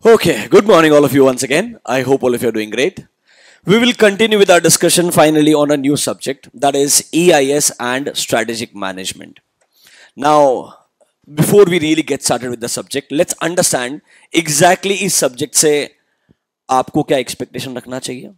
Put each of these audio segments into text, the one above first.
Okay, good morning, all of you, once again. I hope all of you are doing great. We will continue with our discussion finally on a new subject, that is EIS and strategic management. Now, before we really get started with the subject, let's understand exactly इस subject से आपको क्या expectation रखना चाहिए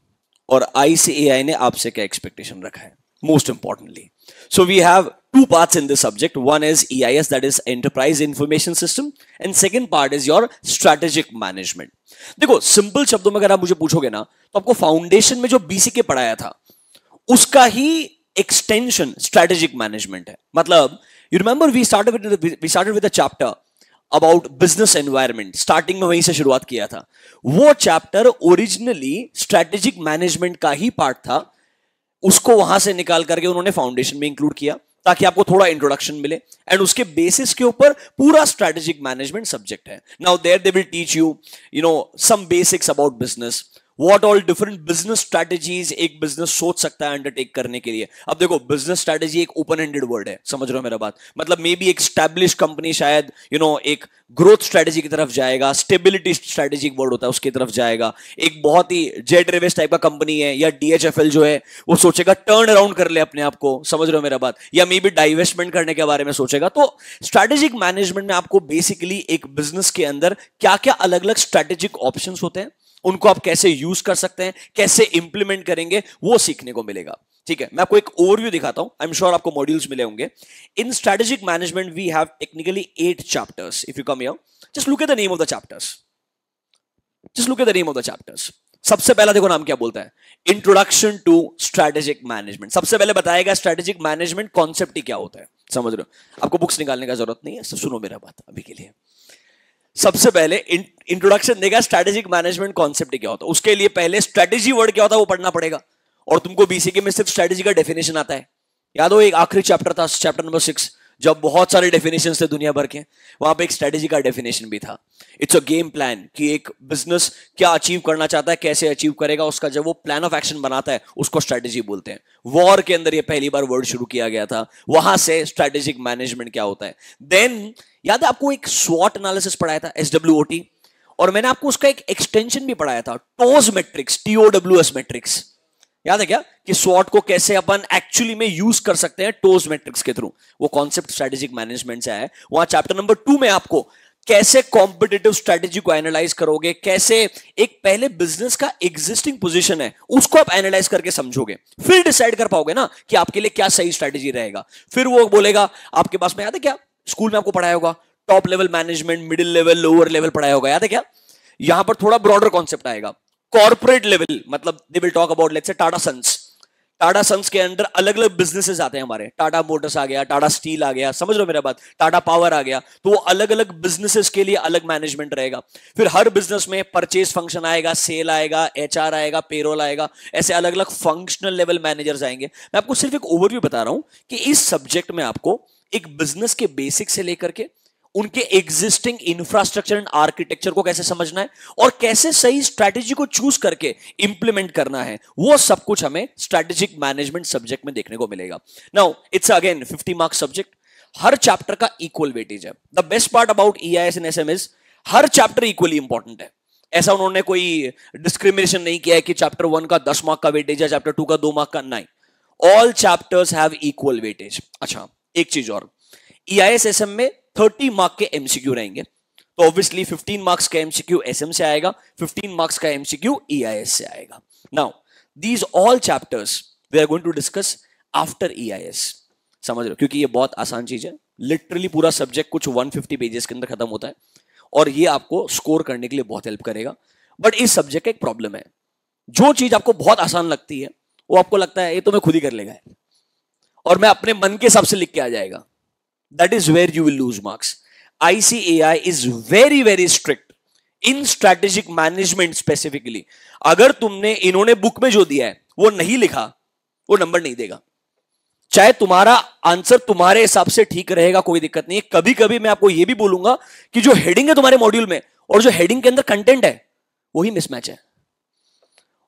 और ICAI ने आपसे क्या expectation रखा है. Most importantly, so we have two parts in this subject. One is EIS, that is Enterprise Information System, and second part is your strategic management. देखो सिंपल शब्दों में अगर आप मुझे पूछोगे ना तो आपको फाउंडेशन में जो BCK पढ़ाया था उसका ही एक्सटेंशन स्ट्रेटेजिक मैनेजमेंट है. मतलब you remember we started with a chapter about business environment. Starting में वहीं से शुरुआत किया था. वो चैप्टर ओरिजिनली स्ट्रेटेजिक मैनेजमेंट का ही पार्ट था. उसको वहां से निकाल करके उन्होंने फाउंडेशन में इंक्लूड किया ताकि आपको थोड़ा इंट्रोडक्शन मिले एंड उसके बेसिस के ऊपर पूरा स्ट्रेटेजिक मैनेजमेंट सब्जेक्ट है. Now there they will teach you some basics about business, what all different business strategies एक बिजनेस सोच सकता है अंडरटेक करने के लिए. अब देखो बिजनेस स्ट्रैटेजी एक ओपन एंडेड वर्ड है, समझ रहे हो मेरा बात. मतलब मे बी एक स्टैब्लिश कंपनी शायद एक ग्रोथ स्ट्रैटेजी की तरफ जाएगा, स्टेबिलिटी स्ट्रैटेजी वर्ड होता है उसकी तरफ जाएगा. एक बहुत ही जेट एयरवेज टाइप का कंपनी है या DHFL जो है वो सोचेगा टर्न अराउंड कर ले अपने आप को, समझ रहे हो मेरा बात, या मे बी डाइवेस्टमेंट करने के बारे में सोचेगा. तो स्ट्रैटेजिक मैनेजमेंट में आपको बेसिकली एक बिजनेस के अंदर क्या क्या अलग अलग स्ट्रैटेजिक ऑप्शंस होते हैं, उनको आप कैसे यूज कर सकते हैं, कैसे इंप्लीमेंट करेंगे, वो सीखने को मिलेगा. ठीक है, मैं आपको एक ओवरव्यू दिखाता हूं. आई एम श्योर आपको मॉड्यूल्स मिले होंगे. In strategic management we have technically 8 chapters. If you come here, just look at the name of the chapters. Just look at the name of the chapters. सबसे पहला देखो नाम क्या बोलता है, इंट्रोडक्शन टू स्ट्रेटेजिक मैनेजमेंट. सबसे पहले बताएगा स्ट्रेटेजिक मैनेजमेंट कॉन्सेप्ट ही क्या होता है. समझ रहे हो, आपको बुक्स निकालने का जरूरत नहीं है, सुनो मेरा बात अभी के लिए. सबसे पहले इंट्रोडक्शन देगा स्ट्रेटेजिक मैनेजमेंट कॉन्सेप्ट क्या होता है. उसके लिए पहले स्ट्रेटेजी वर्ड क्या होता है वो पढ़ना पड़ेगा. और तुमको BCK में सिर्फ स्ट्रेटेजी का डेफिनेशन आता है. याद हो एक आखिरी चैप्टर था, चैप्टर नंबर 6, जब बहुत सारे डेफिनेशन थे दुनिया भर के, वहां पे एक स्ट्रेटेजी का डेफिनेशन भी था. इट्स अ गेम प्लान कि एक बिजनेस क्या अचीव करना चाहता है, कैसे अचीव करेगा, उसका जब वो प्लान ऑफ एक्शन बनाता है उसको स्ट्रेटेजी बोलते हैं. वॉर के अंदर ये पहली बार वर्ड शुरू किया गया था, वहां से स्ट्रेटेजिक मैनेजमेंट क्या होता है. देन याद है आपको एक स्वॉट एनालिसिस पढ़ाया था, SWOT, और मैंने आपको उसका एक एक्सटेंशन भी पढ़ाया था, टोज मैट्रिक्स, TOWS मैट्रिक्स. याद है क्या कि स्वॉट को कैसे अपन एक्चुअली में यूज कर सकते हैं टोज मैट्रिक्स के थ्रू. वो कॉन्सेप्ट स्ट्रेटेजिक मैनेजमेंट से आया है. वहां चैप्टर नंबर 2 में आपको कैसे कॉम्पिटिटिव स्ट्रेटेजी को एनालाइज करोगे, कैसे एक पहले बिजनेस का एग्जिस्टिंग पोजीशन है उसको आप एनालाइज करके समझोगे, फिर डिसाइड कर पाओगे ना कि आपके लिए क्या सही स्ट्रेटेजी रहेगा. फिर वो बोलेगा आपके पास में, याद है क्या स्कूल में आपको पढ़ाया होगा top level management, middle level, lower level पढ़ाया होगा, याद है क्या. यहां पर थोड़ा ब्रॉडर कॉन्सेप्ट आएगा. कॉर्पोरेट लेवल मतलब they will talk about let's say Tata sons. Tata sons के अंदर अलग अलग बिजनेसेस आते हैं हमारे. टाटा मोटर्स आ गया, टाटा स्टील आ गया, समझ रहे हो मेरा बात, टाटा पावर आ गया. तो वो अलग अलग बिजनेसेस के लिए अलग मैनेजमेंट रहेगा. फिर हर बिजनेस में परचेज फंक्शन आएगा, सेल आएगा, HR आएगा, पेरोल आएगा, ऐसे अलग अलग फंक्शनल लेवल मैनेजर्स आएंगे. मैं आपको सिर्फ एक ओवरव्यू बता रहा हूं कि इस सब्जेक्ट में आपको एक बिजनेस के बेसिक से लेकर के उनके एग्जिस्टिंग इंफ्रास्ट्रक्चर एंड आर्किटेक्चर को कैसे समझना है और कैसे सही स्ट्रैटेजी को चूज करके इंप्लीमेंट करना है, वो सब कुछ हमें स्ट्रैटेजिक मैनेजमेंट सब्जेक्ट में देखने को मिलेगा. Now it's again 50 marks subject. Her chapter का इक्वल वेटेज है. The best part about EIS and SM is her chapter equally important है. ऐसा उन्होंने कोई डिस्क्रिमिनेशन नहीं किया है कि चैप्टर 1 का 10 मार्क का वेटेज है, चैप्टर 2 का 2 मार्क का. नहीं, all chapters have equal weightage. अच्छा एक चीज और, EIS SM में 30 मार्क के MCQ रहेंगे. तो ऑब्वियसली 15 मार्क्स का MCQ SM से आएगा, 15 मार्क्स का MCQ EIS से आएगा. Now these all chapters we are going to discuss after EIS. समझ रहे हो, क्योंकि ये बहुत आसान चीज है. लिटरली पूरा सब्जेक्ट कुछ 150 पेजेस के अंदर खत्म होता है और ये आपको स्कोर करने के लिए बहुत हेल्प करेगा. बट इस सब्जेक्ट का एक प्रॉब्लम है, जो चीज आपको बहुत आसान लगती है वो आपको लगता है ये तो मैं खुद ही कर लेगा और मैं अपने मन के हिसाब से लिख के आ जाएगा. That is where you will lose marks. ICAI is very very strict in strategic management specifically. अगर तुमने इन्होंने बुक में जो दिया है वो नहीं लिखा, वो नंबर नहीं देगा. चाहे तुम्हारा आंसर तुम्हारे हिसाब से ठीक रहेगा, कोई दिक्कत नहीं है. कभी कभी मैं आपको ये भी बोलूंगा कि जो हेडिंग है तुम्हारे मॉड्यूल में और जो हेडिंग के अंदर कंटेंट है वही मिसमैच है.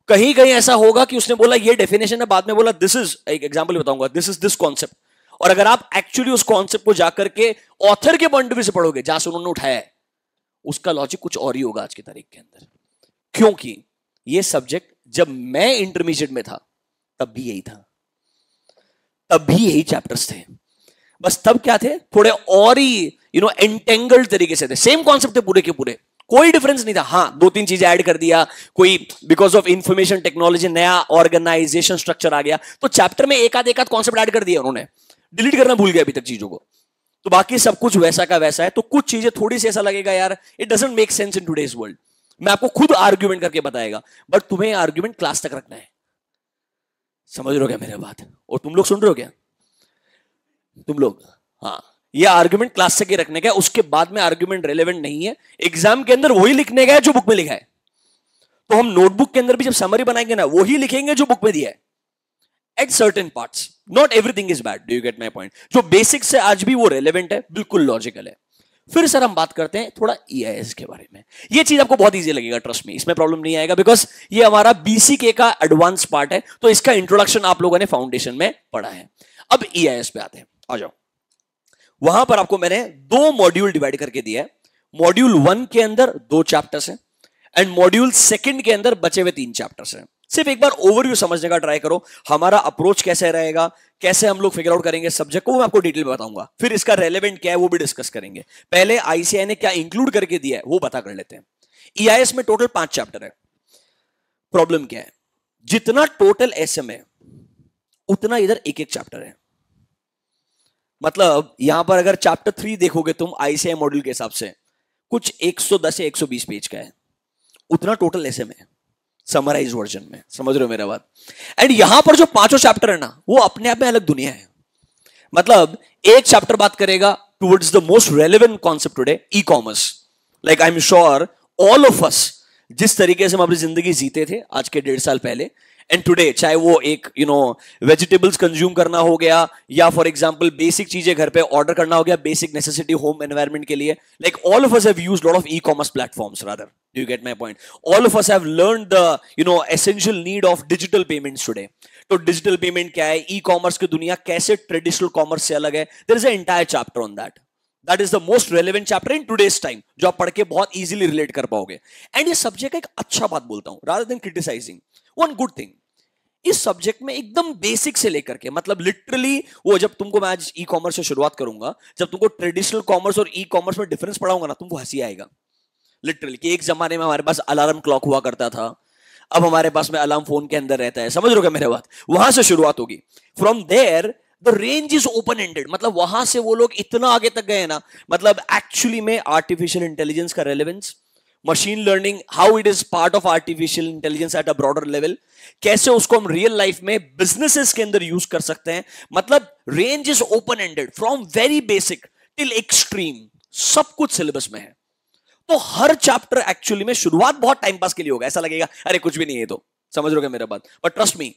कहीं कहीं ऐसा होगा कि उसने बोला ये डेफिनेशन है, बाद में बोला दिस इज, एक एग्जांपल बताऊंगा, दिस इज दिस कॉन्सेप्ट. और अगर आप एक्चुअली उस कॉन्सेप्ट को जाकर के ऑथर के पॉइंट ऑफ व्यू से पढ़ोगे जहां से उन्होंने उठाया है, उसका लॉजिक कुछ और ही होगा आज की तारीख के अंदर, क्योंकि ये सब्जेक्ट जब मैं इंटरमीडिएट में था तब भी यही था, तब भी यही चैप्टर्स थे, बस तब क्या थे, थोड़े और ही एंटेंगल्ड तरीके से थे, सेम कॉन्सेप्ट थे पूरे के पूरे, कोई डिफरेंस नहीं था। हाँ, दो तीन चीजें ऐड कर दिया, कोई बिकॉज ऑफ इंफॉर्मेशन टेक्नोलॉजी नया ऑर्गेनाइजेशन स्ट्रक्चर आ गया, तो चैप्टर में एक आध कॉन्सेप्ट ऐड कर दिया उन्होंने, डिलीट करना भूल गया अभी तक चीजों को, तो बाकी सब कुछ वैसा का वैसा है। तो कुछ चीजें थोड़ी सी ऐसा लगेगा यार it doesn't make sense in today's world, मैं आपको खुद आर्ग्यूमेंट करके बताएगा, बट तुम्हें आर्ग्यूमेंट क्लास तक रखना है, समझ रहे हो क्या मेरे बात, और तुम लोग सुन रहे हो क्या तुम लोग, हाँ, ये आर्ग्यूमेंट क्लास से के रखने का, उसके बाद में आर्ग्यूमेंट रेलेवेंट नहीं है, एग्जाम के अंदर वही लिखने का है जो बुक में लिखा है, तो हम नोटबुक के अंदर भी जब समरी बनाएंगे ना वही लिखेंगे जो बुक में दिया है, at certain parts, not everything is bad, do you get my point, जो बेसिक्स है आज भी वो रेलेवेंट है, बिल्कुल लॉजिकल है। फिर सर हम बात करते हैं थोड़ा ईआईएस के बारे में, ये चीज आपको बहुत इजी लगेगा, ट्रस्ट में, इसमें प्रॉब्लम नहीं आएगा, बिकॉज ये हमारा बीसीके का एडवांस पार्ट है, तो इसका इंट्रोडक्शन आप लोगों ने फाउंडेशन में पढ़ा है। अब ईआईएस पे आते हैं, आ जाओ। वहां पर आपको मैंने दो मॉड्यूल डिवाइड करके दिया है, मॉड्यूल 1 के अंदर 2 चैप्टर्स हैं एंड मॉड्यूल 2 के अंदर बचे हुए 3 चैप्टर्स हैं। सिर्फ एक बार ओवरव्यू समझने का ट्राई करो, हमारा अप्रोच कैसे रहेगा, कैसे हम लोग फिगर आउट करेंगे सब्जेक्ट को, मैं आपको डिटेल में बताऊंगा, फिर इसका रेलेवेंट क्या है वो भी डिस्कस करेंगे। पहले आईसीआई ने क्या इंक्लूड करके दिया है वो पता कर लेते हैं। ईआईएस में टोटल 5 चैप्टर है। प्रॉब्लम क्या है, जितना टोटल एसएम है उतना इधर एक एक चैप्टर है, मतलब यहां पर अगर चैप्टर 3 देखोगे तुम आईसीआई मॉड्यूल के हिसाब से कुछ 110 या 120 पेज का है, उतना टोटल एसएम है समराइज वर्जन में, समझ रहे हो मेरा बात। एंड यहां पर जो 5 चैप्टर है ना वो अपने आप में अलग दुनिया है, मतलब एक चैप्टर बात करेगा towards the most relevant concept today, e commerce. Like I am sure all of us जिस तरीके से हम अपनी जिंदगी जीते थे आज के 1.5 साल पहले एंड टुडे, चाहे वो एक वेजिटेबल्स कंज्यूम करना हो गया या फॉर एग्जांपल बेसिक चीजें घर पे ऑर्डर करना हो गया, बेसिक नेसेसिटी होम एनवायरनमेंट के लिए, like all of us have used lot of e commerce platforms rather, do you get my point, all of us have learned the essential need of digital payments today. तो digital payment क्या है, e commerce की दुनिया कैसे traditional commerce से अलग है, there is an entire chapter on that, that is the most relevant chapter in today's time, जो आप पढ़ के बहुत इजीली रिलेट कर पाओगे। एंड ये सब्जेक्ट एक अच्छा बात बोलता हूं rather than criticising, one good thing, इस सब्जेक्ट में एकदम बेसिक से लेकर के, मतलब लिटरली वो जब तुमको मैं आज ई कॉमर्स से शुरुआत करूंगा, जब तुमको ट्रेडिशनल कॉमर्स और ई कॉमर्स में डिफरेंस पढ़ाऊंगा ना तुमको हंसी आएगा लिटरली, कि एक जमाने में हमारे पास अलार्म क्लॉक हुआ करता था, अब हमारे पास में अलार्म फोन के अंदर रहता है, समझ रहे हो क्या मेरे बात, वहां से शुरुआत होगी। From there the range is open ended, मतलब वहां से वो लोग इतना आगे तक गए ना, मतलब एक्चुअली में आर्टिफिशियल इंटेलिजेंस का relevance, machine learning, how it is part of artificial intelligence at a broader level, कैसे उसको हम रियल लाइफ में बिजनेसेस के अंदर यूज कर सकते हैं, मतलब range is open ended from very basic till extreme, सब कुछ सिलेबस में है। तो हर चैप्टर एक्चुअली में शुरुआत बहुत टाइम पास के लिए होगा, ऐसा लगेगा अरे कुछ भी नहीं है, तो समझ रहे हो मेरा बात, but trust me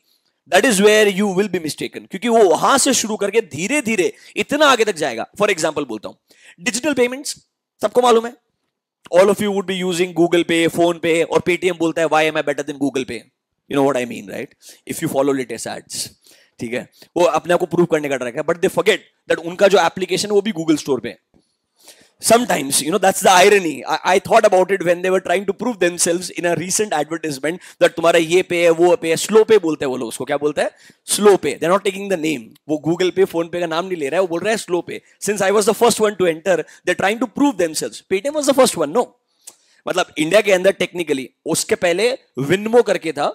that is where you will be mistaken, क्योंकि वो वहां से शुरू करके धीरे धीरे इतना आगे तक जाएगा। फॉर एग्जाम्पल बोलता हूं, डिजिटल पेमेंट्स सबको मालूम है, all of you would be using Google Pay, Phone Pay, और Paytm बोलता है why am I better than Google Pay, you know what I mean, right? If you follow latest ads, ठीक है, वो अपने आप को प्रूव करने का ट्राई है, बट दे फॉरगेट दैट उनका जो एप्लीकेशन है वो भी गूगल स्टोर पे है। Sometimes, that's the irony. I thought about it when they were trying to prove themselves in a recent advertisement that तुम्हारा ये पे है, वो पे है, स्लो पे बोलते हैं वो लोग उसको, क्या बोलते हैं, स्लो पे। They're not taking the name. वो गूगल पे, फोन पे का नाम नहीं ले रहा है, वो बोल रहा है स्लो पे। Since I was the first one to enter, they're trying to prove themselves. Paytm was the first one, no? मतलब इंडिया के अंदर टेक्निकली उसके पहले विनमो करके था,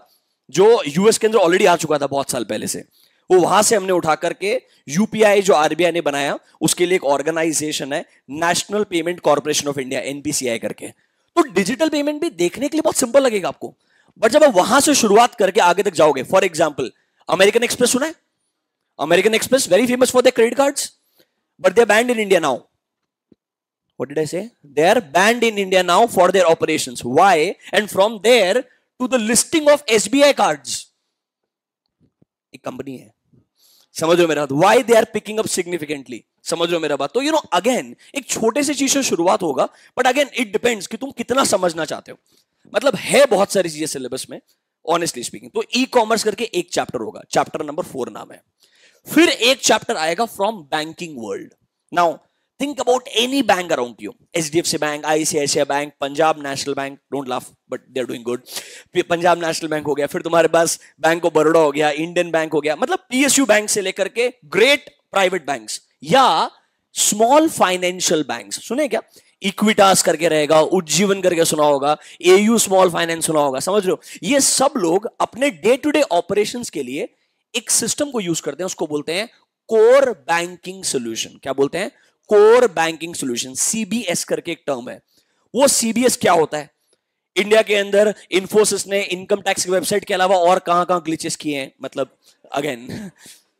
जो यूएस के अंदर ऑलरेडी आ चुका था बहुत साल पहले से, वो वहां से हमने उठा करके यूपीआई जो आरबीआई ने बनाया, उसके लिए एक ऑर्गेनाइजेशन है national payment corporation of India, NPCI करके। तो डिजिटल पेमेंट भी देखने के लिए बहुत सिंपल लगेगा आपको, बट जब आप वहां से शुरुआत करके आगे तक जाओगे, फॉर एग्जाम्पल अमेरिकन एक्सप्रेस सुना है, American express very famous for their credit cards, but they're banned in India now. What did I say? They are banned in India now for their operations. Why? And from there to the listing of SBI cards. एक company है, समझ रहे हो मेरा बात, why they are picking up significantly, समझ रहे हो मेरा बात। तो अगेन एक छोटे से चीज से शुरुआत होगा, बट अगेन इट डिपेंड्स कि तुम कितना समझना चाहते हो, मतलब है बहुत सारी चीजें सिलेबस में ऑनेस्टली स्पीकिंग। तो ई कॉमर्स करके एक चैप्टर होगा, चैप्टर नंबर 4 नाम है। फिर एक चैप्टर आएगा from banking world. Now Think about any bank around you. HDFC Bank, ICICI Bank, Punjab National Bank. Don't laugh, but they're doing good. Punjab national bank हो गया, फिर तुम्हारे पास बैंक ऑफ बड़ौदा हो गया, इंडियन बैंक हो गया, मतलब PSU बैंक से लेकर के ग्रेट प्राइवेट बैंक्स या स्मॉल फाइनेंशियल बैंक्स. सुने क्या? इक्विटास करके रहेगा, उज्जीवन करके सुना होगा, एयू स्मॉल फाइनेंस सुना होगा. समझ रहे हो? ये सब लोग अपने डे टू डे ऑपरेशंस के लिए एक सिस्टम को यूज करते हैं, उसको बोलते हैं कोर बैंकिंग सोल्यूशन. क्या बोलते हैं? Core banking solution. सीबीएस करके एक टर्म है. वो सीबीएस क्या होता है? इंडिया के अंदर इन्फोसिस ने इनकम टैक्स की वेबसाइट के अलावा और कहां कहां ग्लिचेस किए हैं, मतलब अगेन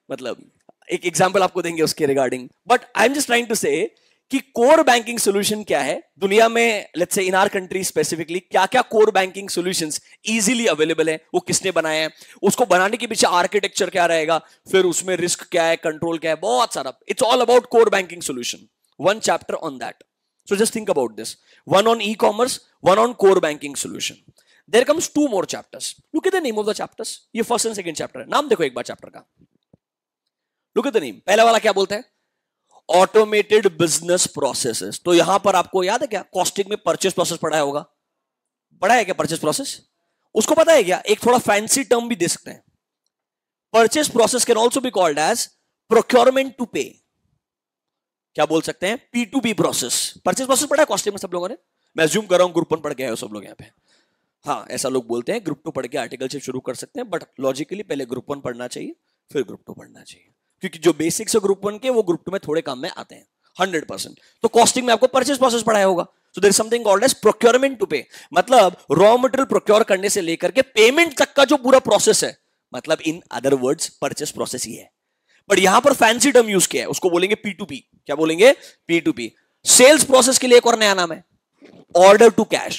मतलब एक एग्जांपल आपको देंगे उसके regarding. But I am just trying to say कि कोर बैंकिंग सोल्यूशन क्या है दुनिया में. Let's say in our country specifically क्या क्या core banking solutions easily available है, वो किसने बनाए हैं, उसको बनाने के पीछे आर्किटेक्चर क्या रहेगा, फिर उसमें रिस्क क्या है, कंट्रोल क्या है, बहुत सारा. It's all about core banking solution. One chapter on that. So just think about this. One on e-commerce, one on core banking solution. There comes two more chapters. Look at the name of the chapters. ये first and second chapter है. नाम देखो एक बार chapter का. Look at the name. पहला वाला क्या बोलता है? Automated business processes. तो यहां पर आपको याद है क्या? कॉस्टिंग में परचेस प्रोसेस पढ़ा होगा. पढ़ा है क्या परचेस प्रोसेस? उसको पता है क्या? एक थोड़ा फैंसी टर्म भी दे सकते हैं. Purchase process can also be called as procurement to pay. क्या बोल सकते हैं? P2P process. परचेस प्रोसेस पढ़ा है कॉस्टिंग में सब लोगों ने? मैं अज्यूम कर रहा हूं ग्रुप 1 पढ़ के आए हो सब लोग यहाँ पे. हाँ, ऐसा लोग बोलते हैं. ग्रुप 2 पढ़ के आर्टिकल से शुरू कर सकते हैं, बट लॉजिकली पहले ग्रुप 1 पढ़ना चाहिए, फिर ग्रुप 2 पढ़ना चाहिए, क्योंकि जो बेसिक्स है ग्रुप 1 के वो ग्रुप 2 में थोड़े काम में आते हैं 100%. तो कॉस्टिंग में आपको परचेस प्रोसेस पढ़ाया होगा. So there is something called as procurement to pay. मतलब रॉ मटेरियल प्रोक्योर करने से लेकर के पेमेंट तक का जो पूरा प्रोसेस है, मतलब in other words purchase process ही है. बट यहां पर फैंसी टर्म यूज किया है, उसको बोलेंगे P2P. क्या बोलेंगे? P2P. सेल्स प्रोसेस के लिए एक और नया नाम है, ऑर्डर टू कैश.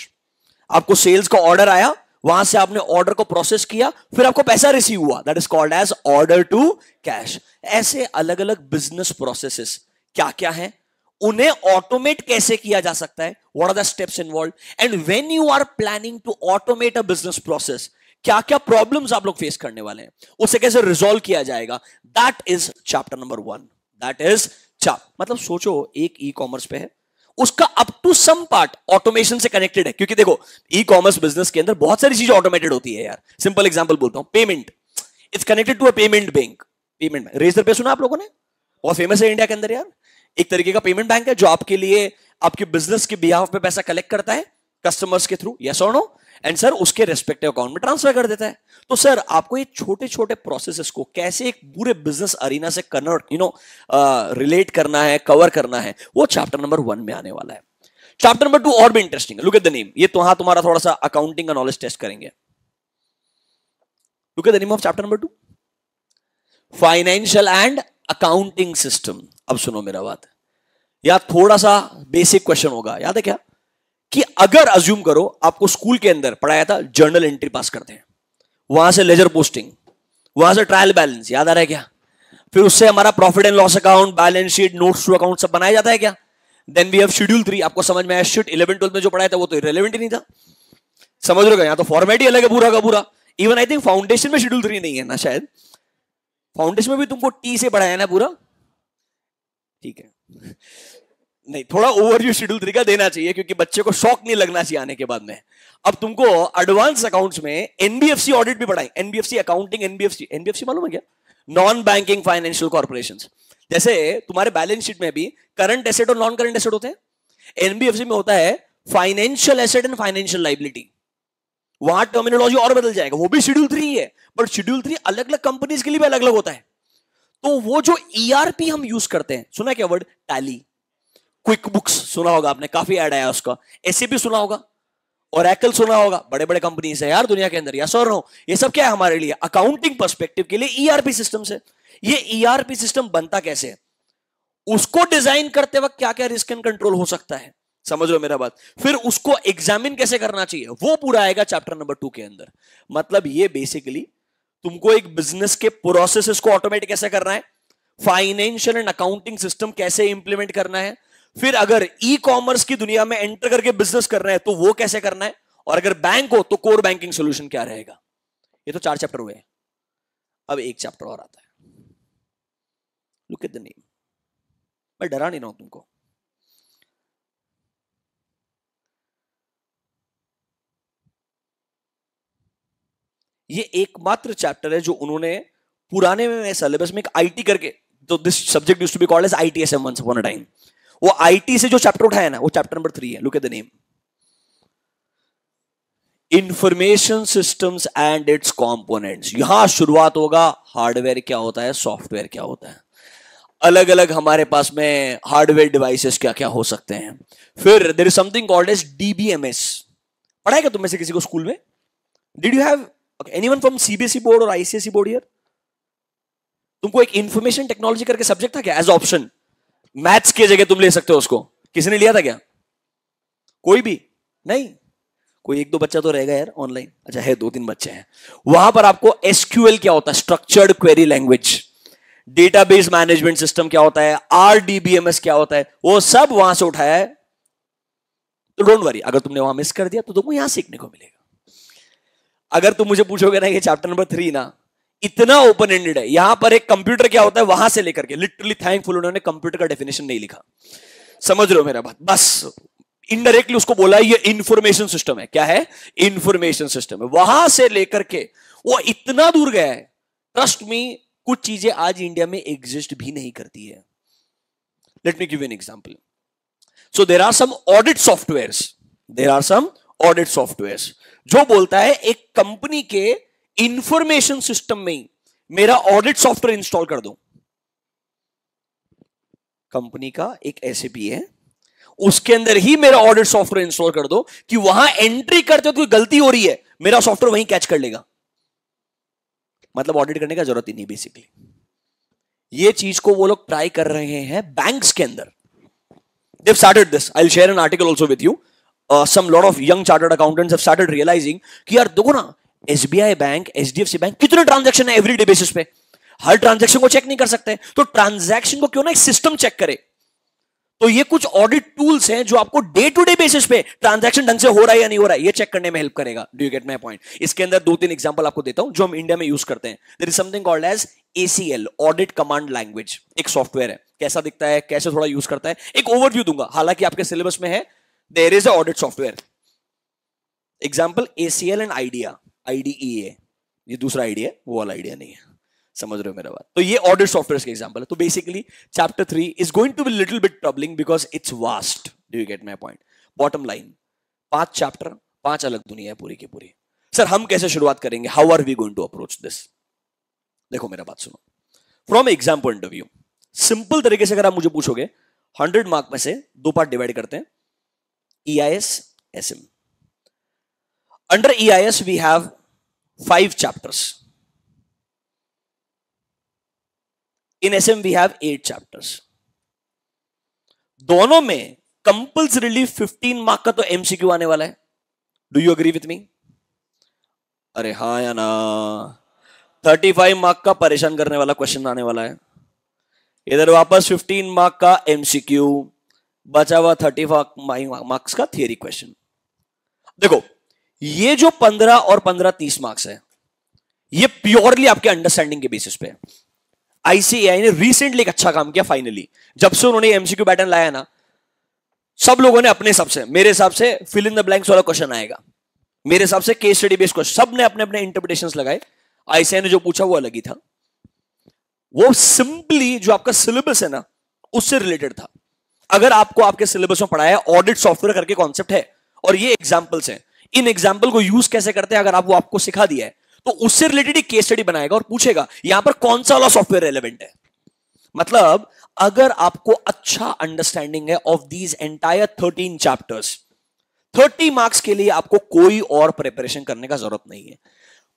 आपको सेल्स का ऑर्डर आया, वहां से आपने ऑर्डर को प्रोसेस किया, फिर आपको पैसा रिसीव हुआ, that is called as order to cash. ऐसे अलग अलग बिजनेस प्रोसेसेस क्या क्या है, उन्हें ऑटोमेट कैसे किया जा सकता है, what are the steps involve, and when you are planning to automate a business process क्या क्या प्रॉब्लम्स आप लोग फेस करने वाले हैं, उसे कैसे रिजॉल्व किया जाएगा. That is chapter number 1. That is मतलब सोचो एक ई कॉमर्स पे है, उसका up to some part automation से कनेक्टेड है. क्योंकि देखो ई कॉमर्स बिजनेस के अंदर बहुत सारी चीजें ऑटोमेटेड होती है यार. सिंपल एग्जांपल बोलता हूं, payment. It's connected to a payment bank. Payment Razorpay सुना आप लोगों ने? बहुत फेमस है इंडिया के अंदर यार. एक तरीके का पेमेंट बैंक है जो आपके लिए आपके बिजनेस के बिहाफ पे पैसा कलेक्ट करता है कस्टमर्स के थ्रू. यस और नो? एंड सर उसके रेस्पेक्टिव अकाउंट में ट्रांसफर कर देता है. तो सर आपको ये छोटे छोटे प्रोसेसेस को कैसे एक पूरे बिजनेस अरीना से कन्वर्ट रिलेट करना है, कवर करना है, वो चैप्टर नंबर 1 में आने वाला है. चैप्टर नंबर 2 और भी इंटरेस्टिंग है. Look at the name. ये तो हाँ तुम्हारा थोड़ा सा अकाउंटिंग का नॉलेज टेस्ट करेंगे. Look at the name of chapter number 2, financial and accounting system. अब सुनो मेरा बात, या थोड़ा सा बेसिक क्वेश्चन होगा. याद है क्या कि अगर अज्यूम करो आपको स्कूल के अंदर पढ़ाया था जर्नल एंट्री पास करते हैं, वहां से लेजर पोस्टिंग, वहां से ट्रायल बैलेंस, याद आ रहा है क्या? फिर उससे हमारा profit and loss account, balance sheet, notes to account सब बनाया जाता है क्या? Then we have schedule 3. आपको समझ में आया? शिट 11 12 में जो पढ़ाया था वो तो इरेलेवेंट ही नहीं था. समझ रहे हो? यहां तो फॉर्मेट ही अलग है पूरा का पूरा. इवन आई थिंक फाउंडेशन में शेड्यूल 3 नहीं है ना, शायद फाउंडेशन में भी तुमको टी से पढ़ाया ना पूरा. ठीक है, नहीं थोड़ा ओवरव्यू शेड्यूल 3 का देना चाहिए, क्योंकि बच्चे को शॉक नहीं लगना चाहिए आने के बाद में. अब तुमको एडवांस अकाउंट्स में एनबीएफसी ऑडिट भी पढ़ाए. एनबीएफसी अकाउंटिंग, एनबीएफसी मालूम है क्या? Non banking financial corporations. जैसे तुम्हारे बैलेंस शीट में भी करंट एसेट और नॉन करंट एसेट होते हैं, एनबीएफसी में होता है financial asset and financial liability. वहां टर्मिनोलॉजी और बदल जाएगा, वो भी शेड्यूल 3 है, बट शेड्यूल 3 अलग अलग कंपनीज के लिए भी अलग अलग होता है. तो वो जो ईआरपी हम यूज करते हैं, सुना क्या वर्ड? टैली, क्विक बुक्स सुना होगा आपने, काफी ऐड आया उसका. एसएपी सुना होगा, ओरेकल सुना होगा, बड़े बड़े कंपनीज है यार दुनिया के अंदर. यस और नो? ये सब क्या है हमारे लिए? अकाउंटिंग पर्सपेक्टिव के लिए ईआरपी सिस्टम से. ये ईआरपी सिस्टम बनता कैसे है, उसको डिजाइन करते वक्त क्या क्या रिस्क एंड कंट्रोल हो सकता है, समझ लो मेरा बात. फिर उसको एग्जामिन कैसे करना चाहिए, वो पूरा आएगा चैप्टर नंबर 2 के अंदर. मतलब ये बेसिकली तुमको एक बिजनेस के प्रोसेसेस को ऑटोमेट कैसे करना है, फाइनेंशियल एंड अकाउंटिंग सिस्टम कैसे इंप्लीमेंट करना है, फिर अगर ई कॉमर्स की दुनिया में एंटर करके बिजनेस करना है तो वो कैसे करना है, और अगर बैंक हो तो कोर बैंकिंग सोल्यूशन क्या रहेगा. ये तो 4 चैप्टर हुए. अब एक चैप्टर और आता है. Look at the name. मैं डरा नहीं रहा हूं तुमको, ये एकमात्र चैप्टर है जो उन्होंने पुराने में सिलेबस में एक आईटी करके, तो this subject used to be called as ITSM once upon a time, वो आईटी से जो चैप्टर उठाया ना वो चैप्टर नंबर 3 है. Look at the name, information systems and it's components. यहां शुरुआत होगा हार्डवेयर क्या होता है, सॉफ्टवेयर क्या होता है, अलग अलग हमारे पास में हार्डवेयर डिवाइसेस क्या क्या हो सकते हैं. फिर there is something called as DBMS. पढ़ा है क्या तुम में से किसी को स्कूल में? Did you have anyone from CBSE board और आईसीएसई बोर्ड हियर? तुमको एक इंफॉर्मेशन टेक्नोलॉजी करके सब्जेक्ट था क्या एज ऑप्शन? मैथ्स की जगह तुम ले सकते हो उसको. किसी ने लिया था क्या? कोई भी नहीं? कोई एक दो बच्चा तो रहेगा यार ऑनलाइन. अच्छा है, 2-3 बच्चे हैं. वहां पर आपको एसक्यूएल क्या होता है, structured query language, database management system क्या होता है, आरडीबीएमएस क्या होता है, वो सब वहां से उठाया है. तो डोंट वरी, अगर तुमने वहां मिस कर दिया तो तुमको यहां सीखने को मिलेगा. अगर तुम मुझे पूछोगे ना, ये चैप्टर नंबर 3 ना इतना ओपन एंडेड है. यहां पर एक कंप्यूटर क्या होता है वहां से लेकर के, लिटरली थैंकफुल उन्होंने कंप्यूटर का डेफिनेशन नहीं लिखा. समझ रहे हो मेरा बात? बस इनडायरेक्टली उसको बोला ये इंफॉर्मेशन सिस्टम है. क्या है? इंफॉर्मेशन सिस्टम है. वहां से लेकर के वो इतना दूर गया है, ट्रस्ट मी, कुछ चीजें आज इंडिया में एग्जिस्ट भी नहीं करती है. Let me give you an example. So there are some audit softwares, जो बोलता है एक कंपनी के इंफॉर्मेशन सिस्टम में ही मेरा ऑडिट सॉफ्टवेयर इंस्टॉल कर दो. कंपनी का एक एसएपी है, उसके अंदर ही मेरा ऑडिट सॉफ्टवेयर इंस्टॉल कर दो कि वहां एंट्री करते हो कोई गलती हो रही है, मेरा सॉफ्टवेयर वहीं कैच कर लेगा. मतलब ऑडिट करने का जरूरत ही नहीं बेसिकली. ये चीज को वो लोग ट्राई कर रहे हैं बैंक्स के अंदर. They've started this. I'll share an article also with you. Some lot of young chartered accountants have started realizing कि यार देखो ना, एसबीआई बैंक, एचडीएफसी बैंक, कितने ट्रांजैक्शन है एवरीडे बेसिस पे. हर ट्रांजैक्शन को चेक नहीं कर सकते, तो ट्रांजैक्शन को क्यों ना एक सिस्टम चेक करे. तो ये कुछ ऑडिट टूल्स हैं जो आपको डे टू डे बेसिस पे ट्रांजैक्शन ढंग से हो रहा है या नहीं हो रहा है ये चेक करने में हेल्प करेगा. Do you get my point? इसके अंदर 2-3 एग्जांपल आपको देता हूं जो हम इंडिया में यूज करते हैं. There is something called as ACL, audit command language. एक सॉफ्टवेयर है. कैसा दिखता है, कैसे थोड़ा यूज करता है, एक ओवरव्यू दूंगा, हालांकि आपके सिलेबस में है. There is a audit software. Example ACL and IDEA, IDEA. ये दूसरा आइडिया है, वो वाला आइडिया नहीं है. समझ रहे हो मेरा बात? तो ये ऑडिट सॉफ्टवेयर के एग्जांपल है. तो basically chapter 3 is going to be little bit troubling because it's vast. Do you get my point? Bottom line, 5 chapter, 5 अलग दुनिया है पूरी की पूरी. सर हम कैसे शुरुआत करेंगे, how are we going to approach this? देखो मेरा बात सुनो. From exam point of view, simple तरीके से अगर आप मुझे पूछोगे, 100 मार्क में से 2 पार्ट डिवाइड करते हैं, EIS, SM. Under EIS we have 5 chapters. In SM we have 8 chapters. दोनों में कंपल्सरीली 15 मार्क का तो MCQ आने वाला है. Do you agree with me? अरे हाँ या ना? 35 मार्क का परेशान करने वाला क्वेश्चन आने वाला है. इधर वापस 15 मार्क का MCQ, बचा हुआ 30 मार्क्स का थियरी क्वेश्चन. देखो ये जो 15 और 15 30 मार्क्स है, ये प्योरली आपके अंडरस्टैंडिंग के बेसिस पे है. आईसीएआई ने रिसेंटली एक अच्छा काम किया. फाइनली जब से उन्होंने एमसीक्यू पैटर्न लाया ना, सब लोगों ने अपने हिसाब से, मेरे हिसाब से फिल इन द ब्लैंक्स वाला क्वेश्चन आएगा, मेरे हिसाब से केस स्टडी बेस्ड क्वेश्चन, सब ने अपने अपने इंटरप्रिटेशंस लगाए. आईसीएआई ने जो पूछा वो अलग ही था. वो सिंपली जो आपका सिलेबस है ना उससे रिलेटेड था. अगर आपको आपके सिलेबस में पढ़ाया ऑडिट सॉफ्टवेयर करके कॉन्सेप्ट है और ये एग्जांपल्स हैं, इन एग्जांपल को यूज कैसे करते हैं अगर आप वो आपको सिखा दिया है तो उससे रिलेटेड एक केस स्टडी बनाएगा और पूछेगा यहां पर कौन सा वाला सॉफ्टवेयर रेलेवेंट है. मतलब अगर आपको अच्छा अंडरस्टैंडिंग है of these entire 13 chapters, 30 marks के लिए आपको कोई और प्रिपरेशन करने का जरूरत नहीं है.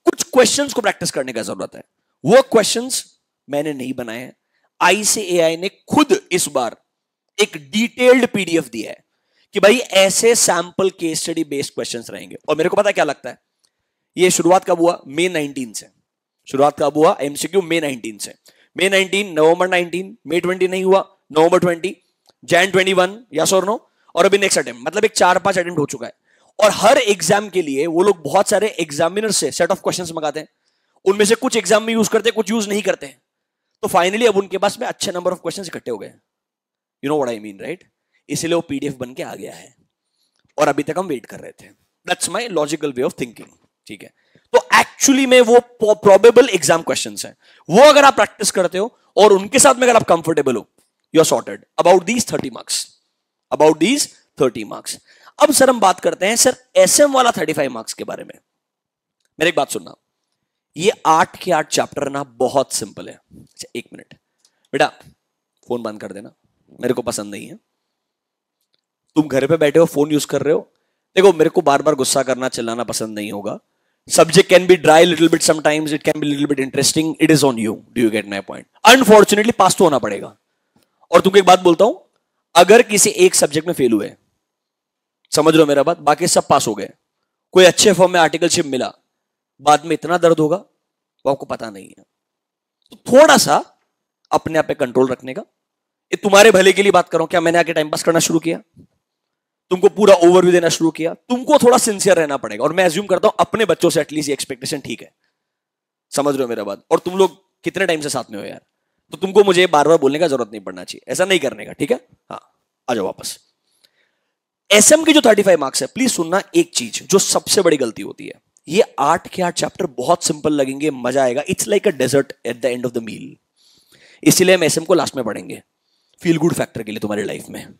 कुछ क्वेश्चंस को प्रैक्टिस करने का जरूरत है. वो क्वेश्चंस मैंने नहीं बनाए हैं, आईसीएआई ने खुद इस बार एक डिटेल्ड पीडीएफ दिया है कि भाई ऐसे sample case study based questions रहेंगे. और मेरे को पता क्या लगता है, ये शुरुआत कब हुआ? मई 19 से. शुरुआत कब हुआ एमसीक्यू? मई 19 से. मई 19, नवंबर 19, मई 20 नहीं हुआ, नवंबर 20, जैन 21, यस और नो, और अभी नेक्स्ट अटेम्प्ट. मतलब एक 4-5 अटेम्प्ट हो चुका है. और हर एग्जाम के लिए वो लोग बहुत सारे एग्जामिनर से सेट ऑफ क्वेश्चंस मंगाते हैं. उनमें से कुछ एग्जाम में यूज करते हैं, कुछ यूज नहीं करते हैं. तो फाइनली अब उनके पास में अच्छे नंबर ऑफ क्वेश्चंस इकट्ठे हो गए. You know what I mean, right? इसीलिए वो पीडीएफ बन के आ गया है और अभी तक हम वेट कर रहे थे. That's my logical way of thinking. ठीक है, तो एक्चुअली में वो प्रोबेबल एग्जाम क्वेश्चंस हैं, वो अगर आप प्रैक्टिस करते हो और उनके साथ में अगर आप कंफर्टेबल हो, you are sorted about these 30 marks, about these 30 marks. अब सर हम बात करते हैं सर एसएम वाला 35 मार्क्स के बारे में। मेरी एक बात सुनना, ये 8 के 8 चैप्टर ना बहुत सिंपल है। अच्छा एक मिनट बेटा, फोन बंद कर देना, मेरे को पसंद नहीं है। तुम घर पे बैठे हो, फोन यूज कर रहे हो, देखो मेरे को बार बार गुस्सा करना चिल्लाना पसंद नहीं होगा। Subject can be dry little bit, sometimes it can be little bit interesting, it is on you, do you get my point. Unfortunately pass तो होना पड़ेगा। और तुमको एक बात बोलता हूं, अगर किसी एक सब्जेक्ट में फेल हुए, समझ लो मेरा बात, बाकी सब पास हो गए, कोई अच्छे फॉर्म में आर्टिकलशिप मिला, बाद में इतना दर्द होगा वो आपको पता नहीं है। तो थोड़ा सा अपने आप पे कंट्रोल रखने का, ये तुम्हारे भले के लिए बात करो। क्या मैंने आके टाइम पास करना शुरू किया, तुमको पूरा ओवरव्यू देना शुरू किया? तुमको थोड़ा सिंसियर रहना पड़ेगा। और मैं एज्यूम करता हूं अपने बच्चों से एटलीस्ट ये एक्सपेक्टेशन ठीक है, समझ रहे हो मेरा बात। और तुम लोग कितने टाइम से साथ में हो यार, तो तुमको मुझे बार बार बोलने का जरूरत नहीं पड़ना चाहिए, ऐसा नहीं करने का, ठीक है? हाँ आ जाओ वापस। एसएम की जो 35 मार्क्स है, प्लीज सुनना एक चीज जो सबसे बड़ी गलती होती है, ये 8 के 8 चैप्टर बहुत सिंपल लगेंगे, मजा आएगा, it's like a dessert at the end of the meal. इसीलिए हम एसएम को लास्ट में पढ़ेंगे, फील गुड फैक्टर के लिए तुम्हारी लाइफ में।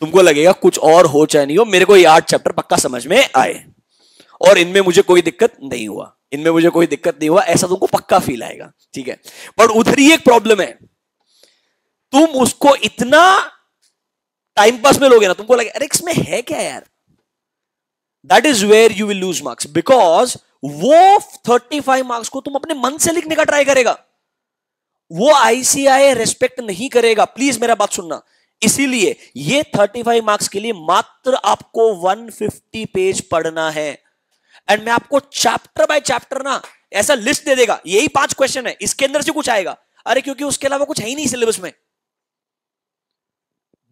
तुमको लगेगा कुछ और हो चाहे नहीं हो, मेरे को ये 8 चैप्टर पक्का समझ में आए और इनमें मुझे कोई दिक्कत नहीं हुआ, इनमें मुझे कोई दिक्कत नहीं हुआ, ऐसा तुमको पक्का फील आएगा, ठीक है? पर उधर ही एक प्रॉब्लम है, तुम उसको इतना टाइम पास में लोगे ना, तुमको लगे अरे इसमें है क्या यार, that is where you will lose marks. Because वो 35 मार्क्स को तुम अपने मन से लिखने का ट्राई करेगा, वो आईसीआई रेस्पेक्ट नहीं करेगा। प्लीज मेरा बात सुनना, इसीलिए ये 35 मार्क्स के लिए मात्र आपको 150 पेज पढ़ना है। एंड मैं आपको चैप्टर बाय चैप्टर ना ऐसा लिस्ट दे देगा, यही 5 क्वेश्चन है, इसके अंदर से कुछ आएगा, अरे क्योंकि उसके अलावा कुछ है ही नहीं सिलेबस में।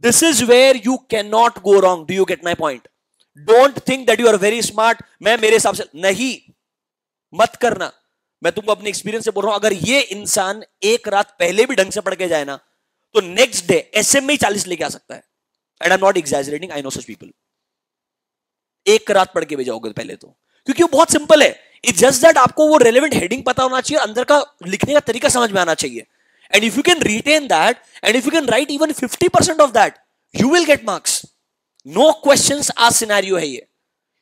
This is where you can not go wrong, do you get my point? Don't think that you are very smart, मैं मेरे हिसाब से नहीं, मत करना। मैं तुमको अपने एक्सपीरियंस से बोल रहा हूं, अगर ये इंसान एक रात पहले भी ढंग से पढ़ के जाए ना, तो नेक्स्ट डे एसएम में ही 40 लेके आ सकता है। And I am not exaggerating, I know such people. एक रात पढ़ के भी जाओगे पहले तो, क्योंकि वो बहुत सिंपल है। इट्स जस्ट दैट आपको वो रेलेवेंट हेडिंग पता होना चाहिए, अंदर का लिखने का तरीका समझ में आना चाहिए। And if you can retain that, and if you can write even 50% of that, you will get marks. No questions आज सिनेरियो है ये।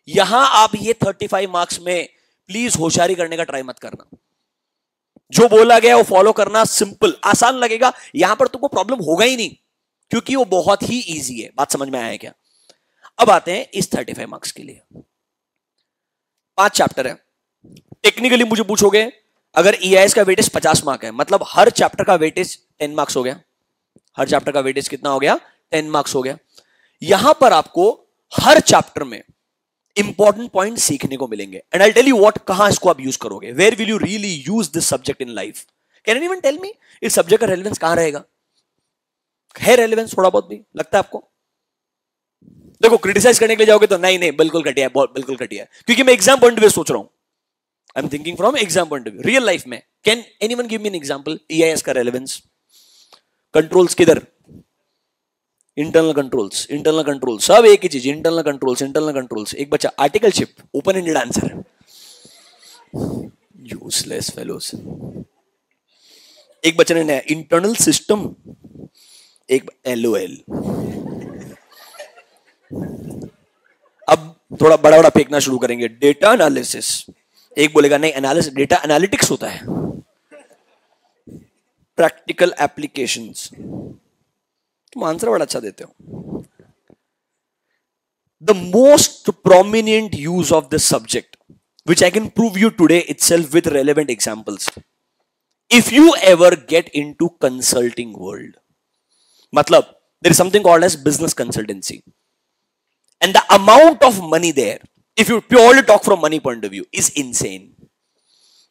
यहां आप ये 35 मार्क्स में प्लीज होशियारी करने का ट्राई मत करना। जो बोला गया वो फॉलो करना, सिंपल आसान लगेगा, यहां पर तुमको प्रॉब्लम होगा ही नहीं, क्योंकि वो बहुत ही इजी है। बात समझ में आया है क्या? अब आते हैं इस 35 मार्क्स के लिए। 5 चैप्टर है। टेक्निकली मुझे पूछोगे, अगर ईआईएस का वेटेज 50 मार्क है, मतलब हर चैप्टर का वेटेज 10 मार्क्स हो गया। हर चैप्टर का वेटेज कितना हो गया? 10 मार्क्स हो गया। यहां पर आपको हर चैप्टर में इंपॉर्टेंट पॉइंट सीखने को मिलेंगे। And I tell you what, कहां इसको आप यूज करोगे, where will you really use this subject in life. Can anyone tell me इस सब्जेक्ट का रेलेवेंस कहां रहेगा? है रेलेवेंस थोड़ा बहुत भी लगता है आपको? देखो क्रिटिसाइज करने के लिए जाओगे तो नहीं नहीं बिल्कुल घटिया है, बिल्कुल घटिया है, क्योंकि मैं एग्जाम पॉइंट ऑफ व्यू सोच रहा हूं। I am thinking from exam point of view, real life में। Can anyone give me an example EIS का रेलेवेंस? कंट्रोल्स किधर? इंटरनल कंट्रोल्स, इंटरनल कंट्रोल, सब एक ही चीज, इंटरनल कंट्रोल्स, इंटरनल कंट्रोल्स। एक बच्चा articleship, open ended answer, useless fellows. एक बच्चे ने इंटरनल सिस्टम, एक एलओएल। अब थोड़ा बड़ा बड़ा फेंकना शुरू करेंगे, डेटा एनालिसिस। एक बोलेगा नहीं एनालिसिस, डेटा एनालिटिक्स होता है। प्रैक्टिकल एप्लीकेशंस, तुम आंसर बड़ा अच्छा देते हो। The most prominent use of this subject, which I can prove you today itself with relevant examples. If you ever get into consulting world, मतलब there is something called as business consultancy, and the amount of money there, if you purely talk from money point of view, is insane.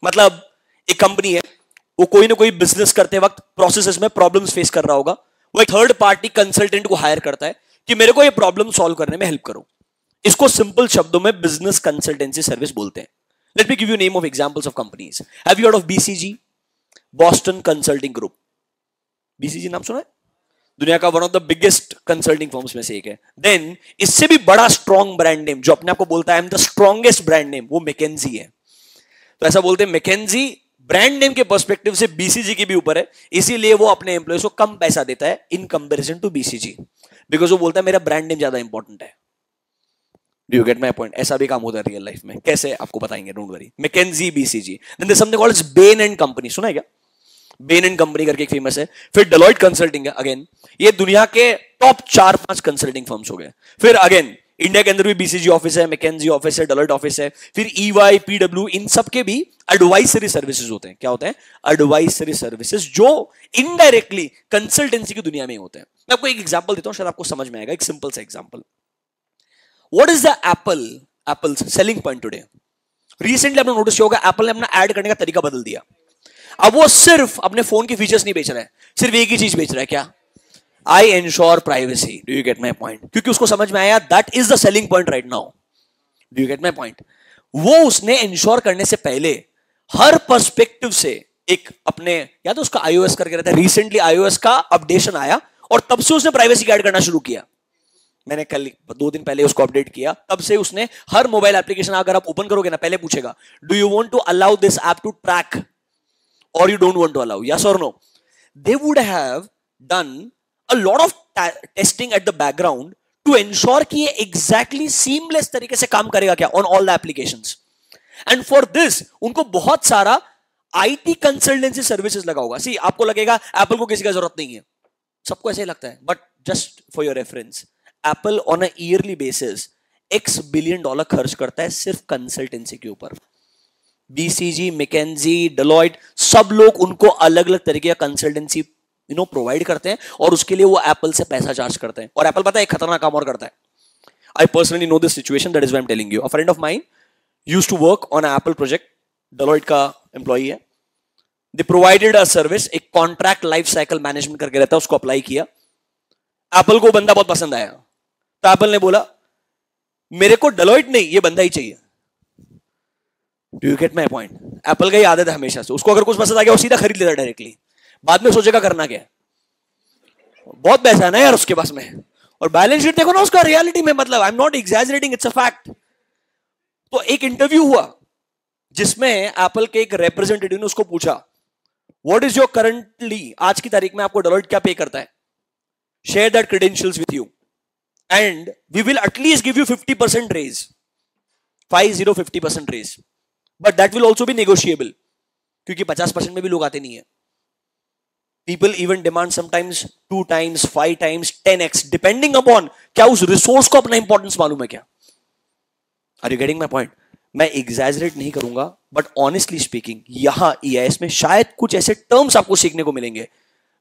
मतलब एक company है, वो कोई ना कोई business करते वक्त प्रोसेसेस में प्रॉब्लम्स फेस कर रहा होगा, वो एक थर्ड पार्टी कंसल्टेंट को हायर करता है कि मेरे को ये प्रॉब्लम सॉल्व करने में हेल्प करो। इसको सिंपल शब्दों में बिजनेस कंसल्टेंसी सर्विस बोलते हैं। Late me give you name of examples of companies. Have you heard of BCG? Boston consulting group. BCG नाम सुना है? दुनिया का one of the biggest consulting firms में से एक है। देन इससे भी बड़ा स्ट्रॉन्ग ब्रांड नेम जो अपने आप को बोलता है I am the strongest brand name, वो मैकेंजी है। तो ऐसा बोलते हैं मैकेंजी ब्रांड नेम के पर्सपेक्टिव से बीसीजी की भी ऊपर है, इसीलिए वो अपने एम्प्लॉयज को कम पैसा देता है in comparison to BCG, because वो बोलता है मेरा ब्रांड नेम ज्यादा इंपॉर्टेंट है। Do you get my point? ऐसा भी काम होता है रियल लाइफ में, कैसे आपको बताएंगे, don't worry. McKinsey BCG, then there something called Bain and company, सुना है क्या? बेन एंड कंपनी करके एक फेमस है। फिर डेलॉयट कंसल्टिंग है, अगेन ये दुनिया के टॉप 4-5 कंसल्टिंग फर्म्स हो गए। फिर अगेन इंडिया के अंदर भी बीसीजी ऑफिस है, मैकेंजी ऑफिस है, डेलॉयट ऑफिस है। फिर ईवाई, पीडब्ल्यू, इन सब के भी एडवाइजरी सर्विसेज होते हैं। क्या होते हैं? एडवाइजरी सर्विसेज, जो इनडायरेक्टली कंसल्टेंसी की दुनिया में होते हैं। मैं आपको एक एग्जांपल देता हूं, शायद आपको समझ में आएगा। एक सिंपल सा example, what is the apples selling point today? Recently आपने नोटिस किया होगा, एप्पल ने अपना ऐड करने का तरीका बदल दिया। अब वो सिर्फ अपने फोन के फीचर्स नहीं बेच रहा है, सिर्फ एक ही चीज बेच रहा है, क्या? I ensure privacy. Do you get my point? क्योंकि उसको समझ में आया that is the selling point right now. Do you get my point? वो उसने एंश्योर करने से पहले हर पर्सपेक्टिव से एक अपने, या तो उसका iOS करके रहता है, रिसेंटली iOS का अपडेशन आया और तब से उसने प्राइवेसी गाइड करना शुरू किया। मैंने कल 2 दिन पहले उसको अपडेट किया, तब से उसने हर मोबाइल एप्लीकेशन अगर आप ओपन करोगे ना, पहले पूछेगा do you want to allow this app to track or you don't want to allow, yes or no? They would have done a lot of testing at the background to ensure कि ये exactly seamless तरीके से काम करेगा क्या on all the applications. And for this उनको बहुत सारा IT consultancy services लगा होगा। See, आपको लगेगा Apple को किसी का जरूरत नहीं है, सबको ऐसे ही लगता है, but just for your reference, Apple on a yearly basis $X billion खर्च करता है सिर्फ कंसल्टेंसी के ऊपर। बीसीजी, मैकेंजी, डेलॉयट, सब लोग उनको अलग अलग तरीके का कंसल्टेंसी प्रोवाइड करते हैं और उसके लिए वो एप्पल से पैसा चार्ज करते हैं। और एप्पल पता है एक खतरनाक काम और करता है। I personally know this situation, that is why I am telling you. A friend of mine used to work on an Apple project, Deloitte का एम्प्लॉई है। दे प्रोवाइडेड अ सर्विस, एक कॉन्ट्रैक्ट लाइफ साइकिल मैनेजमेंट करके रहता है, उसको apply किया। Apple को बंदा बहुत पसंद आया, तो एप्पल ने बोला मेरे को डेलॉयट नहीं, ये बंदा ही चाहिए। Do you get my point? Apple का ही आदत है हमेशा से, उसको अगर कुछ पसंद आ गया वो सीधा खरीद लेता डायरेक्टली, बाद में सोचेगा करना क्या है। बहुत पैसा है ना यार उसके पास में, और बैलेंस शीट देखो ना उसका रियलिटी में, मतलब आई am not exaggerating, it's a fact. तो एक इंटरव्यू हुआ जिसमें एप्पल के एक रिप्रेजेंटेटिव ने उसको पूछा व्हाट इज योर करंटली, आज की तारीख में आपको डेलॉयट क्या पे करता है, share that credentials with you and we will at least give you 50% raise, 50% raise, but that will also be negotiable, क्योंकि 50% में भी लोग आते नहीं है। People even demand sometimes 2 times, 5 times, 10x, depending upon क्या उस रिसोर्स को अपना इंपॉर्टेंस मालूम है क्या। Are you getting my point? मैं एग्जैजरेट नहीं करूंगा, बट ऑनेस्टली स्पीकिंग यहां EIS में शायद कुछ ऐसे टर्म्स आपको सीखने को मिलेंगे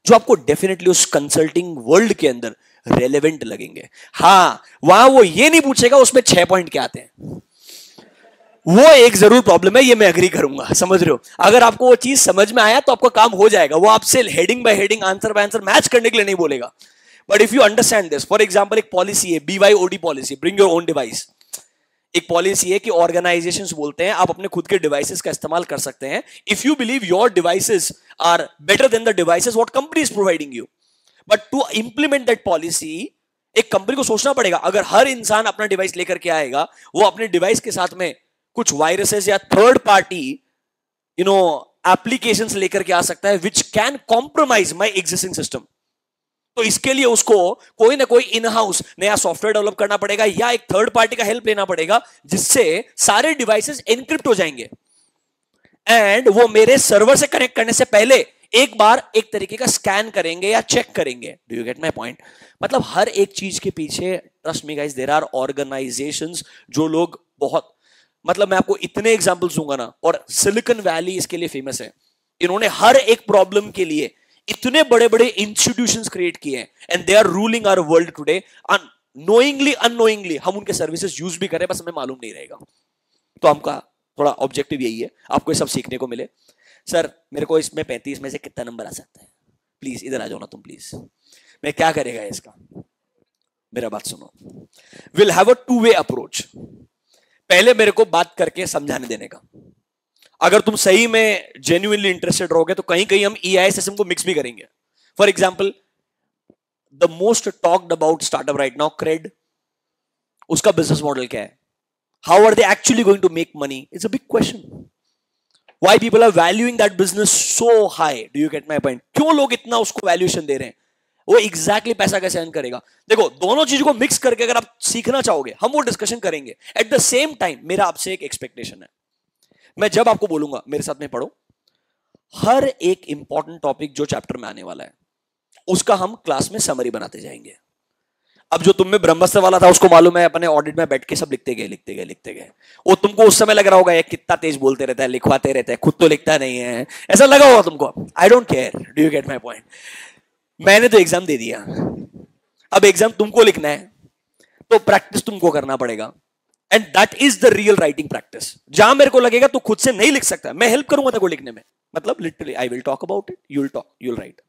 जो आपको डेफिनेटली उस कंसल्टिंग वर्ल्ड के अंदर रेलेवेंट लगेंगे। हाँ, वहां वो ये नहीं पूछेगा उसमें 6 पॉइंट क्या आते हैं, वो एक जरूर प्रॉब्लम है, ये मैं एग्री करूंगा, समझ रहे हो। अगर आपको वो चीज समझ में आया तो आपका काम हो जाएगा, वो आपसे heading by heading, answer by answer match करने के लिए नहीं बोलेगा। But if you understand this, for example एक पॉलिसी है BYOD policy, bring your own device. एक पॉलिसी है कि ऑर्गेनाइजेशंस बोलते हैं आप अपने खुद के डिवाइसेस का इस्तेमाल कर सकते हैं if you believe your devices are better then the devices what company is providing you. But to implement that policy एक कंपनी को सोचना पड़ेगा, अगर हर इंसान अपना डिवाइस लेकर के आएगा, वो अपने डिवाइस के साथ में कुछ वायरसेस या थर्ड पार्टी एप्लीकेशंस लेकर के आ सकता है which can compromise my existing system. तो इसके लिए उसको कोई ना कोई इन हाउस नया सॉफ्टवेयर डेवलप करना पड़ेगा या एक थर्ड पार्टी का हेल्प लेना पड़ेगा, जिससे सारे डिवाइसेस एनक्रिप्ट हो जाएंगे एंड वो मेरे सर्वर से कनेक्ट करने से पहले एक बार एक तरीके का स्कैन करेंगे या चेक करेंगे। Do you get my point? मतलब हर एक चीज के पीछे, trust me guys, there are organisations जो लोग बहुत, मतलब मैं आपको इतने एग्जांपल्स दूंगा ना, और सिलिकॉन वैली इसके लिए फेमस है। इन्होंने हर एक प्रॉब्लम के लिए इतने बड़े बड़े इंस्टीट्यूशंस क्रिएट किए हैं and they are ruling our world today. Knowingly unknowingly हम उनके सर्विसेज यूज भी करें, बस हमें मालूम नहीं रहेगा। तो हमका थोड़ा ऑब्जेक्टिव यही है, आपको ये सब सीखने को मिले। सर मेरे को इसमें 35 में से कितना नंबर आ सकता है? प्लीज इधर आ जाओ ना तुम, प्लीज। मैं क्या करेगा इसका? मेरा बात सुनो, will have a 2-way approach. पहले मेरे को बात करके समझाने देने का, अगर तुम सही में जेन्युइनली इंटरेस्टेड रहोगे तो कहीं कहीं हम EIS सिस्टम को मिक्स भी करेंगे। For example the most talked about startup right now, CRED, उसका बिजनेस मॉडल क्या है? How are they actually going to make money? It's a big question. Why people are valuing that business so high? Do you get my point? क्यों लोग इतना उसको valuation दे रहे हैं? वो एग्जैक्टली पैसा कैसे अर्न करेगा? देखो, दोनों चीजों को मिक्स करके अगर आप सीखना चाहोगे, हम वो डिस्कशन करेंगे. एट द सेम टाइम मेरा आपसे एक एक्सपेक्टेशन है, मैं जब आपको बोलूंगा मेरे साथ में पढ़ो, हर एक इंपॉर्टेंट टॉपिक जो चैप्टर में आने वाला है उसका हम क्लास में समरी बनाते जाएंगे. अब जो तुम में ब्रह्मास्त्र वाला था उसको मालूम है, अपने ऑडिट में बैठ के सब लिखते गए. वो तुमको उस समय लग रहा होगा ये कितना तेज बोलते रहता है, लिखवाते रहता है, खुद तो लिखता नहीं है, ऐसा लगा होगा तुमको. आई don't care. Do you get my point? मैंने तो एग्जाम दे दिया, अब एग्जाम तुमको लिखना है, तो प्रैक्टिस तुमको करना पड़ेगा. And that is the real writing practice. जहां मेरे को लगेगा तो खुद से नहीं लिख सकता, मैं हेल्प करूंगा तेरे को लिखने में. मतलब literally I will talk about it, you will talk, you will write.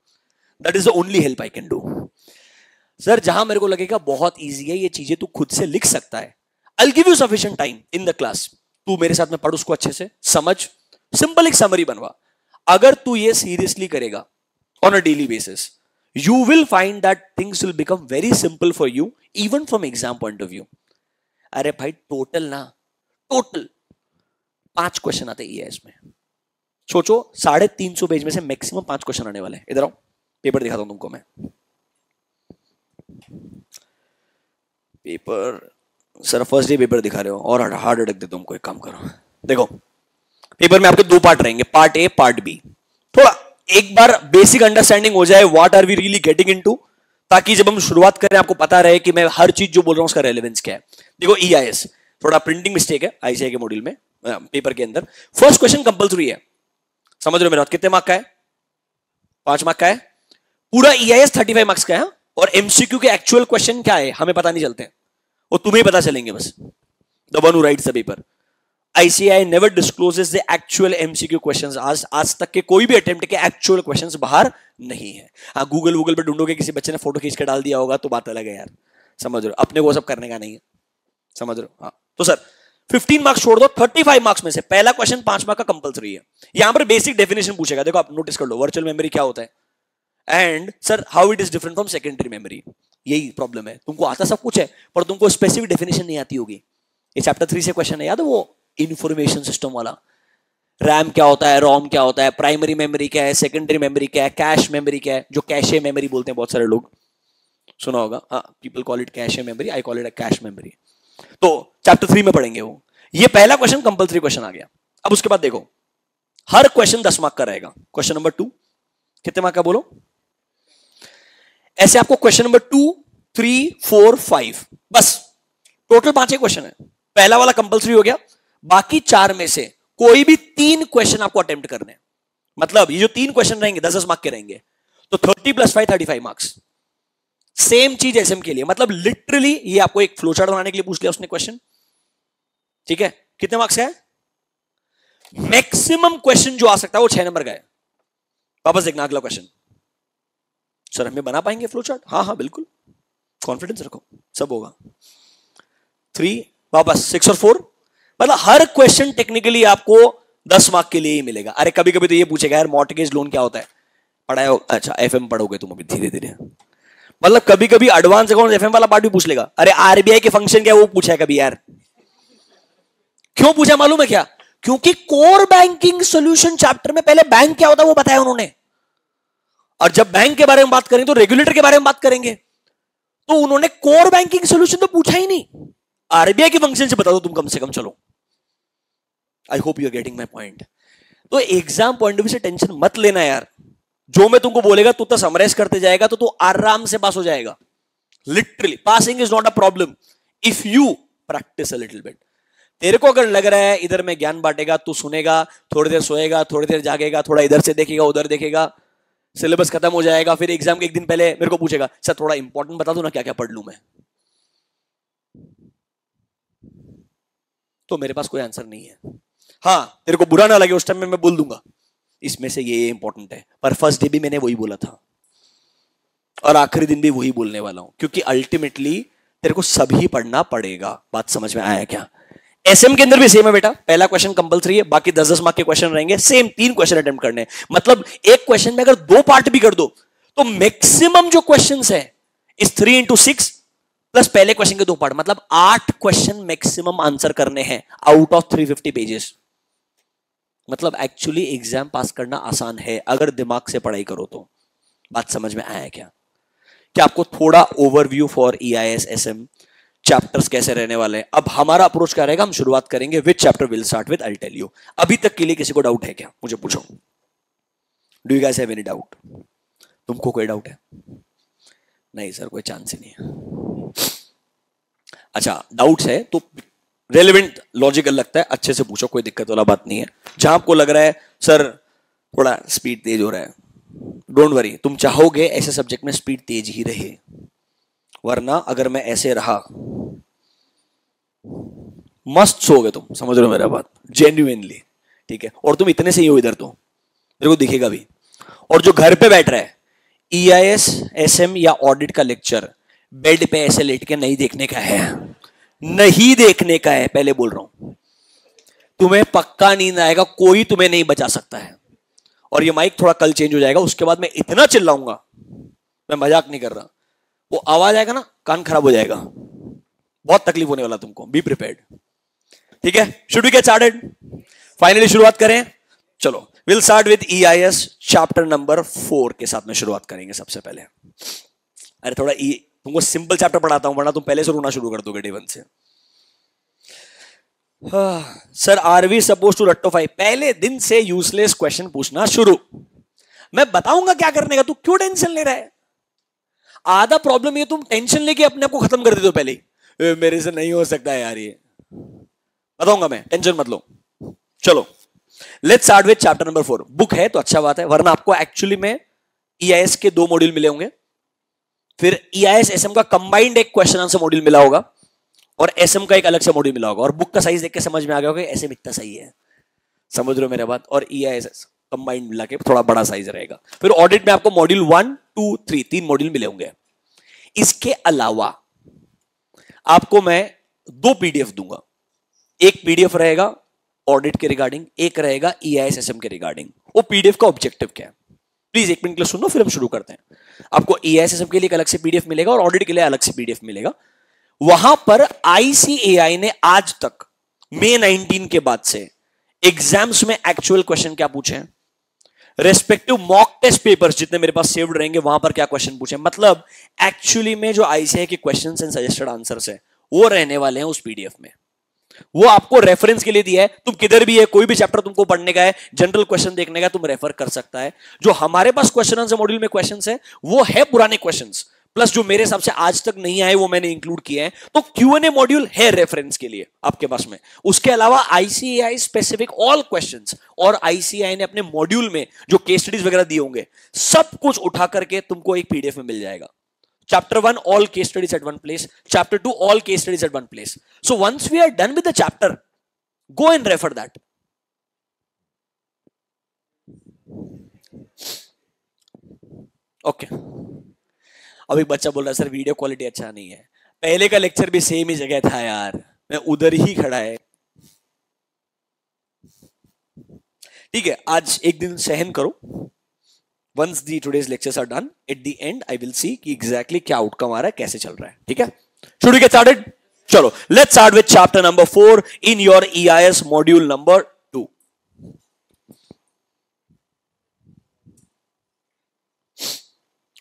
That is the only help I can do. Sir जहां मेरे को लगेगा बहुत ईजी है ये चीजें, तू खुद से लिख सकता है, आई will give you sufficient time in the class. तू मेरे साथ में पढ़, उसको अच्छे से समझ, सिंपल एक समरी बनवा. अगर तू ये सीरियसली करेगा on a daily basis, you will find that things will become very simple for you even from exam point of view. अरे भाई टोटल 5 क्वेश्चन आते ही है इसमें. सोचो 350 पेज में से मैक्सिमम 5 क्वेश्चन आने वाले हैं. इधर आओ, पेपर दिखाता हूं तुमको मैं. Paper sir first day paper दिखा रहे हो और हार्ड अटक दे तुमको. एक काम करो, देखो पेपर में आपके 2 पार्ट रहेंगे, पार्ट ए पार्ट बी. थोड़ा एक बार बेसिक अंडरस्टैंडिंग हो जाए what are we really getting into, ताकि जब हम शुरुआत करें आपको पता रहे कि मैं हर चीज जो बोल रहा हूं उसका रेलेवेंस क्या है. देखो EIS थोड़ा प्रिंटिंग मिस्टेक है ICI के मॉड्यूल में, पेपर के अंदर. फर्स्ट क्वेश्चन कंपलसरी है, समझ रहे हो मेरा बात? कितने मार्क का है? 5 मार्क का है. पूरा EIS 35 मार्क्स का है. और MCQ के एक्चुअल क्वेश्चन क्या है हमें पता नहीं चलते, वो तुम्हें पता चलेंगे बस. The one who rights the paper. ICI never discloses the actual MCQ questions. आज तक के कोई भी अटेम्प्ट के एक्चुअल क्वेश्चंस बाहर नहीं है. हाँ, गूगल पे ढूंढोगे, किसी बच्चे ने फोटो खींच के डाल दिया होगा तो बात अलग है यार, समझ रहे हो? अपने को सब करने का नहीं है, समझ रहे हो? हाँ, तो सर 15 मार्क्स छोड़ दो, 35 मार्क्स में से पहला क्वेश्चन 5 मार्क का कंपलसरी है. यहां पर बेसिक डेफिनेशन पूछेगा. देखो आप नोटिस कर लो, वर्चुअल मेमोरी क्या होता है and sir how it is different from secondary memory. यही प्रॉब्लम है, तुमको आता सब कुछ है पर तुमको स्पेसिफिक डेफिनेशन नहीं आती होगी. ये चैप्टर 3 से क्वेश्चन है, याद है वो इंफॉर्मेशन सिस्टम वाला. रैम क्या होता है, रोम क्या होता है, प्राइमरी मेमोरी क्या है, सेकेंडरी मेमोरी क्या है, कैश मेमोरी क्या है, जो कैशे मेमोरी बोलते हैं बहुत सारे लोग, सुना होगा. हाँ, people call it cache memory, I call it cache memory. तो चैप्टर 3 में पढ़ेंगे वो. ये पहला क्वेश्चन कंपलसरी क्वेश्चन आ गया. अब उसके बाद देखो, हर क्वेश्चन 10 मार्क का रहेगा. क्वेश्चन नंबर 2 कितने मार्क का बोलो? ऐसे आपको क्वेश्चन नंबर 2, 3, 4, 5 बस टोटल 5 क्वेश्चन है. पहला वाला कंपलसरी हो गया. बाकी 4 में से कोई भी 3 क्वेश्चन आपको अटेम्प्ट करने. मतलब ये जो 3 क्वेश्चन रहेंगे 10-10 मार्क के रहेंगे, तो 30 + 5 35 मार्क्स. सेम चीज SM के लिए. मतलब लिटरली ये आपको एक फ्लोचार्ट बनाने के लिए पूछ लिया उसने क्वेश्चन, ठीक है? कितने मार्क्स का है? मैक्सिमम क्वेश्चन जो आ सकता है वो 6 नंबर का है. वापस देखना अगला क्वेश्चन. सर हमें बना पाएंगे फ्लोचार्ट? हाँ हाँ बिल्कुल, कॉन्फिडेंस रखो, सब होगा. 3 वापस 6 और 4. मतलब हर क्वेश्चन टेक्निकली आपको 10 मार्क के लिए ही मिलेगा. अरे कभी कभी तो ये पूछेगा यार मॉर्टगेज लोन क्या होता है, पढ़ाया हो? अच्छा FM पढ़ोगे तुम अभी धीरे धीरे. मतलब कभी कभी एडवांस अकाउंट FM वाला पार्ट भी पूछ लेगा. अरे RBI के फंक्शन क्या वो पूछा है कभी यार? क्यों पूछा मालूम है क्या? क्योंकि कोर बैंकिंग सॉल्यूशन चैप्टर में पहले बैंक क्या होता है वो बताया उन्होंने, और जब बैंक के बारे में बात करेंगे तो रेगुलेटर के बारे में बात करेंगे. तो उन्होंने कोर बैंकिंग सॉल्यूशन तो पूछा ही नहीं. RBI के फंक्शन से बता दो तुम कम से कम. चलो, I hope you are getting my point. तो एग्जाम पॉइंट ऑफ व्यू से टेंशन मत लेना यार. जो मैं तुमको बोलेगा तू तो समराइज करते जाएगा तो तू आराम से पास हो जाएगा. Literally passing is not a problem if you practice a little bit. तेरे को अगर लग रहा है इधर में ज्ञान बांटेगा, तू सुनेगा, थोड़ी देर सोएगा, थोड़ी देर जागेगा, थोड़ा इधर से देखेगा उधर देखेगा, सिलेबस खत्म हो जाएगा, फिर एग्जाम के एक दिन पहले मेरे को पूछेगा सर थोड़ा इंपॉर्टेंट बता दो ना, क्या क्या पढ़ लूं मैं, तो मेरे पास कोई आंसर नहीं है. हाँ, तेरे को बुरा ना लगे उस टाइम में मैं बोल दूंगा इसमें से ये इंपॉर्टेंट है, पर फर्स्ट डे भी मैंने वही बोला था और आखिरी दिन भी वही बोलने वाला हूं, क्योंकि अल्टीमेटली तेरे को सभी पढ़ना पड़ेगा. बात समझ में आया क्या? SM के अंदर भी सेम है बेटा. पहला क्वेश्चन कंपलसरी है, बाकी 10-10 मार्क के क्वेश्चन रहेंगे. सेम 3 क्वेश्चन अटेम्प्ट करने. मतलब एक क्वेश्चन में अगर 2 पार्ट भी कर दो तो मैक्सिमम जो क्वेश्चंस है इस 3 × 6 प्लस पहले क्वेश्चन के 2 पार्ट, मतलब 8 क्वेश्चन मैक्सिमम आंसर करने हैं आउट ऑफ 350 पेजेस. मतलब एक्चुअली एग्जाम पास करना आसान है अगर दिमाग से पढ़ाई करो तो। बात समझ में आया क्या? क्या आपको थोड़ा overview for EIS SM chapters कैसे रहने वाले हैं? अब हमारा अप्रोच क्या रहेगा, हम शुरुआत करेंगे with chapter, will start with, I tell you. अभी तक के लिए किसी को डाउट है क्या? मुझे पूछो, do you guys have any doubt? तुमको कोई डाउट है? नहीं सर, कोई चांस ही नहीं है। अच्छा, डाउट्स है तो रेलेवेंट लॉजिकल लगता है, अच्छे से पूछो, कोई दिक्कत वाला बात नहीं है। जहां आपको लग रहा है सर थोड़ा स्पीड तेज हो रहा है, डोंट वरी, तुम चाहोगे ऐसे सब्जेक्ट में स्पीड तेज ही रहे, वरना अगर मैं ऐसे रहा मस्त सोगे तुम, समझ रहे हो मेरा बात, जेन्युइनली। ठीक है, और तुम इतने से ही हो इधर तो मेरे को दिखेगा भी। और जो घर पे बैठ रहा है, EIS SM या ऑडिट का लेक्चर बेड पे ऐसे लेट के नहीं देखने का है, नहीं देखने का है, पहले बोल रहा हूं। तुम्हें पक्का नींद आएगा, कोई तुम्हें नहीं बचा सकता है। और ये माइक थोड़ा कल चेंज हो जाएगा, उसके बाद मैं इतना चिल्लाऊंगा, मैं मजाक नहीं कर रहा, वो आवाज आएगा ना, कान खराब हो जाएगा, बहुत तकलीफ होने वाला तुमको, बी प्रिपेयर्ड। ठीक है, should we get started? Finally शुरुआत करें, चलो। Will start with EIS chapter number 4 के साथ में शुरुआत करेंगे सबसे पहले। अरे थोड़ा तुमको सिंपल चैप्टर पढ़ाता हूं, वरना तुम पहले से रोना शुरू कर दोगे डे 1 से। Sir are we suppose to रट्टोफाई? पहले दिन से यूजलेस क्वेश्चन पूछना शुरू। मैं बताऊंगा क्या करने का, तू क्यों टेंशन ले रहा है? आधा प्रॉब्लम ये तुम टेंशन लेके अपने आप को खत्म कर देते हो पहले ही, मेरे से नहीं हो सकता है यार, ये बताऊंगा मैं, टेंशन मत लो। चलो let's start with chapter number 4। Book है तो अच्छा बात है, वरना आपको एक्चुअली में EIS के 2 मॉड्यूल मिले होंगे, फिर EIS SM का कंबाइंड एक क्वेश्चन आंसर मॉड्यूल मिला होगा, और SM का एक अलग से मॉड्यूल मिला होगा। और बुक का साइज देख के समझ में आ गया होगा SM इतना सही है, समझ रहे हो मेरा बात, और EIS कंबाइंड मिला के थोड़ा बड़ा साइज रहेगा। फिर ऑडिट में आपको मॉड्यूल 1, 2, 3 3 मॉड्यूल मिले होंगे। इसके अलावा आपको मैं 2 PDF दूंगा, एक PDF रहेगा ऑडिट के रिगार्डिंग, एक रहेगा EIS SM के रिगार्डिंग। वो PDF का ऑब्जेक्टिव क्या है, प्लीज एक मिनट के लिए सुनो, फिर हम शुरू करते हैं। आपको EIS SM के लिए एक अलग से PDF मिलेगा और ऑडिट के लिए अलग से PDF मिलेगा। वहां पर ICAI ने आज तक May 19 के बाद से एग्जाम्स में एक्चुअल क्वेश्चन क्या पूछे हैं, रेस्पेक्टिव मॉक टेस्ट पेपर्स जितने मेरे पास सेव्ड रहेंगे वहां पर क्या क्वेश्चन पूछे, मतलब एक्चुअली में जो ICAI के क्वेश्चंस एंड सजेस्टेड आंसर्स है वो रहने वाले हैं उस PDF में। वो आपको रेफरेंस के लिए दिया है, तुम किधर भी है, कोई भी चैप्टर तुमको पढ़ने का है, जनरल क्वेश्चन देखने का, तुम रेफर कर सकता है। जो हमारे पास क्वेश्चन आंसर मॉड्यूल में क्वेश्चंस है वो है पुराने क्वेश्चंस, प्लस जो मेरे हिसाब से आज तक नहीं आए वो मैंने इंक्लूड किए हैं। तो Q&A मॉड्यूल है रेफरेंस के लिए आपके पास में। उसके अलावा ICAI स्पेसिफिक ऑल क्वेश्चंस, और ICAI ने अपने मॉड्यूल में जो केस स्टडीज वगैरह दिए होंगे सब कुछ उठा करके तुमको एक PDF में मिल जाएगा। Chapter 1, all case studies at one place. Chapter 2, all case studies at one place. So once we are done with the chapter, go and refer that. Okay. अब एक बच्चा बोल रहा है सर वीडियो क्वालिटी अच्छा नहीं है। पहले का लेक्चर भी सेम ही जगह था यार, मैं उधर ही खड़ा है। ठीक है, आज एक दिन सहन करो। Once the today's lectures are done, at the end I will see कि exactly क्या outcome आ रहा है, कैसे चल रहा है। ठीक है, should we get started? चलो, let's start with chapter number 4 in your EIS module number 2.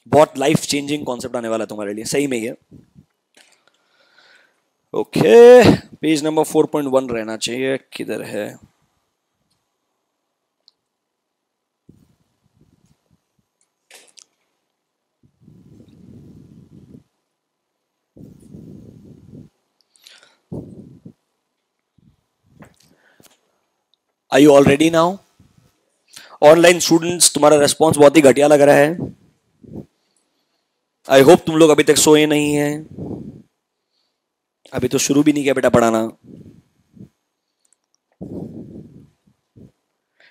बहुत लाइफ चेंजिंग कॉन्सेप्ट आने वाला है तुम्हारे लिए, सही में ही है। ओके, पेज नंबर 4.1 रहना चाहिए, किधर है? Are you all ready now? Online students, तुम्हारा रेस्पॉन्स बहुत ही घटिया लग रहा है। आई होप तुम लोग अभी तक सोए नहीं हैं। अभी तो शुरू भी नहीं किया बेटा पढ़ाना।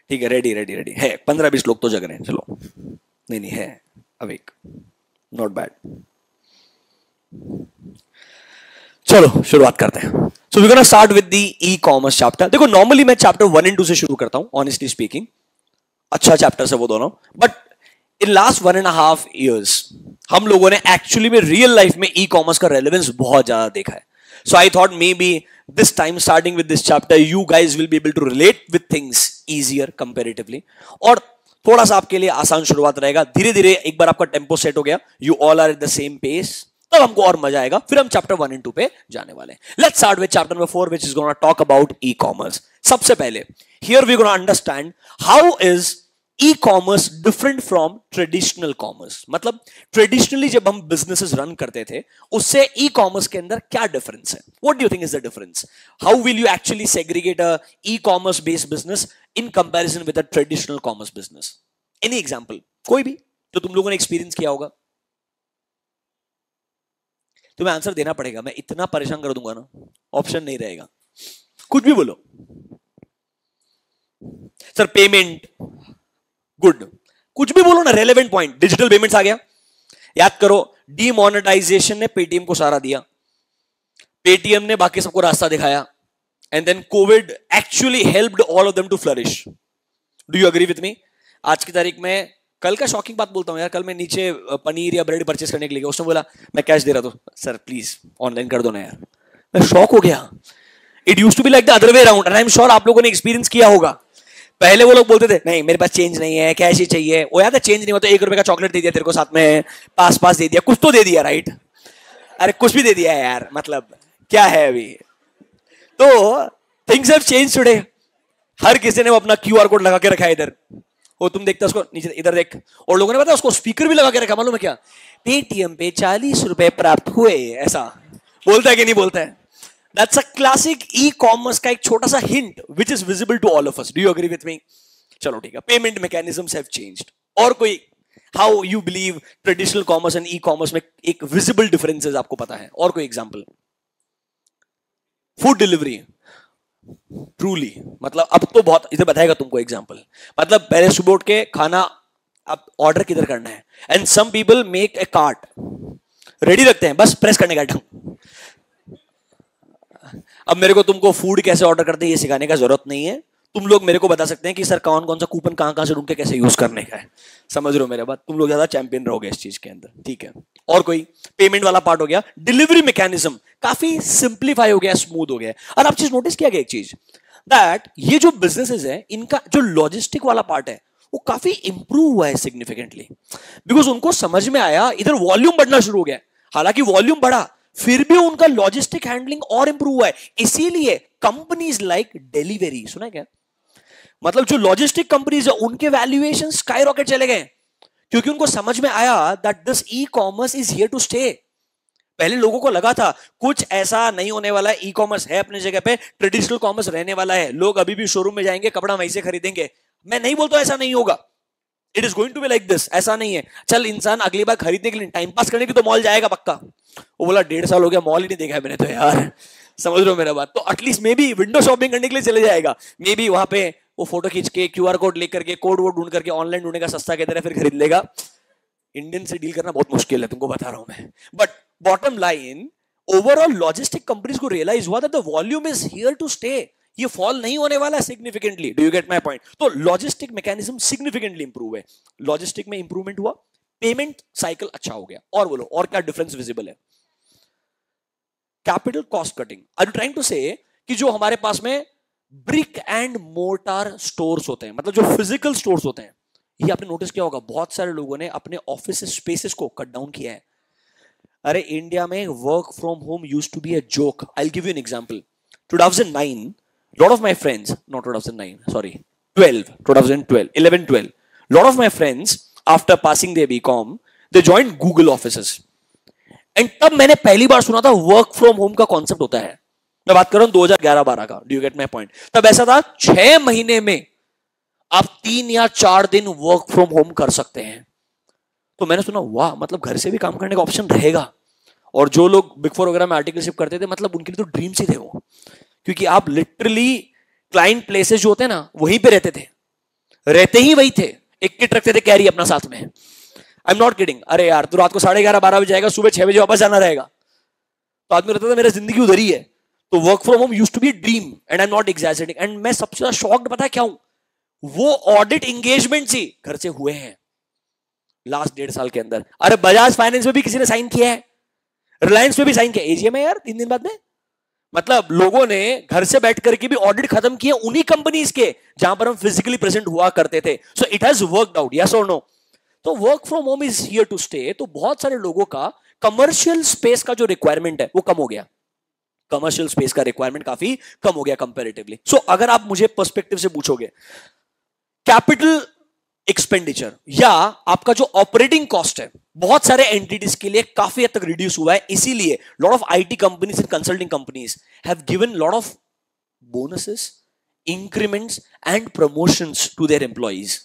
ठीक है, रेडी रेडी रेडी है। 15-20 लोग तो जग रहे हैं, चलो। नहीं नहीं है अवेक, नॉट बैड। चलो शुरुआत करते हैं। So we gonna start with the e-commerce chapter. देखो नॉर्मली मैं चैप्टर 1 और 2 से शुरू करता हूं, ऑनेस्टली स्पीकिंग। अच्छा चैप्टर है वो दोनों, बट इन लास्ट 1.5 years हम लोगों ने एक्चुअली में रियल लाइफ में ई कॉमर्स का रेलेवेंस बहुत ज्यादा देखा है। So I thought maybe this time, starting with this chapter, you guys will be able to relate with things easier comparatively. और थोड़ा सा आपके लिए आसान शुरुआत रहेगा. धीरे धीरे एक बार आपका टेम्पो सेट हो गया, you all are at the same pace, तब हमको और मजा आएगा. फिर हम चैप्टर 1 and 2 पे जाने वाले हैं. Let's start with chapter number 4, which is gonna talk about e commerce. सबसे पहले here we gonna understand how is e commerce different from traditional commerce. मतलब ट्रेडिशनली जब हम बिजनेसेस रन करते थे, उससे ई कॉमर्स के अंदर क्या डिफरेंस है? What do you think is the difference? How will you actually segregate a e commerce based business in comparison with a traditional commerce business? Any example, कोई भी जो तुम लोगों ने एक्सपीरियंस किया होगा. तुम्हें आंसर देना पड़ेगा, मैं इतना परेशान कर दूंगा ना, ऑप्शन नहीं रहेगा. कुछ भी बोलो. Sir payment, good. कुछ भी बोलो ना, रेलेवेंट पॉइंट. डिजिटल पेमेंट्स आ गया, याद करो. डीमोनेटाइजेशन ने पेटीएम को सहारा दिया, पेटीएम ने बाकी सबको रास्ता दिखाया, and then Covid actually helped all of them to flourish. Do you agree with me? आज की तारीख में, कल का शॉकिंग बात बोलता हूं यार, कल मैं नीचे पनीर या ब्रेड परचेस करने के लिए, उसने बोला मैं कैश दे रहा था, सर प्लीज ऑनलाइन कर दो ना यार. मैं शॉक हो गया. It used to be like the other way around, and I am sure आप लोगों ने एक्सपीरियंस किया होगा. पहले वो लोग बोलते थे नहीं मेरे पास चेंज नहीं है, कैश ही चाहिए. वो याद है, चेंज नहीं हो तो 1 रुपए का चॉकलेट दे दिया तेरे को, साथ में पास दे दिया, कुछ तो दे दिया, राइट? अरे कुछ भी दे दिया यार, मतलब क्या है अभी. तो थिंग्स हैव चेंज टुडे. हर किसी ने वो अपना क्यूआर कोड लगा के रखा है इधर. वो तुम देखता उसको नीचे, इधर देख. और लोगों ने पता उसको स्पीकर भी लगा के रखा, मालूम है क्या? पेटीएम पे 40 रुपए प्राप्त हुए, ऐसा बोलता है कि नहीं बोलता है? That's a classic e-commerce का एक छोटा सा hint which is visible to all of us. Do you agree with me? चलो ठीक है. Payment mechanisms have changed. और कोई, how you believe traditional commerce and e-commerce में एक visible differences आपको पता है? और कोई example? Food delivery. Truly. मतलब अब तो बहुत, इधर बताएगा तुमको example. मतलब पहले सुबह उठ के खाना अब ऑर्डर किधर करना है, and some people make a cart. Ready रखते हैं, बस प्रेस करने का ढंग. अब मेरे को तुमको फूड कैसे ऑर्डर करते हैं ये सिखाने का जरूरत नहीं है. तुम लोग मेरे को बता सकते हैं कि सर कौन कौन सा कूपन कहां से ढूंढ के कैसे यूज करने का है. समझ रहे हो मेरा बात? तुम लोग ज्यादा चैंपियन रहोगे इस चीज के अंदर, ठीक है? और कोई, पेमेंट वाला पार्ट हो गया. डिलीवरी मैकेनिज्म काफी सिंप्लीफाई हो गया, स्मूथ हो गया. और आप चीज नोटिस किया गया एक चीज, दैट ये जो बिजनेसेस है इनका जो लॉजिस्टिक वाला पार्ट है वो काफी इंप्रूव हुआ है सिग्निफिकेंटली. बिकॉज उनको समझ में आया इधर वॉल्यूम बढ़ना शुरू हो गया. हालांकि वॉल्यूम बढ़ा, फिर भी उनका लॉजिस्टिक हैंडलिंग और इंप्रूव हुआ है. इसीलिए कंपनीज लाइक डिलीवरी, सुना है क्या? मतलब जो लॉजिस्टिक कंपनीज है उनके वैल्यूएशन स्काई रॉकेट चले गए, क्योंकि उनको समझ में आया that this e commerce is here to stay. पहले लोगों को लगा था कुछ ऐसा नहीं होने वाला है, ई कॉमर्स है अपनी जगह पे, ट्रेडिशनल कॉमर्स रहने वाला है, लोग अभी भी शोरूम में जाएंगे, कपड़ा वहीं से खरीदेंगे. मैं नहीं बोलता ऐसा नहीं होगा, it is going to be like this. ऐसा नहीं है, चल इंसान अगली बार खरीदने के लिए, टाइम पास करने के तो मॉल जाएगा पक्का. वो बोला 1.5 साल हो गया मॉल ही नहीं देखा है मैंने तो यार. समझ रहे हो मेरा बात? तो at least may be window shopping करने के लिए चले जाएगा. मे बी वहां पे वो फोटो खींच के क्यूआर कोड लेकर के, कोड वोड ढूंढ करके, ऑनलाइन ढूंढेगा सस्ता की तरह, फिर खरीद लेगा. इंडियन से डील करना बहुत मुश्किल है, तुमको बता रहा हूं मैं. But bottom line, overall logistic companies को रियलाइज हुआ that the volume is here to stay. ये फॉल नहीं होने वाला significantly. Do you get my point? तो लॉजिस्टिक मैकेनिज्म सिग्निफिकेंटली इंप्रूव है. लॉजिस्टिक में इंप्रूवमेंट हुआ, पेमेंट साइकिल अच्छा हो गया. और बोलो और क्या डिफरेंस विजिबल है? Capital cost cutting. Are you trying to say कि जो हमारे पास में ब्रिक एंड मोर्टार स्टोर्स होते हैं, मतलब जो फिजिकल स्टोर्स होते हैं, ये आपने नोटिस किया होगा बहुत सारे लोगों ने अपने ऑफिस स्पेसेस को कट डाउन किया है. अरे इंडिया में work from home used to be a joke. I will give you an example. 2009, lot of my friends, not 2009, sorry, 2012, 11, 12, lot of my friends after passing their BCom, they joined Google offices. And तब मैंने पहली बार सुना था work from home का concept होता है. मैं बात कर रहा हूं 2011-12 का. Do you get my point? तब ऐसा था 6 महीने में आप 3 या 4 दिन वर्क फ्रॉम होम कर सकते हैं. तो मैंने सुना वाह, मतलब घर से भी काम करने का ऑप्शन रहेगा. और जो लोग बिग फोर वगैरह में आर्टिकलशिप करते थे, मतलब उनके लिए तो ड्रीम्स ही थे वो, क्योंकि आप लिटरली क्लाइंट प्लेसेस जो होते हैं ना वहीं पे रहते थे, रहते ही वही थे. एक किट रखते थे कैरी अपना साथ में. आई एम नॉट किडिंग. अरे यार तू रात को 11:30-12 बजे जाएगा, सुबह 6 बजे वापस जाना रहेगा. तो आदमी रहता था मेरा जिंदगी उधर ही है. तो work from home used to be dream, and I am not exaggerating. And मैं सबसे ज्यादा शॉक्ड पता है क्या हूं? वो ऑडिट एंगेजमेंट ही घर से हुए हैं लास्ट 1.5 साल के अंदर. अरे बजाज फाइनेंस में भी किसी ने साइन किया है, रिलायंस में भी साइन किया. एजीएम है यार 3 दिन बाद में. मतलब लोगों ने घर से बैठ करके भी ऑडिट खत्म किए उन्हीं कंपनीज के जहां पर हम फिजिकली प्रेजेंट हुआ करते थे. So it has worked out, yes और नो? तो work from home is here to stay. तो बहुत सारे लोगों का कमर्शियल स्पेस का जो रिक्वायरमेंट है वो कम हो गया. कमर्शियल स्पेस का रिक्वायरमेंट काफी कम हो गया कंपैरेटिवली. सो अगर आप मुझे पर्सपेक्टिव से पूछोगे, कैपिटल एक्सपेंडिचर या आपका जो ऑपरेटिंग कॉस्ट है बहुत सारे एंटिटीज के लिए काफी हद तक रिड्यूस हुआ है. इसीलिए lot of IT companies and consulting companies have given lot of bonuses, increments and promotions to their employees.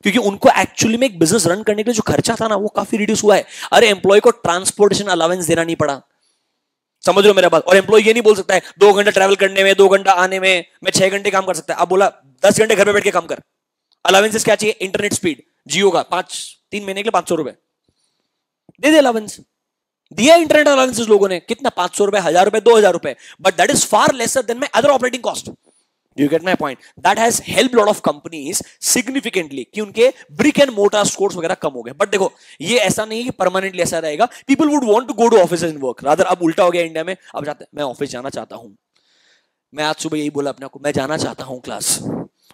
क्योंकि उनको एक्चुअली में एक बिजनेस रन करने के लिए जो खर्चा था ना वो काफी रिड्यूस हुआ है. अरे एम्प्लॉय को ट्रांसपोर्टेशन अलाउंस देना नहीं पड़ा. समझ रहे हो मेरा बात? और एम्प्लॉय ये नहीं बोल सकता है 2 घंटा ट्रैवल करने में, 2 घंटा आने में मैं 6 घंटे काम कर सकता है. अब बोला 10 घंटे घर पे बैठ के काम कर. अलाउंसेस क्या चाहिए? इंटरनेट स्पीड, जियो का 3 महीने के लिए 500 रुपए दे दे अलाउंस. दिया इंटरनेट अलाउंसेस लोगों ने. कितना? 500 रुपए, 1000 रुपए, 2000 रुपए. But that is far lesser than my other operating cost. Do you get my point? That has helped lot of companies significantly कि उनके brick and mortar stores वगैरह कम हो गए. बट देखो ये ऐसा नहीं है कि परमानेंटली ऐसा रहेगा. People would want to go to offices and work. Rather अब उल्टा हो गया इंडिया में. अब जाते मैं ऑफिस जाना चाहता हूं. मैं आज सुबह यही बोला अपने को, मैं जाना चाहता हूं क्लास,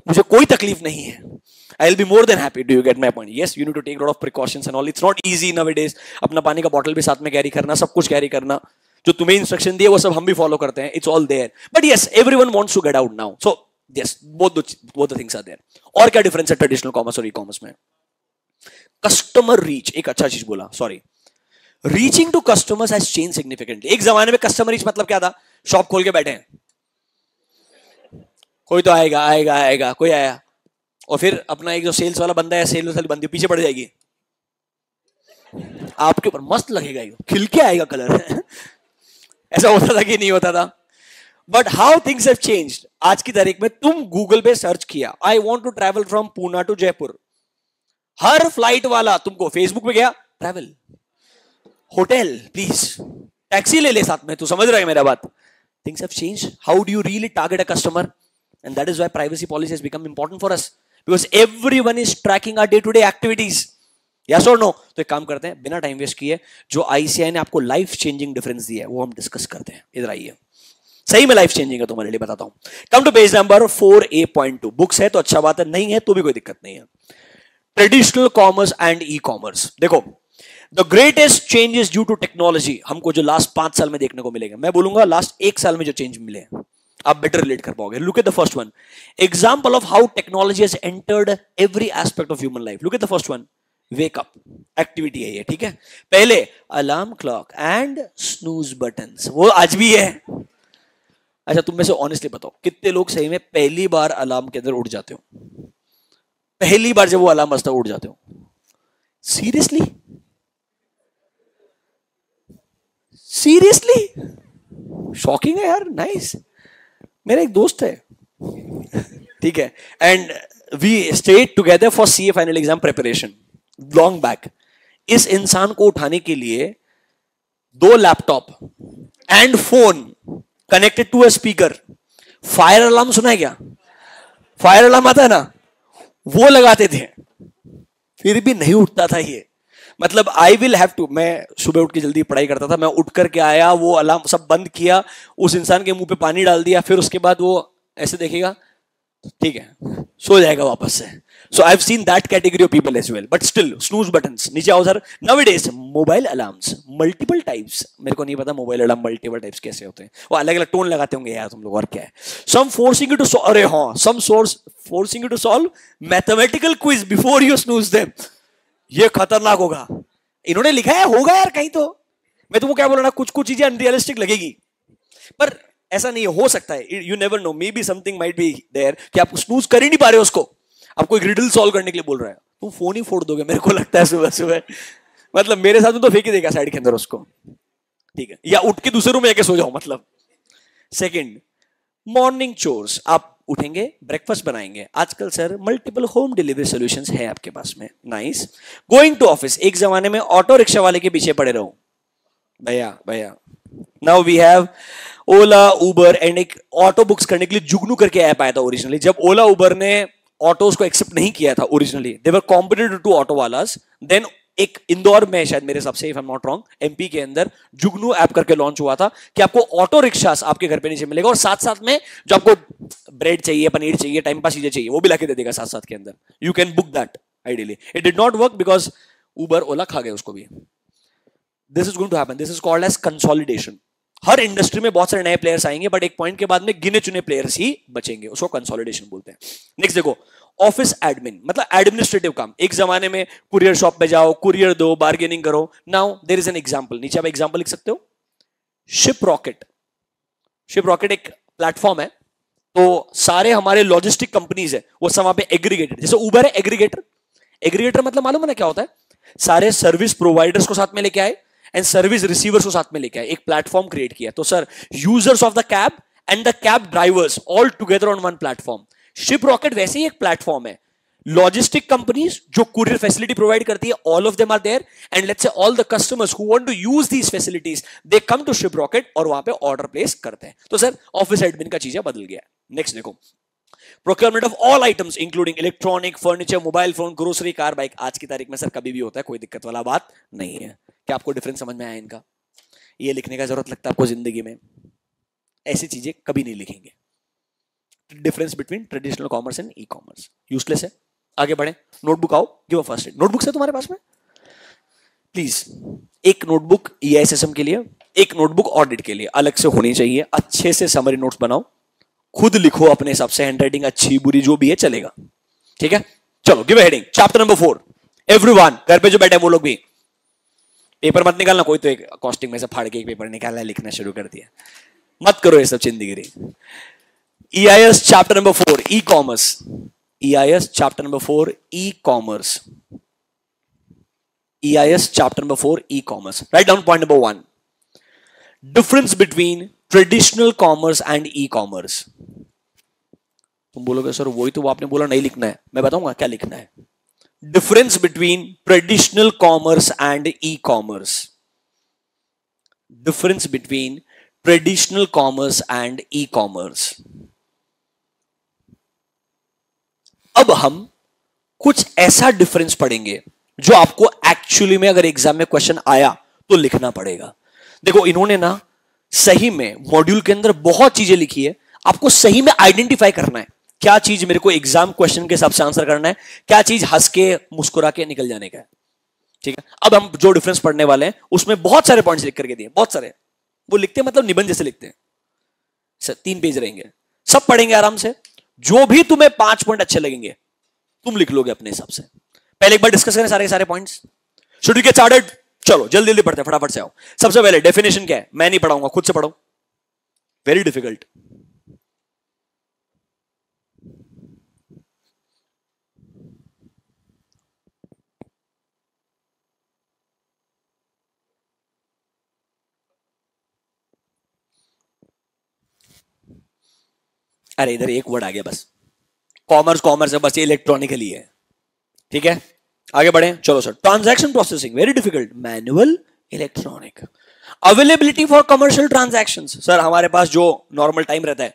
मुझे कोई तकलीफ नहीं है. I will be more than happy. Do you get my point? Yes, you need to take a lot of precautions and all. It's not easy nowadays. अपना पानी का बॉटल भी साथ में कैरी करना, सब कुछ कैरी करना. जो तुम्हें इंस्ट्रक्शन दिए वो सब हम भी फॉलो करते हैं. It's all there. But yes, everyone wants to get out now. So yes, both the things are there. और क्या डिफरेंस है ट्रेडिशनल कॉमर्स और ई कॉमर्स में? कस्टमर रीच एक अच्छा चीज बोला. Sorry, reaching to customers has change significantly. एक जमाने में कस्टमर रीच मतलब क्या था? शॉप खोल के बैठे हैं, कोई तो आएगा आएगा आएगा, कोई आया और फिर अपना एक जो सेल्स वाला बंदा है, सेल्स वाली बंदी पीछे पड़ जाएगी, आपके ऊपर मस्त लगेगा, खिल के आएगा कलर. ऐसा होता था कि नहीं होता था? But how things have changed. आज की तारीख में तुम गूगल पे सर्च किया, I want to travel from Poona to Jaipur, हर फ्लाइट वाला तुमको फेसबुक पे गया, ट्रैवल, होटल प्लीज, टैक्सी ले ले साथ में. तू समझ रहा है मेरा बात? Things have changed. How do you really target a customer? And that is why privacy policy has become important for us, because everyone is tracking our day to day activities. Yes और no? तो एक काम करते हैं, बिना time waste किए, जो ICI ने आपको लाइफ चेंजिंग डिफरेंस दिया है वो हम डिस्कस करते हैं. इधर आइए, सही में लाइफ चेंजिंग है तुम्हारे लिए, बताता हूं. Come to page number 4A.2. Books है तो अच्छा बात है, नहीं है तो भी कोई दिक्कत नहीं है. Traditional commerce and e commerce. देखो, the greatest changes due to technology हमको जो लास्ट 5 साल में देखने को मिलेगा. मैं बोलूंगा लास्ट 1 साल में जो चेंज मिले आप बेटर रिलेट कर पाओगे. Look at the first one, example of how technology has entered every aspect of human life. Look at the first one, wake up activity है ये, ठीक है? पहले alarm clock and snooze buttons, वो आज भी है. अच्छा तुम में से ऑनेस्टली बताओ, कितने लोग सही में पहली बार अलार्म के अंदर उठ जाते हो? पहली बार जब वो अलार्म बजता उठ जाते हो? सीरियसली? सीरियसली? शॉकिंग है यार. नाइस. मेरा एक दोस्त है, ठीक है, and we stayed together for CA final exam preparation long back. इस इंसान को उठाने के लिए 2 laptop and phone connected to a speaker, fire alarm सुना है क्या? फायर अलार्म आता है ना, वो लगाते थे, फिर भी नहीं उठता था ये. मतलब आई विल हैव टू, मैं सुबह उठ के जल्दी पढ़ाई करता था, मैं उठ करके आया, वो अलार्म सब बंद किया, उस इंसान के मुंह पे पानी डाल दिया, फिर उसके बाद वो ऐसे देखेगा, ठीक है, सो जाएगा वापस से. So I have seen that category of people as well. But still snooze buttons, नीचे आओ sir. Nowadays mobile alarms multiple types. मेरे को नहीं पता मोबाइल अलार्म मल्टीपल टाइप्स कैसे होते हैं, वो अलग अलग टोन लगाते होंगे यार तुम लोग, और क्या है. सम फोर्सिंग यू टू, अरे हाँ, some source forcing you to solve mathematical quiz before you snooze them. ये खतरनाक होगा. इन्होंने लिखा है, होगा यार कहीं तो. मैं तुमको क्या बोल रहा, कुछ कुछ चीजें अनरियलिस्टिक लगेगी, पर ऐसा नहीं हो सकता है. You never know, maybe something might be there कि आप स्नूज कर ही नहीं पा रहे हो उसको. आपको एक रिडल सॉल्व करने के लिए बोल रहा है, तुम फोन ही फोड़ दोगे मेरे को लगता है सुबह सुबह. मतलब मेरे साथ तो फेंक ही देगा साइड के अंदर उसको, ठीक है, या उठ के दूसरे रूम में जाके सो जाओ. मतलब सेकंड, मॉर्निंग चोर्स. आप उठेंगे, ब्रेकफास्ट बनाएंगे. आजकल sir multiple home delivery solutions है आपके पास में. नाइस. गोइंग टू ऑफिस, एक जमाने में ऑटो रिक्शा वाले के पीछे पड़े रहो, भैया भैया. Now we have Ola, Uber and एक ऑटो बुक्स करने के लिए जुगनू करके ऐप आया था ओरिजिनली. जब ओला उबर ने ऑटोज को एक्सेप्ट नहीं किया था originally, they were competitor to auto वालास, देन एक इंदौर में शायद मेरे हिसाब से, if I am not wrong, MP के अंदर जुगनू ऐप करके लॉन्च हुआ था कि आपको ऑटो रिक्शा आपके घर पे नीचे मिलेगा और साथ साथ में जो आपको ब्रेड चाहिए, पनीर चाहिए, टाइम पास चीजें चाहिए, वो भी लाके दे देगा साथ साथ के अंदर. You can book that ideally. It did not work because Uber Ola खा गए उसको भी. This is going to happen. This is called as consolidation. हर इंडस्ट्री में बहुत सारे नए प्लेयर्स आएंगे बट एक पॉइंट के बाद में गिने चुने प्लेयर्स ही बचेंगे. उसको कंसोलिडेशन बोलते हैं. नेक्स्ट देखो, ऑफिस एडमिन मतलब एडमिनिस्ट्रेटिव काम. एक जमाने में कुरियर शॉप पे जाओ, कुरियर दो, बार्गेनिंग करो. Now there is an example. नीचे आप एग्जांपल लिख सकते हो. शिप रॉकेट. शिप रॉकेट एक प्लेटफॉर्म है. तो सारे हमारे लॉजिस्टिक कंपनीज है वो सब वहां पे एग्रीगेटेड. जैसे उबर है एग्रीगेटर. एग्रीगेटर मतलब मालूम है ना क्या होता है? सारे सर्विस प्रोवाइडर्स को साथ में लेके आए एंड सर्विस रिसीवर्स को साथ में लेके आए, एक प्लेटफॉर्म क्रिएट किया. तो sir, users of the cab and the cab drivers all together on one platform. Shiprocket वैसे ही एक प्लेटफॉर्म है. लॉजिस्टिक कंपनीज जो कुरियर फैसिलिटी प्रोवाइड करती है, all of them are there and let's say all the customers who want to use these facilities they come to Shiprocket और वहां पे ऑर्डर प्लेस करते हैं. तो सर, ऑफिस एडमिन का चीजें बदल गया. नेक्स्ट देखो, procurement of all items including electronic, furniture, mobile phone, grocery, car, bike. आज की तारीख में सर कभी भी होता है, कोई दिक्कत वाला बात नहीं है. क्या आपको डिफरेंस समझ में आया इनका? ये लिखने का जरूरत लगता है आपको जिंदगी में? ऐसी चीजें कभी नहीं लिखेंगे. Difference between traditional commerce and e commerce. Useless है. आगे बढ़े. नोटबुक आओ, give a first aid. Notebook है तुम्हारे पास में? प्लीज एक नोटबुक ईआईएसएसएम के लिए, एक नोटबुक ऑडिट के लिए अलग से होनी चाहिए. अच्छे से समरी नोट्स बनाओ, खुद लिखो अपने हिसाब से. हैंडराइटिंग अच्छी बुरी जो भी है चलेगा. ठीक है, चलो give a heading. Chapter number 4. Everyone, घर पे जो बैठे वो लोग भी पेपर मत निकालना. कोई तो एक कॉस्टिंग में से फाड़ के एक पेपर निकालना, लिखना शुरू कर दिया. मत करो ये सब चिंदगिरी. EIS chapter number 4 e commerce. EIS chapter number 4 e commerce. EIS chapter number 4 E commerce. Write down point number 1. Difference between traditional commerce and e commerce. तुम बोलोगे सर वही तो वो आपने बोला नहीं लिखना है. मैं बताऊंगा क्या लिखना है. Difference between traditional commerce and e commerce. Difference between traditional commerce and e commerce. अब हम कुछ ऐसा डिफरेंस पढ़ेंगे जो आपको एक्चुअली में अगर एग्जाम में क्वेश्चन आया तो लिखना पड़ेगा. देखो, इन्होंने ना सही में मॉड्यूल के अंदर बहुत चीजें लिखी है. आपको सही में आइडेंटिफाई करना है क्या चीज मेरे को एग्जाम क्वेश्चन के हिसाब से आंसर करना है, क्या चीज हंस के मुस्कुरा के निकल जाने का है. ठीक है, अब हम जो डिफरेंस पढ़ने वाले हैं उसमें बहुत सारे पॉइंट्स लिख करके दिए. बहुत सारे वो लिखते हैं मतलब निबंध जैसे लिखते हैं. 3 पेज रहेंगे, सब पढ़ेंगे आराम से. जो भी तुम्हें 5 पॉइंट अच्छे लगेंगे तुम लिख लोगे अपने हिसाब से. पहले एक बार डिस्कस करें सारे के सारे points. Should we get started? चलो जल्दी जल्दी पढ़ते हैं, फटाफट से आओ. सबसे पहले डेफिनेशन क्या है? मैं नहीं पढ़ाऊंगा, खुद से पढ़ो. Very difficult. अरे इधर एक वर्ड आ गया बस. कॉमर्स कॉमर्स है बस, ये इलेक्ट्रॉनिकली है. ठीक है, आगे बढ़े. चलो sir, transaction processing very difficult. Manual, electronic. Availability for commercial transactions. Sir हमारे पास जो नॉर्मल टाइम रहता है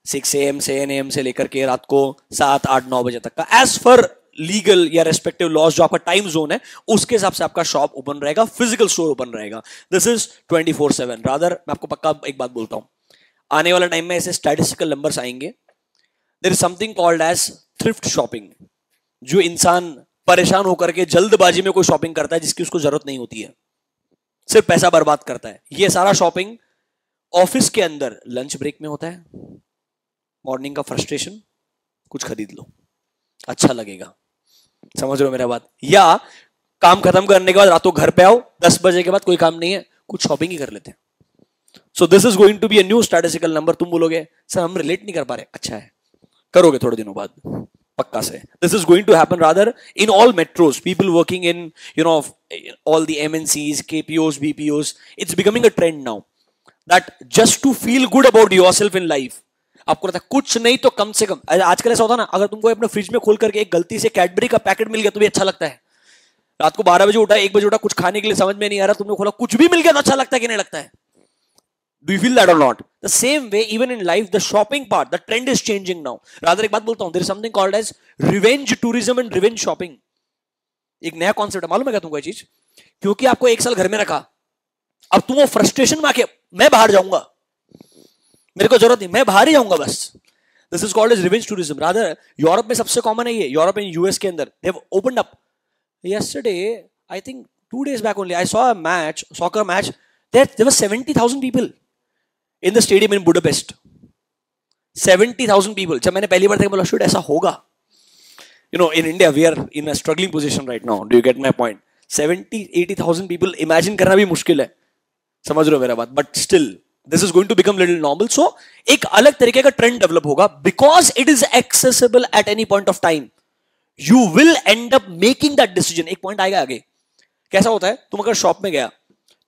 6 AM से 9 AM से लेकर के रात को 7, 8, 9 बजे तक का, एज फॉर लीगल या रेस्पेक्टिव लॉज जो आपका टाइम जोन है उसके हिसाब से आपका शॉप ओपन रहेगा, फिजिकल स्टोर ओपन रहेगा. This is 24/7. रादर मैं आपको पक्का एक बात बोलता हूं, आने वाला टाइम में ऐसे स्टैटिस्टिकल नंबर्स आएंगे. There is something called as thrift shopping. जो इंसान परेशान होकर के जल्दबाजी में कोई शॉपिंग करता है जिसकी उसको जरूरत नहीं होती है, सिर्फ पैसा बर्बाद करता है. ये सारा शॉपिंग ऑफिस के अंदर लंच ब्रेक में होता है. मॉर्निंग का फ्रस्ट्रेशन, कुछ खरीद लो, अच्छा लगेगा. समझ रहे हो मेरा बात? या काम खत्म करने के बाद रातों घर पे आओ, 10 बजे के बाद कोई काम नहीं है, कुछ शॉपिंग ही कर लेते हैं. So this is going to be a new statistical number. तुम बोलोगे सर हम रिलेट नहीं कर पा रहे. अच्छा है, करोगे थोड़े दिनों बाद पक्का से. This is going to happen rather in all metros. People working in all the MNCs, KPOs, BPOs. It's becoming a trend now that just to feel good about yourself in life, आपको लगता है कुछ नहीं तो कम से कम, आजकल ऐसा होता है ना, अगर तुमको अपने फ्रिज में खोल करके एक गलती से कैडबरी का पैकेट मिल गया तो भी अच्छा लगता है. रात को 12 बजे उठा, 1 बजे उठा, कुछ खाने के लिए समझ में नहीं आ रहा, तुमने खोला कुछ भी मिल गया तो अच्छा लगता है कि नहीं लगता है? Do you feel that or not? The same way, even in life, the shopping part, the trend is changing now. Rather, एक बात बोलता हूं, there is something called as revenge tourism and revenge shopping. एक नया concept है, मालूम है क्या तुमको ये चीज? क्योंकि आपको एक साल घर में रखा, अब तुम वो फ्रस्ट्रेशन में आके मैं बाहर जाऊंगा, मेरे को जरूरत नहीं, मैं बाहर ही जाऊंगा बस। This is called as revenge tourism. Rather Europe में सबसे कॉमन है ये, यूरोप एंड यूएस के अंदर they have opened up. Yesterday I think 2 days back only I saw a match, soccer match, there were 70,000 people in the stadium in Budapest. 70,000 people. जब मैंने पहली बार देखा बोला शुड ऐसा होगा। You know, in India we are in a struggling position right now. Do you get my point? 70-80,000 people imagine करना भी मुश्किल है, समझ रहे हो मेरा बात? But still this is going to become little normal. So एक अलग तरीके का ट्रेंड डेवलप होगा because it is accessible at any point of time. You will end up making that decision. एक पॉइंट आएगा आगे। कैसा होता है, तुम अगर शॉप में गया,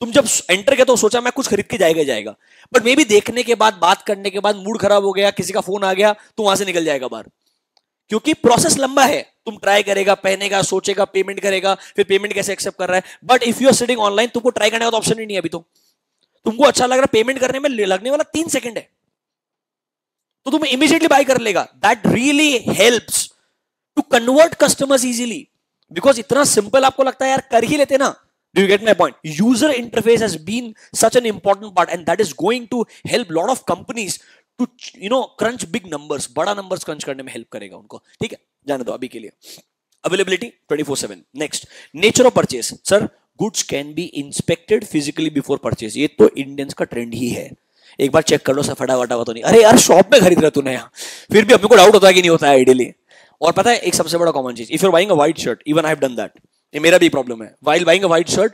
तुम जब एंटर किया तो सोचा मैं कुछ खरीद के जाएगा, बट मे बी देखने के बाद, बात करने के बाद मूड खराब हो गया, किसी का फोन आ गया, तो वहां से निकल जाएगा बाहर। क्योंकि प्रोसेस लंबा है, तुम ट्राई करेगा, पहनेगा, सोचेगा, पेमेंट करेगा, फिर पेमेंट कैसे एक्सेप्ट कर रहा है। But if you are sitting online, तुमको ट्राई करने का तो ऑप्शन ही नहीं है अभी। तो तुमको अच्छा लग रहा है, पेमेंट करने में लगने वाला 3 सेकंड है, तो तुम इमीडिएटली बाय कर लेगा। That really helps to convert customers easily, because इतना सिंपल आपको लगता है यार कर ही लेते ना। Do you get my point? User interface has been such an important part, and that is going to help lot of companies to, you know, crunch big numbers. बड़ा numbers crunch करने में help करेगा उनको। ठीक है, जाने दो अभी के लिए। Availability 24/7. Next, nature of purchase. Sir, goods can be inspected physically before purchase. ये तो Indians का ट्रेंड ही है। एक बार चेक कर लो, सफाटा वटा तो नहीं। अरे यार शॉप में खरीद रहा तूने यहाँ, फिर भी अपने को डाउट होता है कि नहीं होता है आइडियली। और पता है एक सबसे बड़ा कॉमन चीज, if you are buying a white shirt, even I have done that, ये मेरा भी प्रॉब्लम है। While buying a white shirt,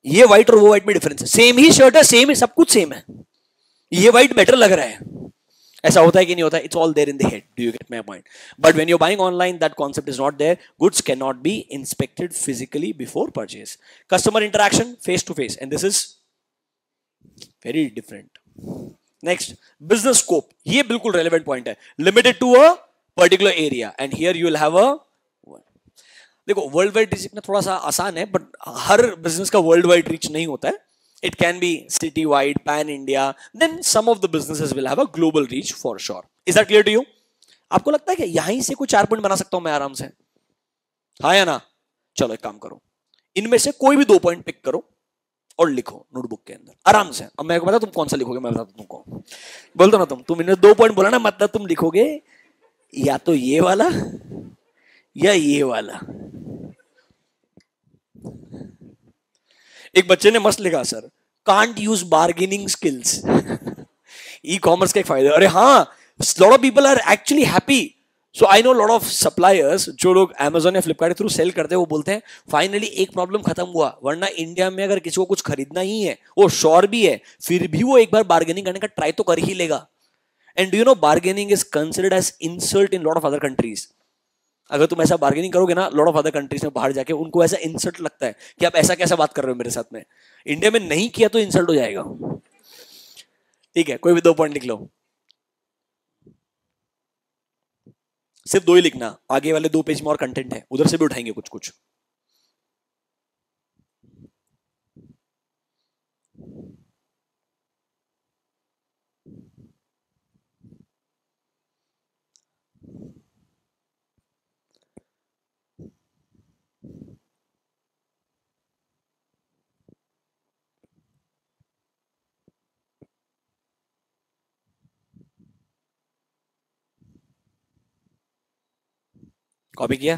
ये व्हाइट और वो व्हाइट में डिफरेंस है, सेम ही शर्ट है, सेम है, सब कुछ सेम है, ये व्हाइट बेटर लग रहा है। ऐसा होता है कि नहीं होता? It's all there in the head. Do you get my point? But when you are buying online, that concept is not there. Goods can not be inspected physically before purchase. Customer interaction face to face, and this is very different. Next, business scope, ये बिल्कुल relevant point है। Limited to a particular area, and here you will have a, देखो world wide reach इतना थोड़ा सा आसान है, but हर बिजनेस का वर्ल्ड वाइड रीच नहीं होता है। It can be city wide, pan India, then some of the businesses will have a global reach for sure. Is that clear to you? आपको लगता है कि यहीं से कोई 4 पॉइंट बना सकता हूं मैं आराम से? हाँ या ना? चलो एक काम करो, इनमें से कोई भी 2 पॉइंट पिक करो और लिखो नोटबुक के अंदर आराम से। अब मेरे को पता तुम कौन सा लिखोगे, मैं बताता हूं तुमको। बोल दो ना, तुम इन्हें 2 पॉइंट बोला ना, मतलब तुम लिखोगे या तो ये वाला या ये वाला। एक बच्चे ने मस्त लिखा, sir can't use bargaining skills. E commerce का एक फायदा। अरे हाँ, lot of people are actually happy. So I know lot of suppliers, जो लोग Amazon या Flipkart के थ्रू सेल करते हैं, वो बोलते हैं फाइनली एक प्रॉब्लम खत्म हुआ, वरना इंडिया में अगर किसी को कुछ खरीदना ही है, वो श्योर भी है, फिर भी वो एक बार बार्गेनिंग करने का ट्राई तो कर ही लेगा। And do you know bargaining is considered as insult in lot of other countries. अगर तुम ऐसा बार्गेनिंग करोगे ना, लॉट ऑफ अदर कंट्रीज में बाहर जाके, उनको ऐसा इंसल्ट लगता है कि आप ऐसा कैसा बात कर रहे हो मेरे साथ में। इंडिया में नहीं किया तो इंसल्ट हो जाएगा। ठीक है, कोई भी 2 पॉइंट लिख लो, सिर्फ 2 ही लिखना, आगे वाले 2 पेज में और कंटेंट है, उधर से भी उठाएंगे कुछ कुछ। कॉपी किया?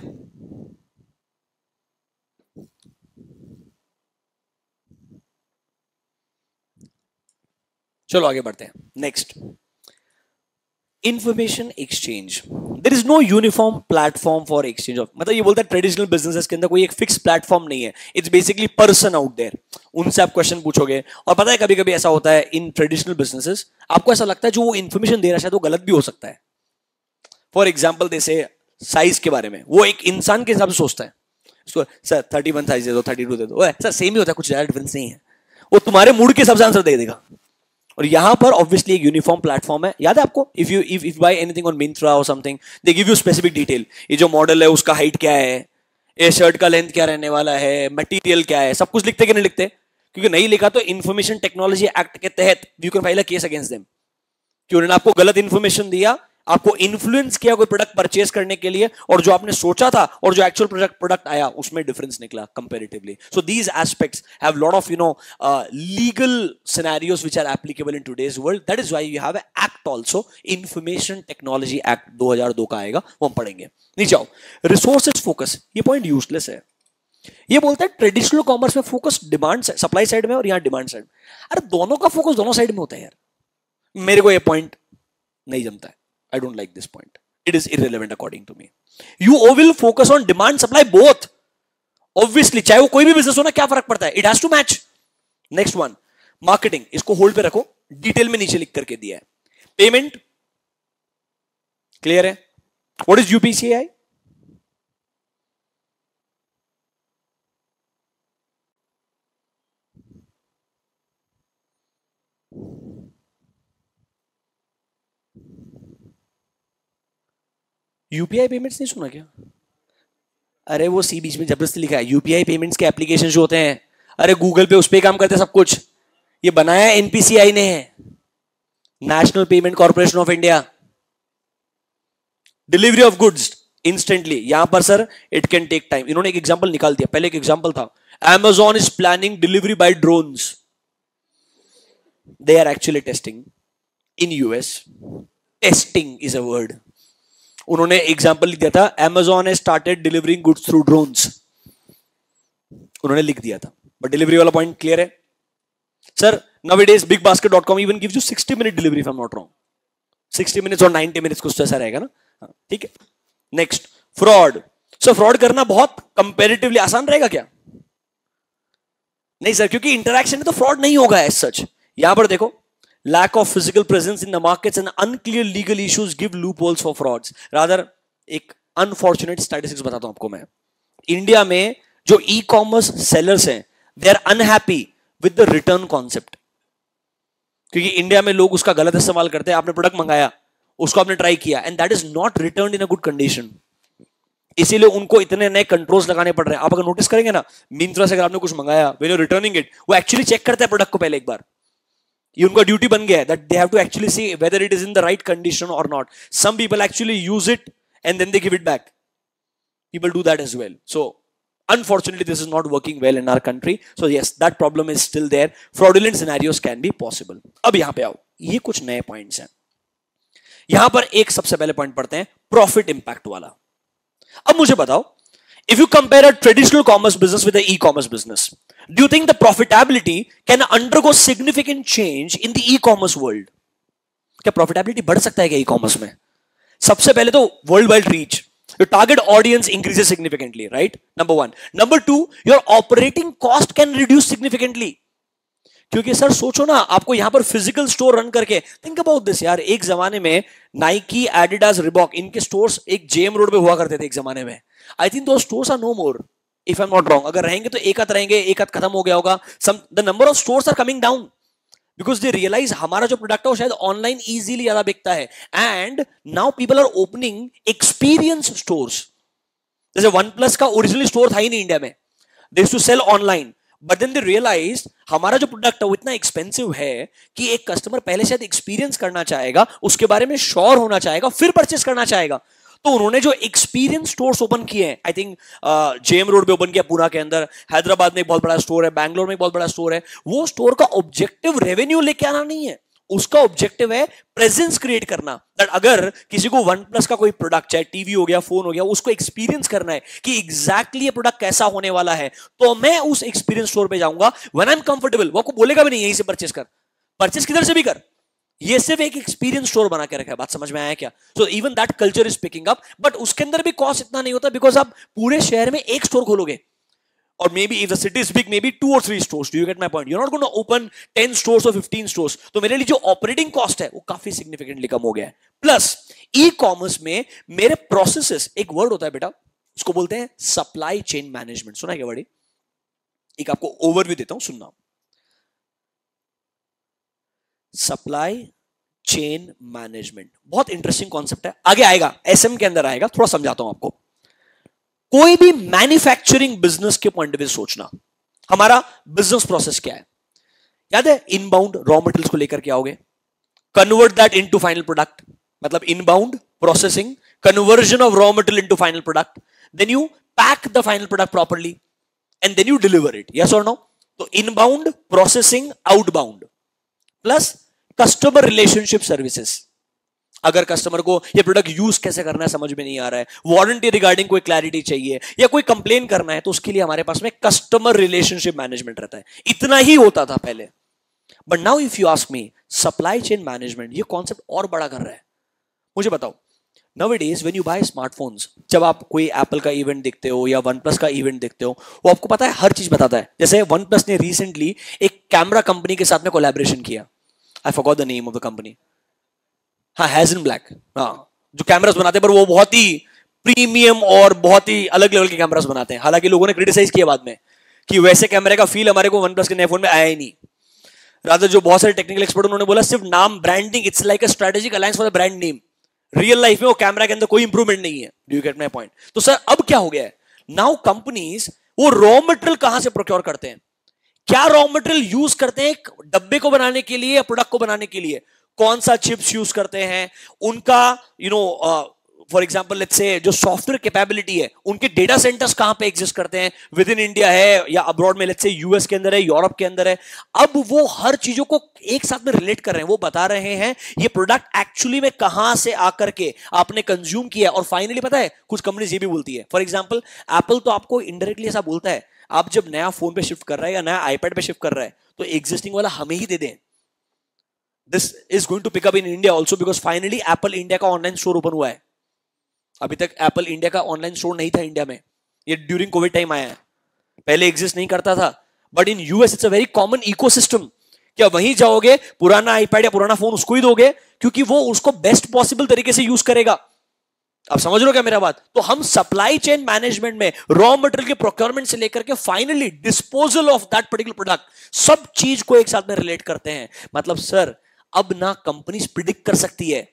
चलो आगे बढ़ते हैं। Next, information exchange. There is no uniform platform for exchange of, मतलब ये बोलता है ट्रेडिशनल बिजनेसेस के अंदर कोई एक फिक्स प्लेटफॉर्म नहीं है। It's basically person out there, उनसे आप क्वेश्चन पूछोगे। और पता है कभी कभी ऐसा होता है इन ट्रेडिशनल बिजनेसेस, आपको ऐसा लगता है जो वो इन्फॉर्मेशन दे रहा है शायद वो गलत भी हो सकता है। फॉर एग्जाम्पल, जैसे साइज के बारे में, वो एक इंसान के हिसाब से सोचता है, उसको सर 31 साइज दे दो, 32 दे दो, सर सेम ही होता है, कुछ ज्यादा डिफरेंस नहीं है। वो तुम्हारे मूड के हिसाब से आंसर दे देगा। और यहां पर ऑब्वियसली एक यूनिफॉर्म प्लेटफॉर्म है। याद है आपको, if buy anything on Myntra और something, they give you specific detail, ये जो मॉडल है उसका हाइट क्या है, ये शर्ट का लेंथ क्या रहने वाला है, मटेरियल क्या है, सब कुछ लिखते कि नहीं लिखते? क्योंकि नहीं लिखा तो इंफॉर्मेशन टेक्नोलॉजी एक्ट के तहत you can file a case against them कि उन्होंने आपको गलत इंफॉर्मेशन दिया, आपको इन्फ्लुएंस किया कोई प्रोडक्ट परचेज करने के लिए, और जो आपने सोचा था और जो एक्चुअल प्रोडक्ट आया उसमें डिफरेंस निकला comparatively. So these aspects have lot of legal scenarios which are applicable in today's world. That is why you have a act also, information technology act 2002 का आएगा, वो हम पढ़ेंगे. नीचे आओ. रिसोर्सेज फोकस, ये पॉइंट यूजलेस है. ये बोलता है ट्रेडिशनल कॉमर्स में फोकस डिमांड सप्लाई साइड में और यहां डिमांड साइड. अरे दोनों का फोकस दोनों साइड में होता है यार. मेरे को ये पॉइंट नहीं जमता है. I don't like this point. It is irrelevant according to me. You will focus on demand supply both. Obviously, चाहे वो कोई भी बिजनेस हो ना, क्या फर्क पड़ता है? It has to match. Next one, marketing. इसको होल्ड पे रखो, डिटेल में नीचे लिख करके दिया है. पेमेंट क्लियर है? What is UPCI? UPI payments नहीं सुना क्या? अरे वो सी बीच में जबरदस्ती लिखा है यूपीआई पेमेंट्स के एप्लीकेशन जो होते हैं. अरे गूगल पे उस पे काम करते हैं सब कुछ. ये बनाया एनपीसीआई ने है, national payment corporation of India. Delivery of goods instantly. यहां पर sir it can take time. इन्होंने एक एग्जांपल निकाल दिया. पहले एक एग्जांपल था, Amazon is planning delivery by drones. They are actually testing in US. Testing is a word. उन्होंने एग्जाम्पल लिख दिया था, Amazon has started delivering goods through drones. उन्होंने लिख दिया था. बट डिलीवरी वाला पॉइंट क्लियर है sir. nowadays bigbasket.com even gives you 60-minute delivery if I'm not wrong. 60 minutes और 90 minutes कुछ तो ऐसा रहेगा ना. ठीक है. Next, fraud. सो फ्रॉड करना बहुत कंपैरेटिवली आसान रहेगा क्या? नहीं सर, क्योंकि इंटरैक्शन में तो फ्रॉड नहीं होगा एज सच. यहां पर देखो, lack of physical presence in the markets and unclear legal issues give loopholes for frauds. rather एक unfortunate statistics बताता हूं आपको मैं. इंडिया में जो ई कॉमर्स सेलर्स हैं, they are unhappy with the return concept. क्योंकि इंडिया में लोग उसका गलत इस्तेमाल करते हैं. आपने प्रोडक्ट मंगाया, उसको आपने ट्राई किया and that is not return in a good condition. इसीलिए उनको इतने नए कंट्रोल्स लगाने पड़ रहे हैं. आप अगर नोटिस करेंगे ना, मिंत्रा से अगर आपने कुछ मंगाया, when you are returning it, वो एक्चुअली चेक करता है प्रोडक्ट को पहले एक बार. ये उनका ड्यूटी बन गया है that they have to actually see whether it is in the right condition और not. Some people actually use it and then they give it back. People do that as well. So unfortunately this is not working well in our country. So yes, that problem is still there. Fraudulent scenarios can be possible. अब यहां पे आओ, ये कुछ नए points हैं. यहां पर एक सबसे पहले पॉइंट पढ़ते हैं, प्रॉफिट इंपैक्ट वाला. अब मुझे बताओ, if you compare a traditional commerce business with an e-commerce business, do you think the profitability can undergo significant change in the e-commerce world? क्या profitability बढ़ सकता है क्या e-commerce में? सबसे पहले तो world wide reach. Your target audience increases significantly, right? Number one. Number two, your operating cost can reduce significantly. क्योंकि सर सोचो ना, आपको यहां पर फिजिकल स्टोर रन करके, थिंक अबाउट दिस यार. एक जमाने में नाइकी, एडिडास, रिबॉक, इनके स्टोर्स एक जेम रोड पे हुआ करते थे एक जमाने में. आई थिंक दो stores are no more, if I am not wrong. अगर रहेंगे तो एक आध रहेंगे, एक आध खत्म हो गया होगा. The number of stores are coming down because they realise हमारा जो प्रोडक्ट है वो शायद ऑनलाइन इजीली ज्यादा बिकता है. And now people are opening experience stores. जैसे वन प्लस का ओरिजिनल स्टोर था ही नहीं इंडिया में, they used to sell online. But then they realise हमारा जो प्रोडक्ट है वो इतना एक्सपेंसिव है कि एक कस्टमर पहले शायद एक्सपीरियंस करना चाहेगा, उसके बारे में श्योर होना चाहेगा, फिर परचेस करना चाहेगा. तो उन्होंने जो एक्सपीरियंस स्टोर्स ओपन किए हैं, आई थिंक जेम रोड पे ओपन किया पूना के अंदर, हैदराबाद में एक बहुत बड़ा स्टोर है, बैंगलोर में एक बहुत बड़ा स्टोर है. वो स्टोर का ऑब्जेक्टिव रेवेन्यू लेके आना नहीं है, उसका ऑब्जेक्टिव है प्रेजेंस क्रिएट करना. दैट अगर किसी को वन प्लस का कोई प्रोडक्ट, चाहे टीवी हो गया, फोन हो गया, उसको एक्सपीरियंस करना है कि एग्जैक्टली ये प्रोडक्ट कैसा होने वाला है, तो मैं उस एक्सपीरियंस स्टोर पे जाऊंगा. व्हेन आई एम कंफर्टेबल, वो आपको बोलेगा भी नहीं यहीं से परचेस कर, परचेस किधर से भी कर. ये सिर्फ एक एक्सपीरियंस स्टोर बना के रखा है. बात समझ में आया क्या? So even that culture is picking up. But उसके अंदर भी कॉस्ट इतना नहीं होता बिकॉज आप पूरे शहर में एक स्टोर खोलोगे, or maybe if the city is big, maybe 2 or 3 stores. Do you get my point? You're not going to open 10 stores or 15 stores. तो मेरे लिए जो ऑपरेटिंग कॉस्ट है वो काफी सिग्निफिकेंटली कम हो गया है. प्लस ई कॉमर्स में मेरे प्रोसेसेस, एक वर्ड होता है बेटा, उसको बोलते हैं सप्लाई चेन मैनेजमेंट. सुना है क्या वर्ड? एक आपको ओवरव्यू देता हूं, सुनना. सप्लाई चेन मैनेजमेंट बहुत इंटरेस्टिंग कॉन्सेप्ट है, आगे आएगा, एसएम के अंदर आएगा, थोड़ा समझाता हूं आपको. कोई भी मैन्युफैक्चरिंग बिजनेस के पॉइंट ऑफ व्यू सोचना, हमारा बिजनेस प्रोसेस क्या है? याद है, इनबाउंड रॉ मटेरियल्स को लेकर के आओगे, convert that into final product, मतलब inbound processing, conversion of raw material into final product, then you pack the final product properly and then you deliver it, yes और नो? तो inbound processing, outbound, plus customer relationship services. अगर customer को ये product use कैसे करना है समझ में नहीं आ रहा है, वारंटी रिगार्डिंग कोई क्लैरिटी चाहिए या कोई कंप्लेन करना है, तो उसके लिए हमारे पास में कस्टमर रिलेशनशिप मैनेजमेंट रहता है। इतना ही होता था पहले। But now if you ask me, supply chain management ये कॉन्सेप्ट और बड़ा कर रहा है। मुझे बताओ, nowadays when you buy smartphones, जब आप कोई एप्पल का इवेंट देखते हो या वन प्लस का इवेंट देखते हो, वो आपको पता है हर चीज बताता है। जैसे वन प्लस ने रिसेंटली एक कैमरा कंपनी के साथ में कोलैबोरेशन किया, I forgot the name of the company, हाँ हैज़नब्लैक, हाँ, जो कैमरास बनाते हैं पर वो बहुत ही प्रीमियम और बहुत ही अलग लेवल के कैमरास बनाते हैं। हालांकि लोगों ने क्रिटिसाइज किया बाद में कि वैसे कैमरे का फील हमारे को वन प्लस के नए फोन में आया ही नहीं। रादर जो बहुत सारे टेक्निकल एक्सपर्ट उन्होंने बोला सिर्फ नाम, branding, it's like a strategic alliance for the brand name. Real life में वो कैमरा के अंदर कोई इंप्रूवमेंट नहीं है। Do you get my point? तो सर अब क्या हो गया है, नाउ कंपनीज वो रॉ मटेरियल कहां से प्रोक्योर करते हैं, क्या रॉ मटेरियल यूज करते हैं एक डब्बे को बनाने के लिए या प्रोडक्ट को बनाने के लिए, कौन सा चिप्स यूज करते हैं, उनका फॉर एग्जांपल लेट्स से जो सॉफ्टवेयर कैपेबिलिटी है, उनके डेटा सेंटर्स कहां पे एग्जिस्ट करते हैं, विद इन इंडिया है या अब्रॉड में, लेट्स से यूएस के अंदर है, यूरोप के अंदर है। अब वो हर चीजों को एक साथ में रिलेट कर रहे हैं, वो बता रहे हैं ये प्रोडक्ट एक्चुअली में कहां से आकर के आपने कंज्यूम किया। और फाइनली पता है कुछ कंपनीज ये भी बोलती है, फॉर एग्जाम्पल एप्पल तो आपको इनडायरेक्टली ऐसा बोलता है, आप जब नया फोन पे शिफ्ट कर रहा है या नया आईपैड पे शिफ्ट कर रहा है तो एग्जिस्टिंग वाला हमें ही दे दें। This is going to pick up in India also, because finally Apple India का ऑनलाइन स्टोर ओपन हुआ है। अभी तक एप्पल इंडिया का ऑनलाइन स्टोर नहीं था इंडिया में, ये ड्यूरिंग कोविड टाइम आया है, पहले एग्जिस्ट नहीं करता था। But in US it's a very common ecosystem, क्या वहीं जाओगे पुराना आईपैड या पुराना फोन उसको ही दोगे, क्योंकि वो उसको बेस्ट पॉसिबल तरीके से यूज करेगा। अब समझ लो क्या मेरा बात? तो हम सप्लाई चेन मैनेजमेंट में रॉ मटेरियल के प्रोक्योरमेंट से लेकर के finally disposal of that particular product, सब चीज को एक साथ में रिलेट करते हैं। मतलब सर अब ना कंपनीज प्रिडिक्ट कर सकती है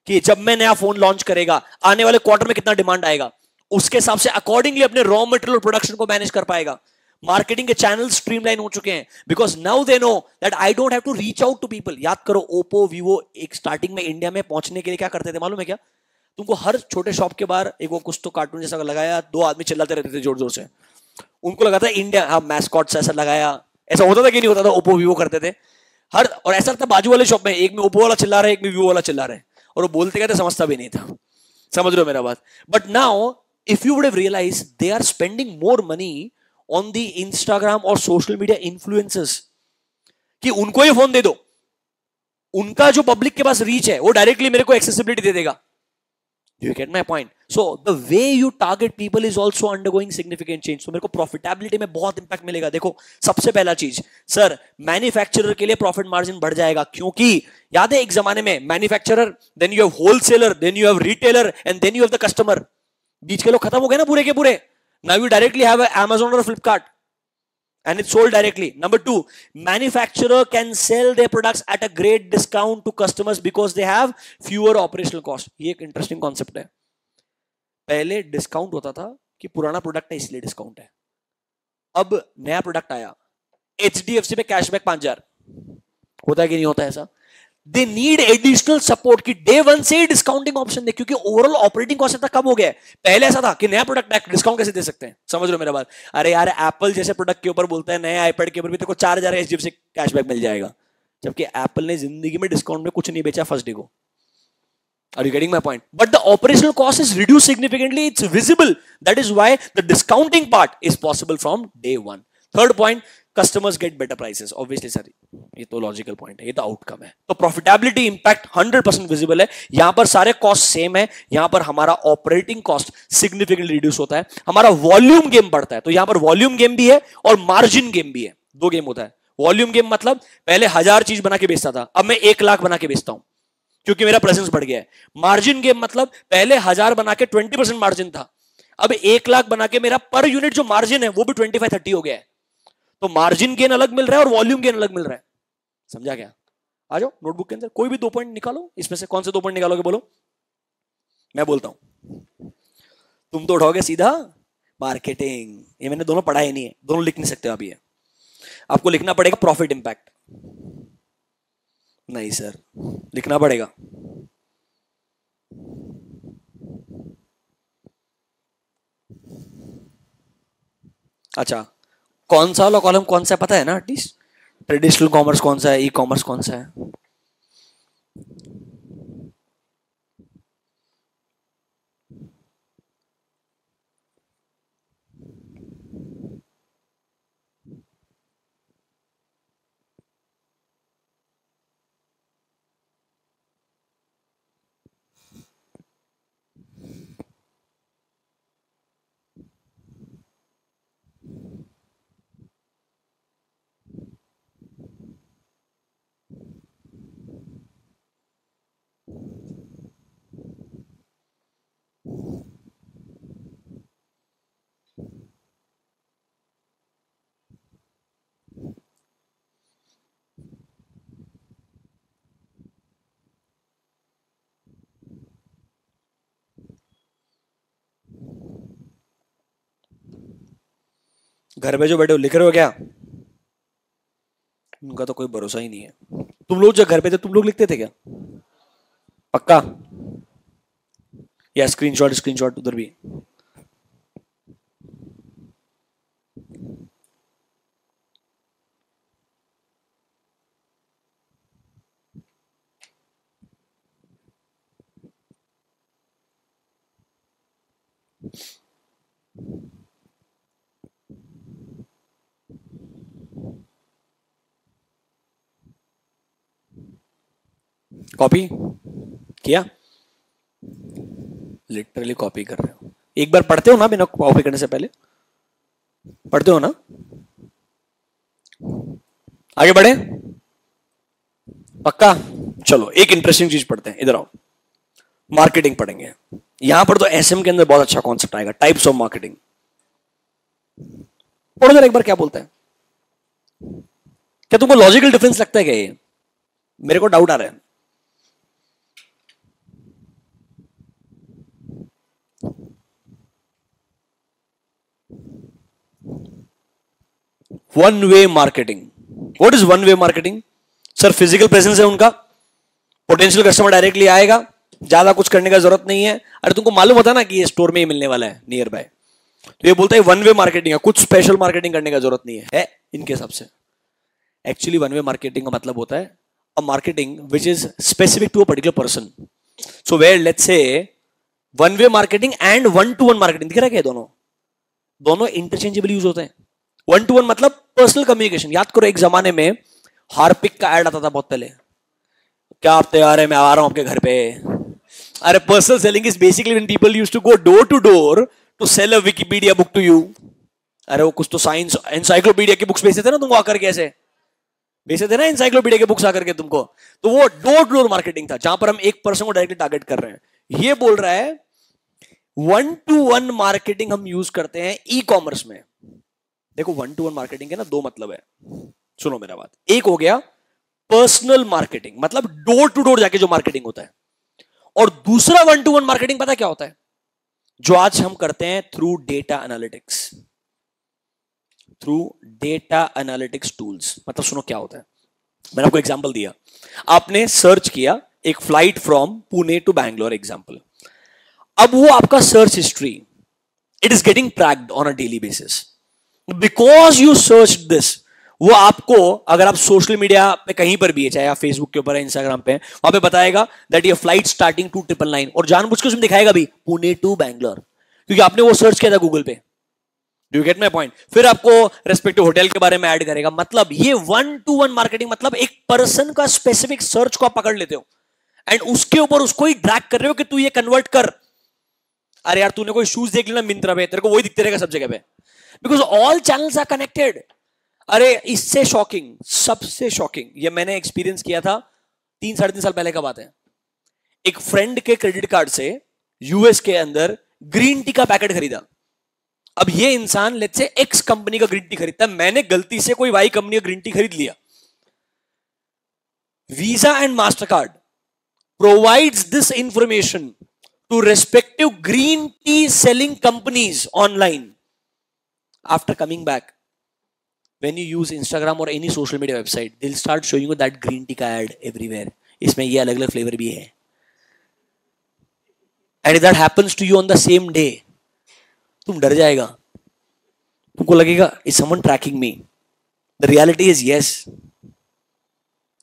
कि जब मैं नया फोन लॉन्च करेगा आने वाले क्वार्टर में कितना डिमांड आएगा, उसके हिसाब से अकॉर्डिंगली अपने रॉ मटेरियल प्रोडक्शन को मैनेज कर पाएगा। मार्केटिंग के चैनल स्ट्रीमलाइन हो चुके हैं, because now they know that I don't have to reach out to people. याद करो ओप्पो वीवो एक स्टार्टिंग में इंडिया में पहुंचने के लिए क्या करते थे मालूम है क्या? तुमको हर छोटे शॉप के बाहर एक वो कुछ तो कार्टून जैसा लगाया, दो आदमी चिल्लाते रहते थे जोर जोर से, उनको लगाता है इंडिया, हाँ मैस्कॉट ऐसा लगाया। ऐसा होता था कि नहीं होता था? ओप्पो वीवो करते थे हर, और ऐसा लगता बाजू वाले शॉप में एक में ओप्पो वाला चिल्ला रहा है, एक में वीवो वाला चिल्ला रहा है, और वो बोलते कहते समझता भी नहीं था। समझ रहे हो मेरा बात? But now if you would have realised they are spending more money on the Instagram और सोशल मीडिया इन्फ्लुएंसर्स कि उनको ही फोन दे दो, उनका जो पब्लिक के पास रीच है वो डायरेक्टली मेरे को एक्सेसिबिलिटी दे देगा। Do you get my point? So the way you target people is also undergoing significant change. So मेरे को प्रॉफिटेबिलिटी में बहुत इंपैक्ट मिलेगा। देखो सबसे पहला चीज सर, मैन्युफैक्चरर के लिए प्रॉफिट मार्जिन बढ़ जाएगा, क्योंकि याद है एक जमाने में manufacturer, then you have wholesaler, then you have retailer and then you have the customer. बीच के लोग खत्म हो गए ना पूरे के पूरे। Now you directly have Amazon और Flipkart and it's sold directly. Number 2, manufacturer can sell their products at a great discount to customers because they have fewer operational cost. ये एक इंटरेस्टिंग कॉन्सेप्ट है। पहले डिस्काउंट होता था कि पुराना प्रोडक्ट है इसलिए डिस्काउंट है, अब नया प्रोडक्ट आया, HDFC पे कैशबैक 5000 होता है कि नहीं होता है ऐसा? दे नीड एडिशनल सपोर्ट कि डे वन से ही डिस्काउंटिंग ऑप्शन दे, क्योंकि ओवरऑल ऑपरेटिंग कॉस्ट इतना कम हो गया है। पहले ऐसा था कि नया प्रोडक्ट डिस्काउंट कैसे दे सकते हैं? समझ रहे हो मेरा बात? अरे यार एप्पल जैसे प्रोडक्ट के ऊपर बोलता है नए आईपैड के ऊपर भी तेको 4000 HDFC कैशबैक मिल जाएगा, जबकि एप्पल ने जिंदगी में डिस्काउंट में कुछ नहीं बेचा फर्स्ट डे को। Are you getting my point? But the operational cost is reduced significantly. It's visible. That is why the discounting part is possible from day one. Third point, customers get better prices. Obviously, sir, ये तो logical point है, ये तो outcome है। तो profitability impact 100% visible है। यहां पर सारे कॉस्ट सेम है, यहां पर हमारा ऑपरेटिंग कॉस्ट सिग्निफिकेंटली रिड्यूस होता है, हमारा वॉल्यूम गेम बढ़ता है। तो यहां पर वॉल्यूम गेम भी है और मार्जिन गेम भी है, दो गेम होता है। वॉल्यूम गेम मतलब पहले 1000 चीज बना के बेचता था, अब मैं 1 लाख बना के बेचता हूं क्योंकि मेरा प्रेजेंस बढ़ गया है। मार्जिन गेम मतलब पहले 1000 बना के 20% मार्जिन था, अब 1 लाख बना के मेरा पर यूनिट जो मार्जिन है वो भी 25-30 हो गया है। तो मार्जिन गेन अलग मिल रहा है और वॉल्यूम गेन अलग मिल रहा है। समझा क्या? आ जाओ नोटबुक के अंदर कोई भी 2 पॉइंट निकालो, इसमें से कौन से 2 पॉइंट निकालोगे बोलो? मैं बोलता हूं, तुम तो उठाओगे सीधा मार्केटिंग। ये मैंने दोनों पढ़ा ही नहीं है, दोनों लिख नहीं सकते अभी। है आपको लिखना पड़ेगा प्रॉफिट इंपैक्ट। नहीं सर, लिखना पड़ेगा। अच्छा, कौन सा वाला कॉलम कौन सा है पता है ना एटलीस्ट? ट्रेडिशनल कॉमर्स कौन सा है, ई कॉमर्स कौन सा है? घर पे जो बैठे हो लिख रहे हो क्या? उनका तो कोई भरोसा ही नहीं है। तुम लोग जो घर पे थे तुम लोग लिखते थे क्या? पक्का? या स्क्रीनशॉट स्क्रीनशॉट उधर भी? कॉपी किया? लिटरली कॉपी कर रहे हो? एक बार पढ़ते हो ना बिना कॉपी करने से पहले? पढ़ते हो ना? आगे बढ़े? पक्का? चलो एक इंटरेस्टिंग चीज पढ़ते हैं, इधर आओ। मार्केटिंग पढ़ेंगे। यहां पर तो एसएम के अंदर बहुत अच्छा कॉन्सेप्ट आएगा, टाइप्स ऑफ मार्केटिंग। पढ़ो जरा एक बार क्या बोलता है। क्या तुमको लॉजिकल डिफरेंस लगता है क्या ये? मेरे को डाउट आ रहा है। One way marketing. What is one way marketing? Sir physical presence है उनका, पोटेंशियल कस्टमर डायरेक्टली आएगा, ज्यादा कुछ करने का जरूरत नहीं है। अरे तुमको मालूम होता ना कि ये स्टोर में ही मिलने वाला है नियर बाय, तो ये बोलता है वन वे मार्केटिंग है, कुछ स्पेशल मार्केटिंग करने का जरूरत नहीं है इनके हिसाब से। एक्चुअली वन वे मार्केटिंग का मतलब होता है a marketing which is specific to a particular person. So where let's say one way marketing and one to one marketing, दिख रहा है क्या? दोनों दोनों इंटरचेंजेबल यूज होते हैं। वन टू वन मतलब पर्सनल कम्युनिकेशन। याद करो एक जमाने में हार्पिक का एड आता था बहुत पहले, क्या आप तैयार है, मैं आ रहा हूं आपके घर पे। अरे personal selling is basically when people used to go door to sell a Wikipedia book to you. अरे वो कुछ तो साइंस एनसाइक्लोपीडिया की बुक्स बेचते थे ना तुमको आकर के, ऐसे बेचते थे ना एनसाइक्लोपीडिया के बुक्स आकर के तुमको। तो वो डोर टू डोर मार्केटिंग था, जहां पर हम एक पर्सन को डायरेक्टली टारगेट कर रहे हैं। ये बोल रहा है वन टू वन मार्केटिंग हम यूज करते हैं ई कॉमर्स में। देखो वन टू वन मार्केटिंग के ना दो मतलब है, सुनो मेरा बात। एक हो गया पर्सनल मार्केटिंग, मतलब डोर टू डोर जाके जो मार्केटिंग होता है। और दूसरा वन टू वन मार्केटिंग पता क्या होता है? जो आज हम करते हैं through data analytics, through data analytics tools. मतलब सुनो क्या होता है, मैंने आपको एग्जांपल दिया। आपने सर्च किया एक flight from Pune to Bangalore example. अब वो आपका सर्च हिस्ट्री, it is getting tracked on a daily basis because you search this. वो आपको अगर आप सोशल मीडिया पे कहीं पर भी है, चाहे आप फेसबुक के ऊपर है, इंस्टाग्राम पे, वहां पे बताएगा दैट ये फ्लाइट स्टार्टिंग टू 999 और जानबूझ के उसमें दिखाएगा भी पुणे टू बैंगलोर, क्योंकि आपने वो सर्च किया था गूगल पे। Do you get my point? फिर आपको रेस्पेक्टिव होटल के बारे में ऐड करेगा। मतलब ये वन टू वन मार्केटिंग, मतलब एक पर्सन का स्पेसिफिक सर्च को आप पकड़ लेते हो एंड उसके ऊपर उसको ही ड्रैग कर रहे हो कि तू ये कन्वर्ट कर। अरे यार तूने कोई शूज देख लेना मिंत्रा पे, तेरे को वही दिखते रहेगा सब जगह पे, because all channels are connected. अरे इससे शॉकिंग, सबसे शॉकिंग, ये मैंने एक्सपीरियंस किया था 3-3.5 साल पहले का बात है। एक फ्रेंड के क्रेडिट कार्ड से यूएस के अंदर ग्रीन टी का पैकेट खरीदा। अब ये इंसान लेट्स से एक्स कंपनी का ग्रीन टी खरीदता है, मैंने गलती से कोई वाई कंपनी का ग्रीन टी खरीद लिया। Visa and Mastercard provides this information to respective green tea selling companies online. After coming back, when you use Instagram or any social media website, they'll start showing you that green tea का ad everywhere. इसमें ये अलग अलग flavour भी है, and if that happens to you on the same day, तुम डर जाएगा। तुमको लगेगा is someone tracking me? The reality is yes,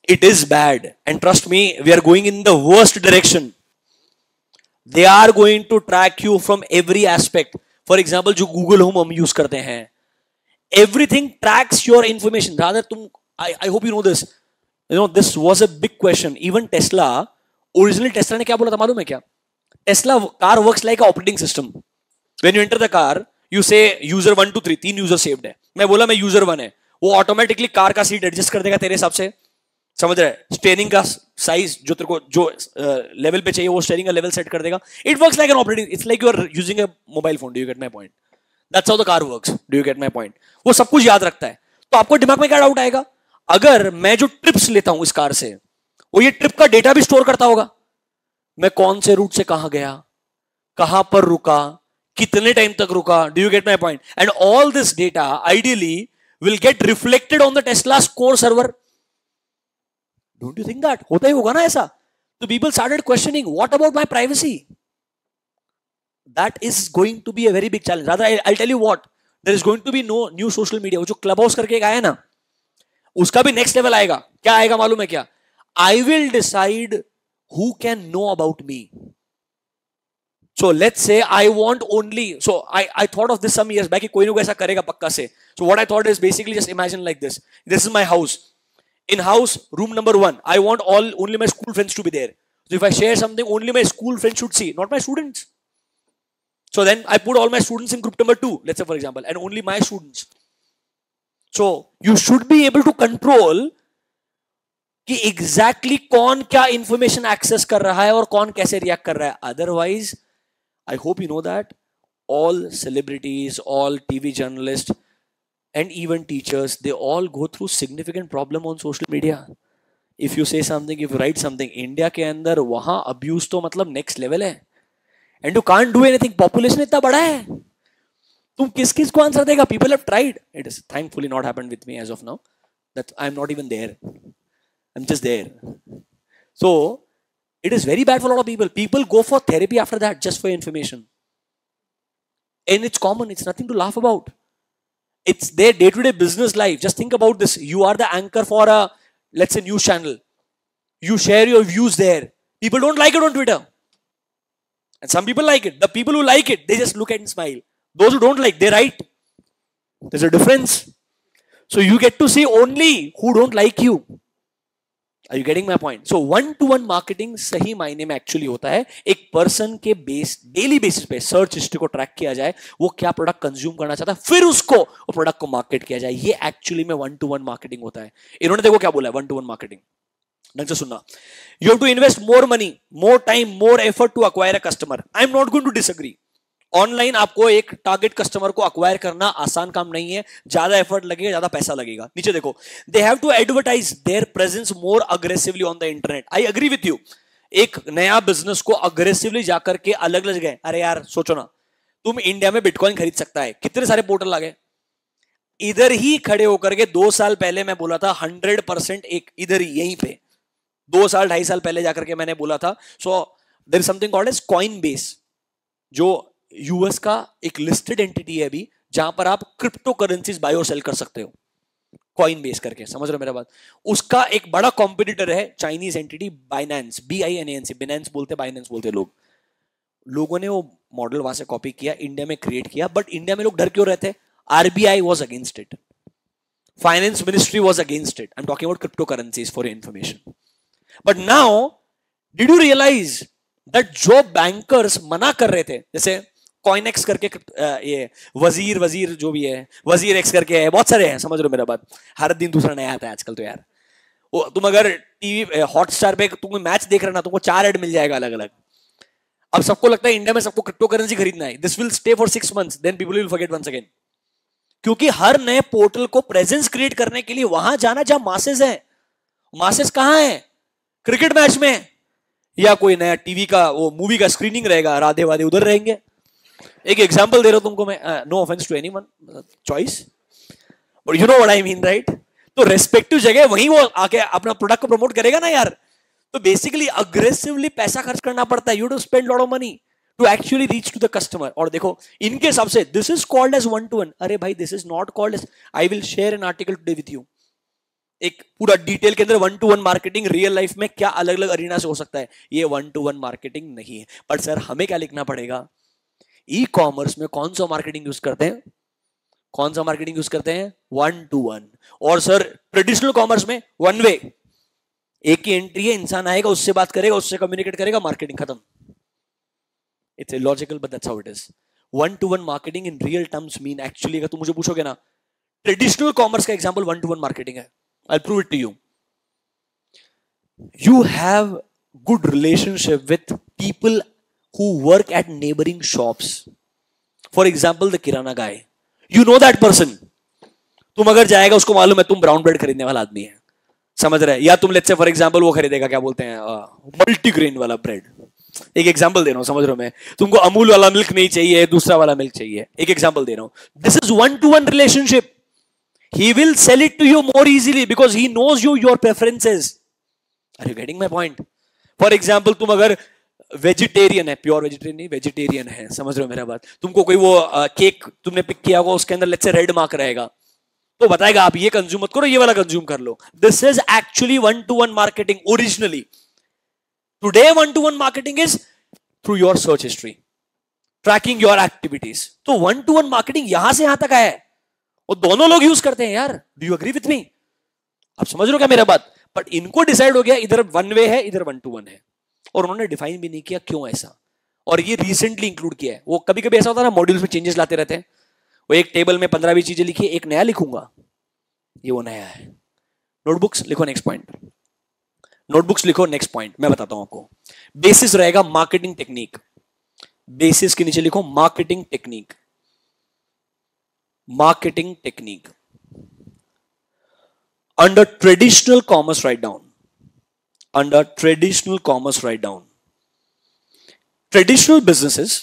it is bad, and trust me, we are going in the worst direction. They are going to track you from every aspect. For example, जो Google Home हम use करते हैं, everything tracks your information. Rather तुम, I hope you know this. You know, this was a big question. Even Tesla, originally Tesla ने क्या बोला था मालूम है क्या? Tesla car works like an operating system. When you enter the car, you say user 1 to 3, 3 user saved है. मैं बोला मैं user 1 है, वो ऑटोमेटिकली कार का सीट एडजस्ट कर देगा तेरे हिसाब से. समझ रहे? स्टेयरिंग का साइज जो तेरे को जो लेवल पे चाहिए वो स्टेयरिंग का लेवल सेट कर देगा. It works like an operating, it's like you are using a mobile phone. Do you get my point? That's how the car works. Do you get my point? वो सब कुछ याद रखता है. तो आपको दिमाग में क्या डाउट आएगा? अगर मैं जो ट्रिप्स लेता हूं इस कार से, वो ये ट्रिप का डेटा भी स्टोर करता होगा. मैं कौन से रूट से कहां गया, कहां पर रुका, कितने टाइम तक रुका. Do you get my point? And all this data ideally will get reflected on the Tesla core server. Don't you think that? होता ही होगा ना ऐसा. So people started questioning, what about my privacy? That is going to be a very big challenge. Rather, I'll tell you what, there is going to be no new social media. वो जो Clubhouse करके एक आया ना, उसका भी next level आएगा. क्या आएगा मालूम है क्या? I will decide who can know about me. So let's say I want only, so I thought of this some years back कि कोई ना कोई ऐसा करेगा पक्का से. So what I thought is basically just imagine like this. This is my house. In house, room number 1, I want only my school friends to be there. So if I share something, only my school friends should see, not my students. So then I put all my students in group number 2, let's say for example, and only my students. So you should be able to control कि exactly कौन क्या information access कर रहा है और कौन कैसे react कर रहा है. Otherwise, I hope you know that all celebrities, all TV journalists, and even teachers, they all go through significant problem on social media. If you say something, if you write something, India के अंदर वहां abuse तो मतलब next level है. And you can't do anything. Population इतना बड़ा है, तुम किस को आंसर देगा? People have tried. It is thankfully not happened with me as of now. That I'm not even there. I'm just there. So it is very bad for a lot of people. People go for therapy after that just for information. And it's common. It's nothing to laugh about. It's their day-to-day business life. Just think about this. You are the anchor for a, let's say, news channel. You share your views there. People don't like it on Twitter. And some people like it. The people who like it, they just look at and smile. Those who don't like, they write. There's a difference. So you get to see only who don't like you. Are you getting my point? So one-to-one marketing सही मायने में actually होता है एक person के daily basis पे search history को track किया जाए, वो क्या प्रोडक्ट कंज्यूम करना चाहता है, फिर उसको वो प्रोडक्ट को मार्केट किया जाए. ये एक्चुअली में वन-टू-वन मार्केटिंग होता है. इन्होंने देखो क्या बोला है वन-टू-वन मार्केटिंग. ढंग से सुनना. You have to invest more money, more time, more effort to acquire a customer. I am not going to disagree. Online आपको एक टारगेट कस्टमर को अक्वायर करना आसान काम नहीं है. ज्यादा एफर्ट लगेगा, ज्यादा पैसा लगेगा. नीचे देखो, they have to advertise their presence more aggressively on the internet. I agree with you. एक नया बिजनेस को अग्रेसिवली जाकर के अलग अलग जगह, अरे यार सोचो ना, तुम इंडिया में बिटकॉइन खरीद सकता है, कितने सारे पोर्टल आ गए. इधर ही खड़े होकर के 2 साल पहले मैं बोला था 100% एक इधर ही यहीं पे 2 साल 2.5 साल पहले जाकर के मैंने बोला था. So there is something called as Coinbase, जो यूएस का एक लिस्टेड एंटिटी है अभी, जहां पर आप क्रिप्टो करेंसीज बाय और सेल कर सकते हो कॉइनबेस करके. समझ रहे हो मेरा बात? उसका एक बड़ा कॉम्पिटिटर है Chinese entity Binance, BINANC. Binance बोलते, बाइनेंस बोलते लोगों ने वो मॉडल वहां से कॉपी किया, इंडिया में क्रिएट किया. बट इंडिया में लोग डर क्यों रहते? RBI was against it. Finance Ministry was against it. I'm talking about cryptocurrencies for your information. But now, did you realize that जो बैंकर्स मना कर रहे थे, जैसे कॉइनेक्स करके ये वजीर जो भी है, वजीर एक्स करके है, बहुत सारे हैं. समझ रहे हो मेरा बात? हर दिन दूसरा नया आता है आजकल तो यार. वो तुम अगर टीवी हॉटस्टार पे तुम मैच देख रहे ना, तुमको 4 ऐड मिल जाएगा अलग अलग. अब सबको लगता है इंडिया में सबको क्रिप्टो करेंसी खरीदना है. This will stay for 6 months, then people will forget once again. क्योंकि हर नए पोर्टल को प्रेजेंस क्रिएट करने के लिए वहां जाना जहां मासेस है. मासेस कहां है? क्रिकेट मैच में, या कोई नया टीवी का वो मूवी का स्क्रीनिंग रहेगा, राधे वाधे उधर रहेंगे. एक एग्जांपल दे रहा हूं तुमको मैं, no offence to anyone, choice, but you know what I mean, right? तो रेस्पेक्टिव जगह वहीं वो आके अपना प्रोडक्ट को प्रमोट करेगा ना यार. तो बेसिकली अग्रेसिवली पैसा खर्च करना पड़ता है. You to spend lot of money to actually reach to the customer. और देखो इनके हिसाब से this is called as one to one. अरे भाई this is not called as, I will share an article today with you, एक पूरा detail के अंदर one to one marketing real life में क्या अलग अलग अरीना से हो सकता है, ये वन टू वन मार्केटिंग नहीं है। बट सर हमें क्या लिखना पड़ेगा, ई कॉमर्स में कौन सा मार्केटिंग यूज करते हैं, कौन सा मार्केटिंग यूज करते हैं, वन टू वन। और सर ट्रेडिशनल कॉमर्स में वन वे, एक ही एंट्री है, इंसान आएगा उससे बात करेगा उससे कम्युनिकेट करेगा, मार्केटिंग खत्म। It's illogical but that's how it is. One to one marketing in real terms mean actually, अगर तुम मुझे पूछोगे ना ट्रेडिशनल कॉमर्स का example one to one marketing है, I'll prove it to you. You have good relationship with people who work at neighboring shops. For example, the kirana guy. You know that person. तुम अगर जाएगा उसको मालूम है तुम brown bread खरीदने वाला आदमी है, समझ रहे हैं, या तुम लेट्स से फॉर एग्जांपल वो खरीदेगा क्या बोलते हैं मल्टीग्रेन वाला ब्रेड। एक एग्जांपल दे रहा हूं, समझ रहे हो, मैं तुमको अमूल वाला मिल्क नहीं चाहिए, दूसरा वाला मिल्क चाहिए, एक एग्जांपल दे रहा हूं। This is one to one relationship. He will sell it to you more easily because he knows you, your preferences. Are you getting my point? For example, तुम अगर वेजिटेरियन है, प्योर वेजिटेरियन नहीं, vegetarian है, समझ रहे हो मेरा बात, तुमको कोई वो केक तुमने पिक किया होगा उसके अंदर लेट्स से रेड मार्क रहेगा, तो बताएगा आप ये कंज्यूम मत करो, ये वाला कंज्यूम कर लो। This is actually one to one marketing originally. Today one to one marketing is through your search history, tracking your activities. तो वन टू वन मार्केटिंग यहां से यहां तक आया है, वो दोनों लोग यूज करते हैं यार। Do you agree with me? आप समझ रहे हो क्या मेरा बात? बट इनको डिसाइड हो गया इधर वन वे है इधर वन टू वन है, और उन्होंने डिफाइन भी नहीं किया क्यों ऐसा, और ये रिसेंटली इंक्लूड किया है। वो कभी कभी ऐसा होता है ना, मॉड्यूल्स में चेंजेस लाते रहते हैं, वो एक टेबल में 15-20 चीजें लिखी है, एक नया लिखूंगा, ये वो नया है। नोटबुक्स लिखो नेक्स्ट पॉइंट, नोटबुक्स लिखो नेक्स्ट पॉइंट, मैं बताता हूं आपको। बेसिस रहेगा मार्केटिंग टेक्निक, बेसिस के नीचे लिखो marketing technique, marketing technique. Under traditional commerce, write down, under traditional commerce, write down, traditional businesses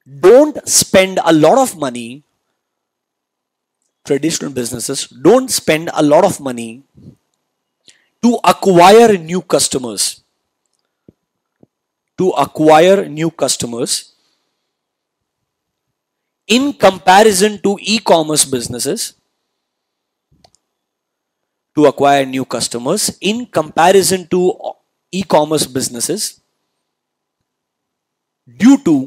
don't spend a lot of money, traditional businesses don't spend a lot of money to acquire new customers, to acquire new customers in comparison to e-commerce businesses, to acquire new customers in comparison to e-commerce businesses due to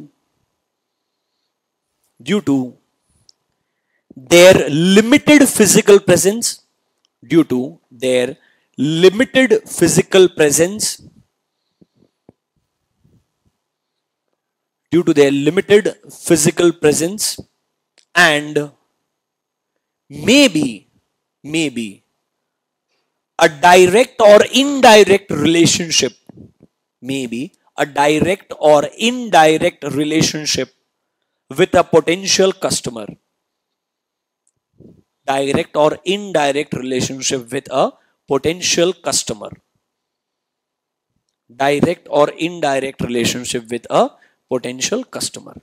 their limited physical presence, due to their limited physical presence, due to their limited physical presence, and maybe a direct or indirect relationship, maybe a direct or indirect relationship with a potential customer, direct or indirect relationship with a potential customer, direct or indirect relationship with a potential customer.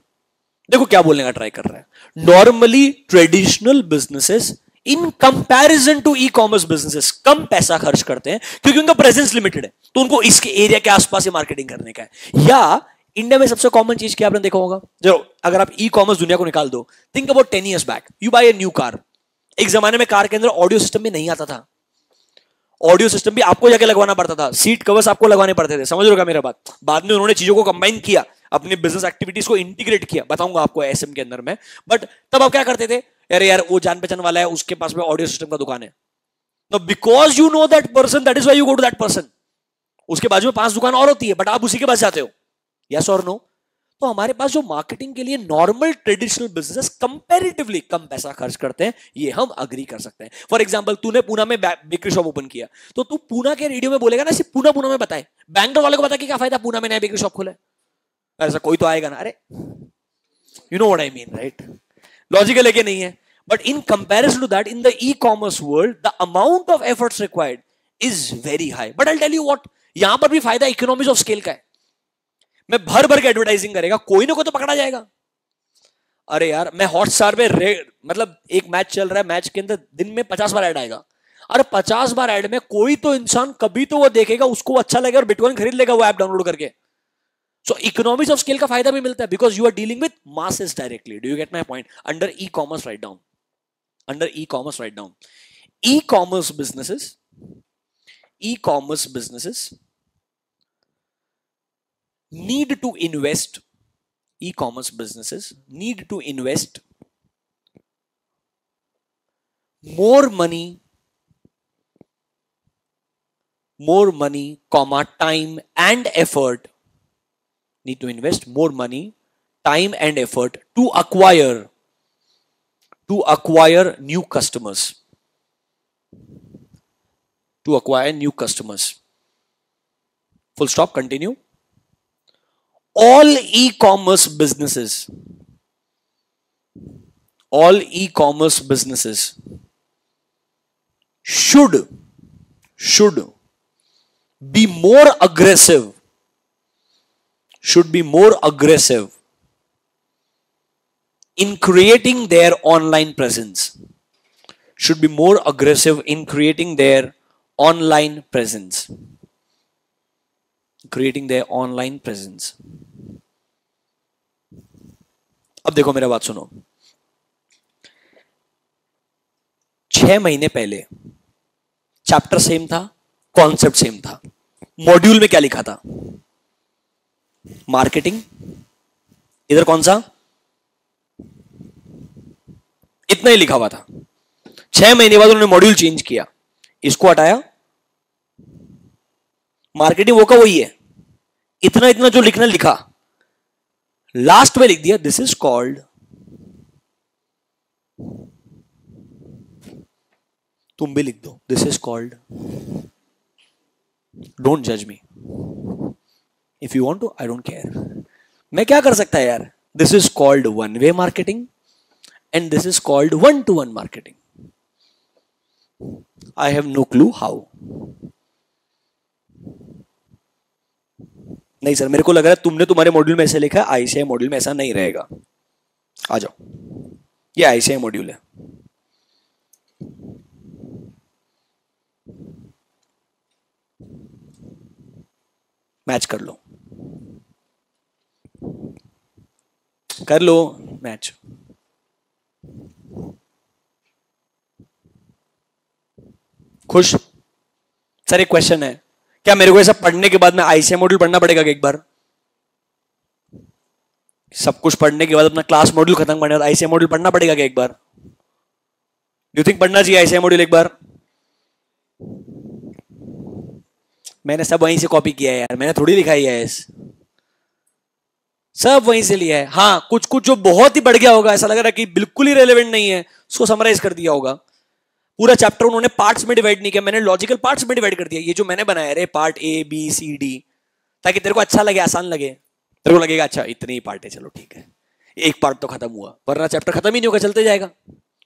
देखो क्या बोलने का try कर रहा है। Normally traditional businesses in comparison to e commerce businesses कम पैसा खर्च करते हैं क्योंकि उनका प्रेजेंस लिमिटेड है, तो उनको इसके एरिया के आसपास ही मार्केटिंग करने का है। या इंडिया में सबसे कॉमन चीज क्या आपने देखा होगा, जो अगर आप ई कॉमर्स दुनिया को निकाल दो, think about 10 years back, you buy a new car. एक जमाने में कार के अंदर ऑडियो सिस्टम भी नहीं आता था, ऑडियो सिस्टम भी आपको जाके लगवाना पड़ता था, सीट कवर्स आपको लगवाने पड़ते थे, समझ रहे हो क्या मेरा बात। बाद में उन्होंने चीजों को कंबाइन किया, अपने बिजनेस एक्टिविटीज को इंटीग्रेट किया, बताऊंगा आपको एसएम के अंदर में। बट तब आप क्या करते थे, अरे यार वो जान पहचान वाला है, उसके पास में ऑडियो सिस्टम का दुकान है, तो because you know that person, that is why you go to that person. उसके बाजू में 5 दुकान और होती है बट आप उसी के पास जाते हो, यस और नो। तो हमारे पास जो मार्केटिंग के लिए नॉर्मल ट्रेडिशनल बिजनेस कंपैरेटिवली कम पैसा खर्च करते हैं, ये हम अग्री कर सकते हैं। फॉर एग्जांपल तूने पूना में बेकरी शॉप ओपन किया, तो तू पूना के रेडियो में बोलेगा ना सिर्फ पूना पूना में बताए, बैंगलोर वाले को बता कि क्या फायदा पूना में नया बेकरी शॉप खोला है, ऐसा कोई तो आएगा ना, अरे you know what I mean right. Logical है कि नहीं है? But in comparison to that, in the e commerce world the amount of efforts required is very high. But I tell you what, यहां पर भी फायदा इकोनॉमीज ऑफ स्केल का है। मैं भर भर के एडवर्टाइजिंग करेगा, कोई ना कोई तो पकड़ा जाएगा। अरे यार मैं हॉटस्टार पे मतलब एक मैच चल रहा है, मैच के अंदर दिन में 50 बार ऐड आएगा, अरे 50 बार ऐड में कोई तो इंसान कभी तो वो देखेगा, उसको अच्छा लगेगा और बिटकॉइन खरीद लेगा वो ऐप डाउनलोड करके. सो इकोनॉमिक्स ऑफ स्केल का फायदा भी मिलता है because you are dealing with masses directly. Do you get my point? Under e commerce write down, under e commerce write down, e-commerce businesses need to invest, e-commerce businesses need to invest more money, comma, time and effort, need to invest more money, time and effort to acquire new customers, to acquire new customers. Full stop, continue. All e-commerce businesses should be more aggressive, in creating their online presence, should be more aggressive in creating their online presence, अब देखो मेरा बात सुनो. 6 महीने पहले chapter same था, concept same था. Module में क्या लिखा था? मार्केटिंग. इधर कौन सा? इतना ही लिखा हुआ था. 6 महीने बाद उन्होंने मॉड्यूल चेंज किया, इसको हटाया, मार्केटिंग वो का वही है, इतना इतना जो लिखना लिखा, लास्ट में लिख दिया दिस इज कॉल्ड, तुम भी लिख दो दिस इज कॉल्ड, डोंट जज me, if you want to I don't care. मैं क्या कर सकता है यार? This is called one way marketing and this is called one-to-one marketing. I have no clue how. नहीं सर, मेरे को लग रहा है तुमने तुम्हारे मॉड्यूल में ऐसे लिखा है, आईसीआई मॉड्यूल में ऐसा नहीं रहेगा. आ जाओ, ये आईसीआई मॉड्यूल है. मैच कर लो मैच. खुश? सर एक क्वेश्चन है, क्या मेरे को ऐसा पढ़ने के बाद में आईसीआई मॉड्यूल पढ़ना पड़ेगा कि एक बार? सब कुछ पढ़ने के बाद अपना क्लास मॉड्यूल खत्म करने बाद आईसीआई मॉड्यूल पढ़ना पड़ेगा कि एक बार? डू यू थिंक पढ़ना चाहिए आईसीआई मॉड्यूल एक बार? मैंने सब वहीं से कॉपी किया है यार, मैंने थोड़ी लिखा है सब वहीं से लिया है. हाँ, कुछ कुछ जो बहुत ही बढ़ गया होगा, ऐसा लग रहा है कि बिल्कुल ही रेलेवेंट नहीं है, उसको समराइज कर दिया होगा. पूरा चैप्टर उन्होंने पार्ट्स में डिवाइड नहीं किया, मैंने लॉजिकल पार्ट्स में डिवाइड कर दिया. ये जो मैंने बनाया रे part A B C D, ताकि तेरे को अच्छा लगे, आसान लगे, तेरे को लगेगा अच्छा इतने ही पार्ट है, चलो ठीक है, एक पार्ट तो खत्म हुआ, वरना चैप्टर खत्म ही नहीं होगा, चलते जाएगा.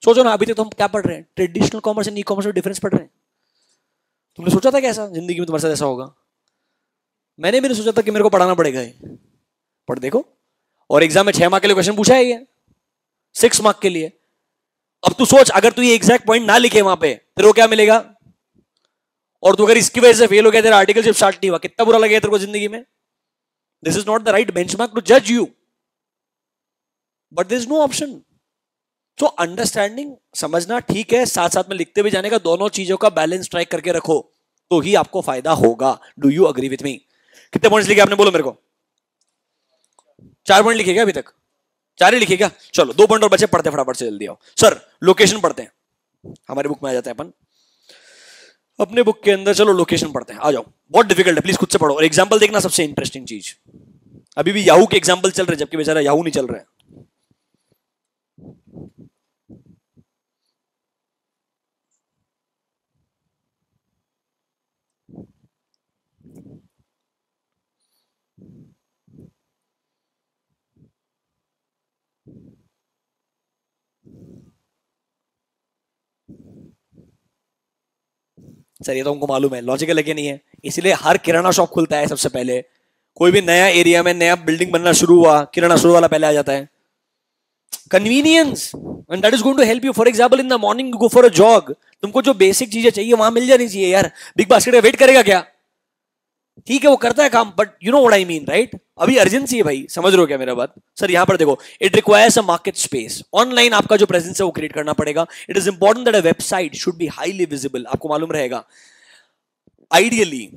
सोचो ना, अभी तक तो हम क्या पढ़ रहे हैं? Traditional commerce and e commerce में डिफरेंस पढ़ रहे हैं. तुमने सोचा था कि ऐसा जिंदगी में तुम्हारे साथ ऐसा होगा? मैंने भी नहीं सोचा था कि मेरे को पढ़ाना पड़ेगा. पढ़ देखो, और एग्जाम में 6 मार्क के लिए क्वेश्चन पूछा है ये 6 मार्क के लिए. अब तू सोच, अगर तू ये एग्जैक्ट पॉइंट ना लिखे वहां पे, तेरे को क्या मिलेगा? और तू अगर इसकी वजह से फेल हो गया, तेरा आर्टिकलशिप स्टार्ट नहीं हुआ, कितना बुरा लगेगा तेरे को जिंदगी में. This is not the right benchmark to जज you, but this is no option. तो अंडरस्टैंडिंग, समझना ठीक है, साथ साथ में लिखते भी जाने का, दोनों चीजों का बैलेंस स्ट्राइक करके रखो तो ही आपको फायदा होगा. Do you agree with me? कितने पॉइंट्स लिखे आपने, बोलो मेरे को. 4 पॉइंट लिखे क्या अभी तक? 4 ही लिखे क्या? चलो 2 पॉइंट और बचे, पढ़ते फटाफट से, जल्दी आओ. सर लोकेशन पढ़ते हैं, हमारे बुक में आ जाते हैं अपन अपने बुक के अंदर. चलो लोकेशन पढ़ते हैं, आ जाओ. बहुत डिफिकल्ट है, प्लीज खुद से पढ़ो. और एग्जांपल देखना, सबसे इंटरेस्टिंग चीज. अभी भी याहू के एग्जांपल चल रहे, जबकि बेचारा याहू नहीं चल रहा है. सर ये तो हमको मालूम है, लॉजिकल है कि नहीं है? इसलिए हर किराना शॉप खुलता है सबसे पहले. कोई भी नया एरिया में नया बिल्डिंग बनना शुरू हुआ, किराना स्टोर वाला पहले आ जाता है. Convenience, and that is going to help you. For example in the morning you go for a jog, तुमको जो बेसिक चीजें चाहिए वहां मिल जानी चाहिए यार. बिग बास्केट का वेट करेगा क्या? ठीक है वो करता है काम, but you know what I mean right. अभी अर्जेंसी है भाई, समझ रहे हो क्या मेरा बात? सर यहां पर देखो, it requires a market space. Online आपका जो प्रेजेंस है वो क्रिएट करना पड़ेगा. It is important that a website should be highly visible. आपको मालूम रहेगा आइडियली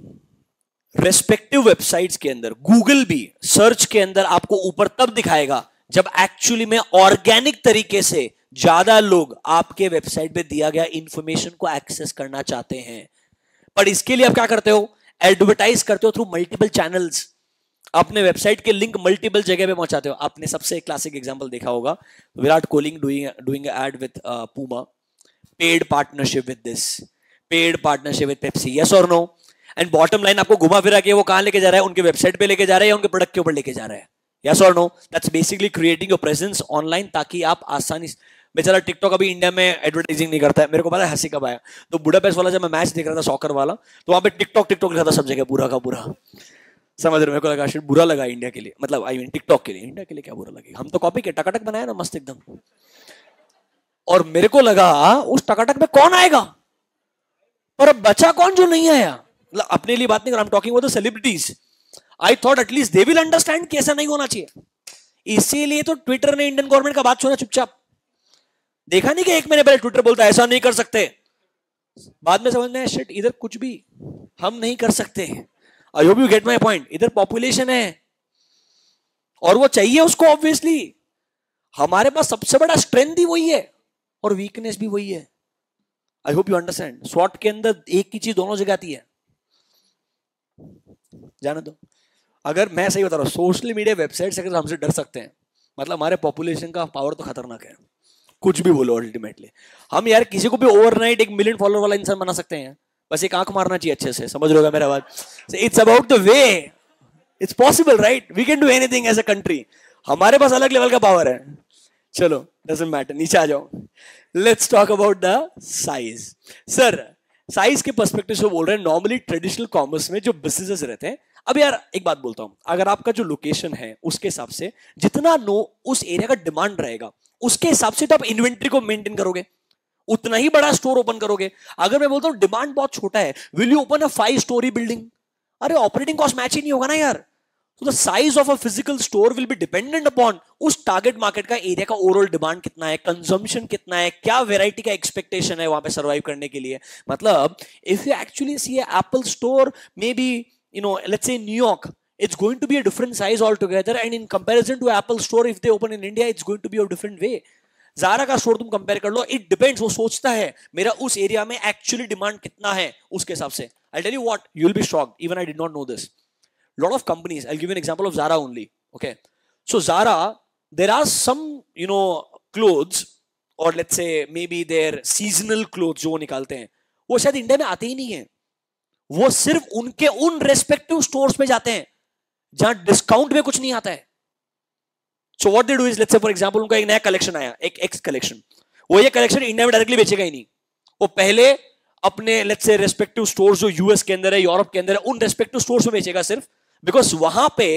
रेस्पेक्टिव वेबसाइट्स के अंदर गूगल भी सर्च के अंदर आपको ऊपर तब दिखाएगा जब एक्चुअली में ऑर्गेनिक तरीके से ज्यादा लोग आपके वेबसाइट पे दिया गया इंफॉर्मेशन को एक्सेस करना चाहते हैं. पर इसके लिए आप क्या करते हो? एडवर्टाइज करते हो थ्रू मल्टीपल चैनल्स. अपने वेबसाइट के लिंक मल्टीपल जगह पे पहुंचाते हो. आपने सबसे क्लासिक एग्जांपल देखा होगा, Virat Kohli doing ad with Puma, paid partnership with this, paid partnership with Pepsi. Yes और नो? एंड बॉटम लाइन आपको घुमा फिरा के वो कहां लेके जा रहा है? उनके वेबसाइट पे लेके जा रहा है या उनके प्रोडक्ट के ऊपर लेके जा रहा है? यस और no? That's basically creating your presence online, ताकि आप आसानी से. बेचारा टिकटॉक अभी इंडिया में एडवर्टाइजिंग नहीं करता है. मेरे को पता है हंसी कब आया, तो बुडापेस्ट वाला जब मैं मैच देख रहा था सॉकर वाला, तो वहां पे टिकटॉक टिकटॉक लिखा था सब जगह, पूरा का पूरा. समझ रहे? मेरे को लगा बुरा लगा इंडिया के लिए, मतलब आई मीन टिकटॉक के लिए. इंडिया के लिए क्या बुरा लगेगा, हम तो कॉपी के टकाटक बनाया ना मस्त एकदम. और मेरे को लगा उस टकाटक में कौन आएगा, पर अब बचा कौन जो नहीं आया. मतलब अपने लिए बात नहीं कर, I am talking about the celebrities. I thought at least they will understand कि ऐसा नहीं होना चाहिए. इसीलिए तो ट्विटर ने इंडियन गवर्नमेंट का बात सुना चुपचाप. देखा नहीं कि एक महीने पहले ट्विटर बोलता है ऐसा नहीं कर सकते, बाद में समझ में आया शिट इधर कुछ भी हम नहीं कर सकते. आई hope you get my point. इधर पॉपुलेशन है और वो चाहिए उसको. ऑब्वियसली हमारे पास सबसे बड़ा स्ट्रेंथ ही वही है और वीकनेस भी वही है. I hope you understand. स्वॉट के अंदर एक की चीज दोनों जगह आती है. जाने दो. अगर मैं सही बता रहा हूं, सोशल मीडिया वेबसाइट से अगर हमसे डर सकते हैं, मतलब हमारे पॉपुलेशन का पावर तो खतरनाक है. कुछ भी बोलो अल्टीमेटली हम यार किसी को भी ओवरनाइट 1 मिलियन फॉलोअर वाला इंसान बना सकते हैं. बस एक आंख मारना चाहिए अच्छे से. समझ रहे हो मेरा बात? It's about the way. It's possible right. We can do anything as a country. हमारे पास अलग लेवल का पावर है. चलो डजंट मैटर, नीचे आ जाओ. Let's talk about the size. Sir size के पर्सपेक्टिव से बोल रहे हैं, नॉर्मली ट्रेडिशनल कॉमर्स में जो बिजनेसेस रहते हैं. अब यार एक बात बोलता हूं, अगर आपका जो लोकेशन है उसके हिसाब से जितना उस एरिया का डिमांड रहेगा उसके हिसाब से तो आप इन्वेंट्री को मेंटेन करोगे, उतना ही बड़ा स्टोर ओपन करोगे. अगर मैं बोलता हूं डिमांड बहुत छोटा है, will you open a 5 story building? अरे ऑपरेटिंग कॉस्ट मैच ही नहीं होगा ना यार. So the size of a physical store will be dependent upon उस टारगेट मार्केट का एरिया का ओवरऑल डिमांड कितना है, कंजम्पशन कितना है, क्या वेराइटी का एक्सपेक्टेशन है वहां पे सर्वाइव करने के लिए. मतलब if you actually see Apple store may be let's say New York, it's going to be a different size altogether, and in comparison to Apple store if they open in India it's going to be a different way. Zara का store तुम compare कर लो, it depends. वो सोचता है मेरा उस area में actually demand कितना है, उसके हिसाब से. I tell you what, you will be shocked, even I did not know this. Lot of companies, I'll give you an example of Zara only. Okay, so Zara, there are some clothes, or let's say maybe their seasonal clothes जो वो निकालते हैं, वो शायद India में आते ही नहीं है. वो सिर्फ उनके उन रेस्पेक्टिव स्टोर्स पे जाते हैं जहां डिस्काउंट में कुछ नहीं आता है. So what they do is, let's say for example उनका एक नया कलेक्शन आया, एक एक्स कलेक्शन, वो ये कलेक्शन इंडिया में डायरेक्टली बेचेगा ही नहीं. वो पहले अपने लेट्स से रेस्पेक्टिव स्टोर्स जो यूएस के अंदर है, यूरोप के अंदर है, उन रेस्पेक्टिव स्टोर्स में बेचेगा सिर्फ बिकॉज वहां पे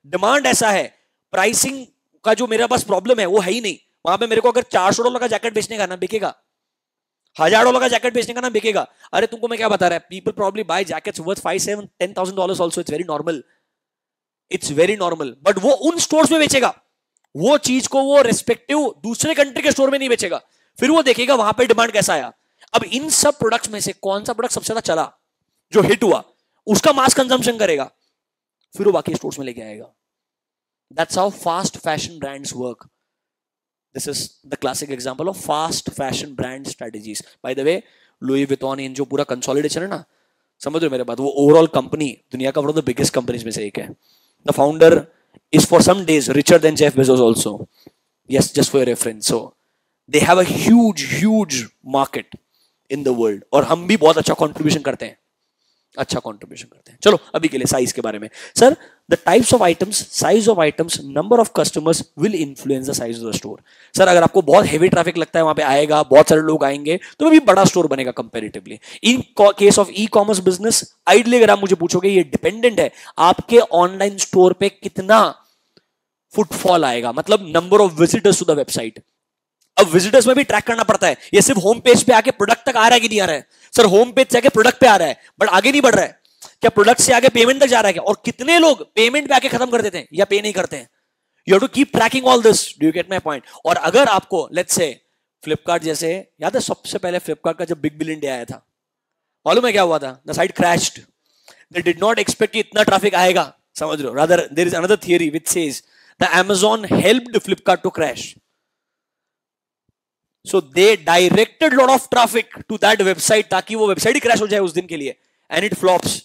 डिमांड ऐसा है. प्राइसिंग का जो मेरा पास प्रॉब्लम है वो है ही नहीं. वहां पे मेरे को अगर $400 का जैकेट बेचने का ना बिकेगा, $1000 का जैकेट बेचने का ना बिकेगा. अरे तुमको मैं क्या बता रहा है, people probably buy jackets worth $5,000-10,000 also. It's very normal, it's very normal. But वो उन स्टोर्स में बेचेगा वो चीज को, वो रेस्पेक्टिव दूसरे कंट्री के स्टोर में नहीं बेचेगा. फिर वो देखेगा वहां पे डिमांड कैसा आया. अब इन सब प्रोडक्ट्स में से कौन सा प्रोडक्ट सबसे ज्यादा चला, जो हिट हुआ, उसका मास कंजम्पशन करेगा, फिर वो बाकी स्टोर्स में लेके आएगा. That's how fast fashion brands work. This is the classic example of fast fashion brand strategies. By the way Louis Vuitton इन जो पूरा कंसोलिडेशन है ना, समझ रहे हो मेरे बात, वो ओवरऑल कंपनी दुनिया का one of the biggest companies में से एक है. The founder is for some days richer than Jeff Bezos also. Yes, just for your reference. So they have a huge market in the world. और हम भी बहुत अच्छा कंट्रीब्यूशन करते हैं, अच्छा कंट्रीब्यूशन करते हैं. चलो अभी के लिए साइज के बारे में. Sir the types of items, size of items, number of customers will influence the size of the store. Sir अगर आपको बहुत हेवी ट्रैफिक लगता है, वहां पे आएगा, बहुत सारे लोग आएंगे, तो भी बड़ा स्टोर बनेगा comparatively. In case of e commerce business, ideally अगर आप मुझे पूछोगे, ये डिपेंडेंट है आपके ऑनलाइन स्टोर पे कितना फुटफॉल आएगा, मतलब number of visitors to the website. अब विजिटर्स में भी ट्रैक करना पड़ता है, ये सिर्फ होम पेज पे आके प्रोडक्ट तक आ रहा है कि नहीं आ रहा है? सर होम पेज से आके प्रोडक्ट पे आ रहा है बट आगे नहीं बढ़ रहा है। क्या प्रोडक्ट से आगे पेमेंट तक जा रहा है क्या? और कितने लोग पेमेंट पे आके खत्म कर देते हैं या पे नहीं करते हैं? You have to keep tracking all this. Do you get my point? और अगर आपको लेट्स से फ्लिपकार्ट जैसे, याद है सबसे पहले फ्लिपकार्ट का जब बिग बिलियन डे आया था, मालूम है क्या हुआ था? The site crashed. They did not expect कि इतना ट्रैफिक आएगा, समझ रहे हो? Rather there is another theory which says the Amazon helped Flipkart to crash. So they directed lot of traffic to that website ताकि वो वेबसाइट ही crash हो जाए उस दिन के लिए, एंड इट फ्लॉप्स।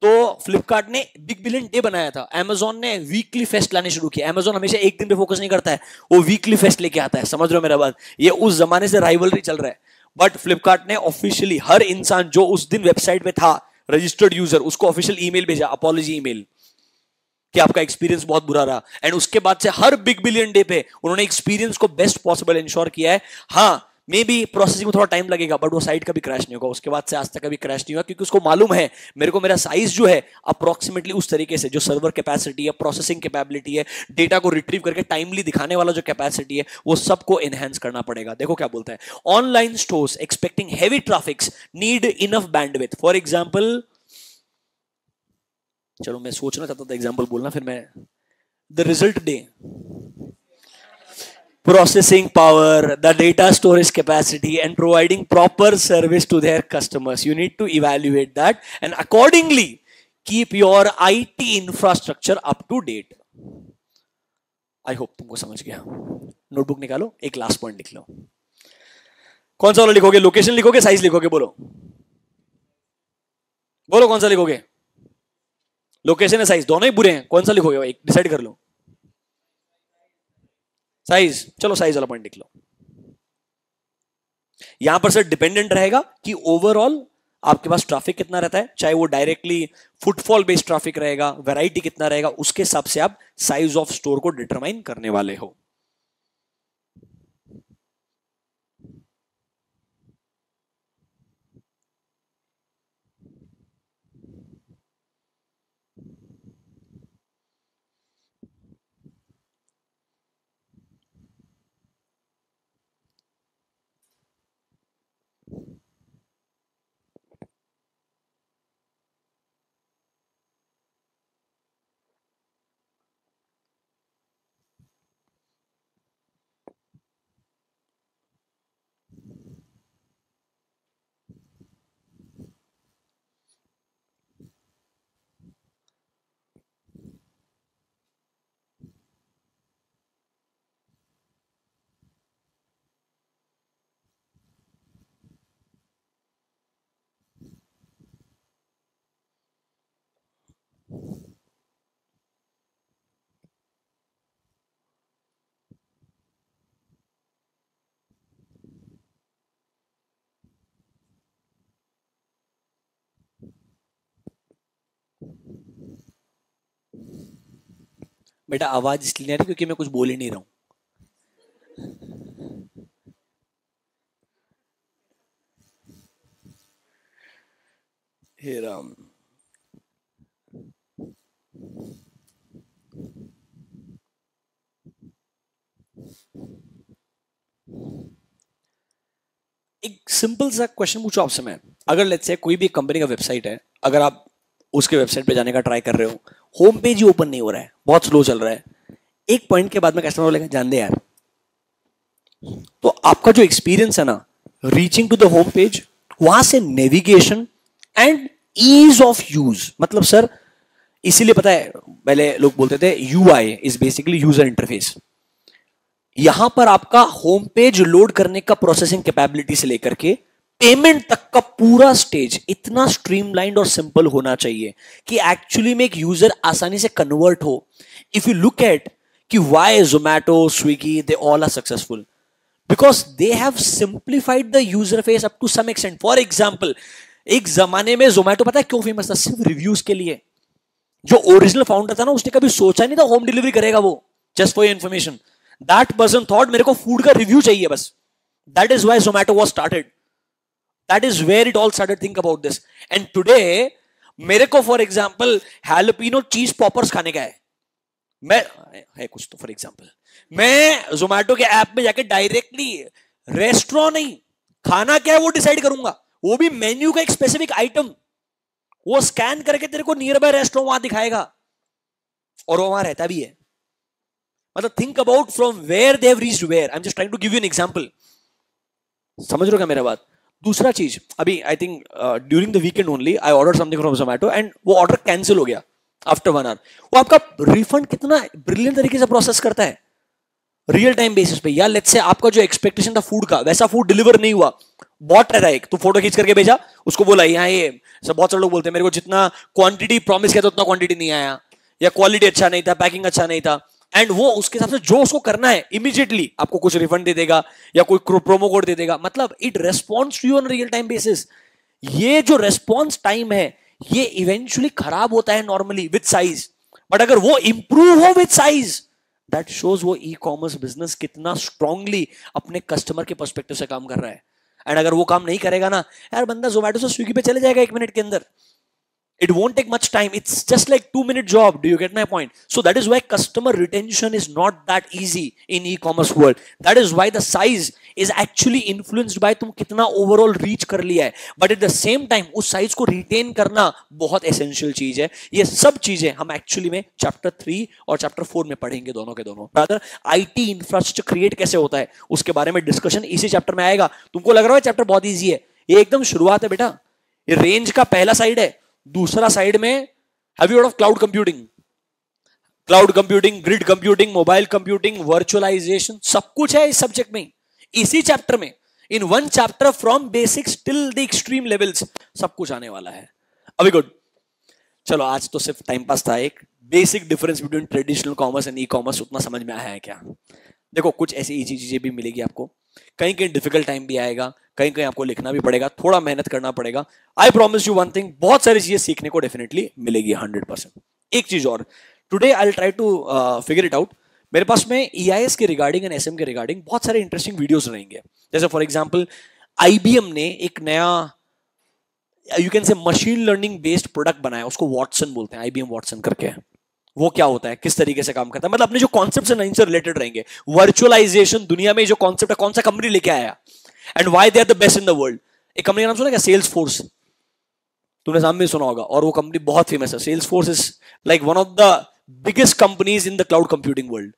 तो फ्लिपकार्ट ने बिग बिलियन डे बनाया था, Amazon ने वीकली फेस्ट लाने शुरू किया। Amazon हमेशा एक दिन पे फोकस नहीं करता है, वो वीकली फेस्ट लेके आता है, समझ रहे हो मेरा बात? ये उस जमाने से राइवलरी चल रहा है। बट फ्लिपकार्ट ने ऑफिशियली हर इंसान जो उस दिन वेबसाइट पे था, रजिस्टर्ड यूजर, उसको ऑफिशियल ईमेल भेजा, अपॉलॉजी ईमेल, कि आपका एक्सपीरियंस बहुत बुरा रहा। एंड उसके बाद से हर बिग बिलियन डे पे उन्होंने एक्सपीरियंस को बेस्ट पॉसिबल इंश्योर किया है। हाँ मे बी प्रोसेसिंग में थोड़ा टाइम लगेगा बट वो साइट कभी क्रैश नहीं होगा। उसके बाद से आज तक कभी क्रैश नहीं हुआ क्योंकि उसको मालूम है मेरे को मेरा साइज जो है अप्रोक्सीमेटली उस तरीके से, जो सर्वर कैपेसिटी है, प्रोसेसिंग कैपेबिलिटी है, डेटा को रिट्रीव करके टाइमली दिखाने वाला जो कैपेसिटी है, वो सबको एनहेंस करना पड़ेगा। देखो क्या बोलता है, online stores expecting heavy traffics need enough bandwidth. For example, चलो मैं सोचना चाहता था एग्जांपल बोलना, फिर मैं the result day, processing power, the data storage capacity, and providing proper service to their customers. You need to evaluate that and accordingly keep your IT infrastructure up to date. I hope तुमको समझ गया। Notebook निकालो, एक last point लिख लो। कौन सा वाला लिखोगे? लोकेशन लिखोगे, साइज लिखोगे? बोलो बोलो कौन सा लिखोगे? लोकेशन है साइज दोनों ही बुरे हैं, कौन सा लिखोगे भाई? डिसाइड कर लो। साइज, चलो साइज वाला पॉइंट लिख लो। यहां पर सर डिपेंडेंट रहेगा कि ओवरऑल आपके पास ट्रैफिक कितना रहता है, चाहे वो डायरेक्टली फुटफॉल बेस्ड ट्रैफिक रहेगा, वैरायटी कितना रहेगा, उसके हिसाब से आप साइज ऑफ स्टोर को डिटरमाइन करने वाले हो। बेटा आवाज इसलिए नहीं आ रही क्योंकि मैं कुछ बोल ही नहीं रहा हूं। हे राम, एक सिंपल सा क्वेश्चन पूछो आपसे मैं। अगर लेट्स से कोई भी कंपनी का वेबसाइट है, अगर आप उसके वेबसाइट पे जाने का ट्राई कर रहे हो, होम पेज ही ओपन नहीं हो रहा है, बहुत स्लो चल रहा है, एक पॉइंट के बाद में कस्टमर बोलेगा जान दे यार। तो आपका जो एक्सपीरियंस है ना, reaching to the home page, वहां से navigation and ease of use, मतलब सर इसीलिए पता है पहले लोग बोलते थे UI is basically user interface. यहां पर आपका होम पेज लोड करने का प्रोसेसिंग कैपेबिलिटी से लेकर के पेमेंट तक का पूरा स्टेज इतना स्ट्रीमलाइंड और सिंपल होना चाहिए कि एक्चुअली में एक यूजर आसानी से कन्वर्ट हो। इफ यू लुक एट कि why Zomato, Swiggy, they all are successful because they have simplified the user face up to some extent. For example, एक जमाने में जोमैटो पता है क्यों फेमस था? सिर्फ रिव्यूज के लिए। जो ओरिजिनल फाउंडर था ना, उसने कभी सोचा नहीं था होम डिलीवरी करेगा वो। Just for your information, that person thought मेरे को फूड का रिव्यू चाहिए बस। That is why Zomato was started. That is where it all started. Think about this. And today मेरे को फॉर एग्जांपल हैलोपिनो चीज पॉपर्स खाने का है, मैं है कुछ तो फॉर एग्जांपल मैं जोमेटो के ऐप में जाके डायरेक्टली रेस्टोरेंट नहीं, खाना क्या है वो डिसाइड करूंगा, वो भी मेन्यू का एक स्पेसिफिक आइटम, वो स्कैन करके तेरे को नियर बाय रेस्टोरेंट वहां दिखाएगा और वो वहां रहता भी है। मतलब think about from where they have reached where. I am just trying to give you an example. समझ रहे हो क्या मेरा बात? दूसरा चीज, अभी I think during the weekend only I order something from Zomato and वो ऑर्डर कैंसिल हो गया आफ्टर 1 आवर। वो आपका रिफंड कितना ब्रिलियंट तरीके से प्रोसेस करता है रियल टाइम बेसिस पे। या लेट्स से आपका जो एक्सपेक्टेशन था फूड का वैसा फूड डिलीवर नहीं हुआ, बॉट रहता है एक, तो फोटो खींच करके भेजा, उसको बोला यहाँ ये सब, बहुत सारे लोग बोलते हैं मेरे को जितना क्वांटिटी प्रॉमिस किया था उतना क्वांटिटी नहीं आया, या क्वालिटी अच्छा नहीं था, पैकिंग अच्छा नहीं था, एंड वो उसके हिसाब से जो उसको करना है इमीडिएटली आपको कुछ रिफंड दे देगा या कोई प्रोमो कोड दे देगा। मतलब it responds to you on real time basis. ये जो रेस्पॉन्स टाइम है ये इवेंचुअली खराब होता है नॉर्मली विद साइज, बट अगर वो इंप्रूव हो विद साइज दैट शोज वो ई कॉमर्स बिजनेस कितना स्ट्रांगली अपने कस्टमर के पर्सपेक्टिव से काम कर रहा है। एंड अगर वो काम नहीं करेगा ना यार, बंदा जोमेटो से स्विगी पे चले जाएगा 1 मिनट के अंदर। It won't take much time. It's just like 2-minute job. Do you get my point? So that is why customer retention is not that easy in e-commerce world. That is why the size is actually influenced by तुम कितना overall reach कर लिया है. But at the same time उस size को retain करना बहुत essential चीज है. ये सब चीजें हम actually में chapter 3 और chapter 4 में पढ़ेंगे दोनों के दोनों. Rather IT infrastructure create कैसे होता है उसके बारे में discussion इसी chapter में आएगा. तुमको लग रहा है chapter बहुत easy है? ये एकदम शुरुआत है बेटा. ये range का पहला साइड है. दूसरा साइड में have you heard of cloud computing? Cloud computing, grid computing, mobile computing, virtualization, सब कुछ है इस सब्जेक्ट में, इसी चैप्टर में। In one chapter from basics till the extreme levels सब कुछ आने वाला है। अभी गुड, चलो आज तो सिर्फ टाइम पास था। एक basic difference between traditional commerce and e commerce उतना समझ में आया है क्या? देखो कुछ ऐसी इजी चीजें भी मिलेगी आपको, कहीं कहीं डिफिकल्ट टाइम भी आएगा, कहीं कहीं आपको लिखना भी पड़ेगा, थोड़ा मेहनत करना पड़ेगा। I promise you one thing, बहुत सारी चीजें सीखने को डेफिनेटली मिलेगी 100%। एक चीज और, today I will try to figure it out. मेरे पास में EIS के रिगार्डिंग एंड SM के रिगार्डिंग बहुत सारे इंटरेस्टिंग वीडियोस रहेंगे। जैसे फॉर एग्जांपल IBM ने एक नया you can say machine learning based product बनाया, उसको वॉटसन बोलते हैं, IBM वॉटसन करके। वो क्या होता है, किस तरीके से काम करता है, मतलब अपने जो कॉन्सेप्ट है इनसे रिलेटेड रहेंगे। वर्चुअलाइजेशन दुनिया में जो कॉन्सेप्ट है, कौन सा कंपनी लेके आया and why they are the best in the world. एक कंपनी का नाम सुना क्या? सेल्स फोर्स, तुमने नाम भी सुना होगा, और वो कंपनी बहुत फेमस है। Salesforce is like one of the biggest companies in the cloud computing world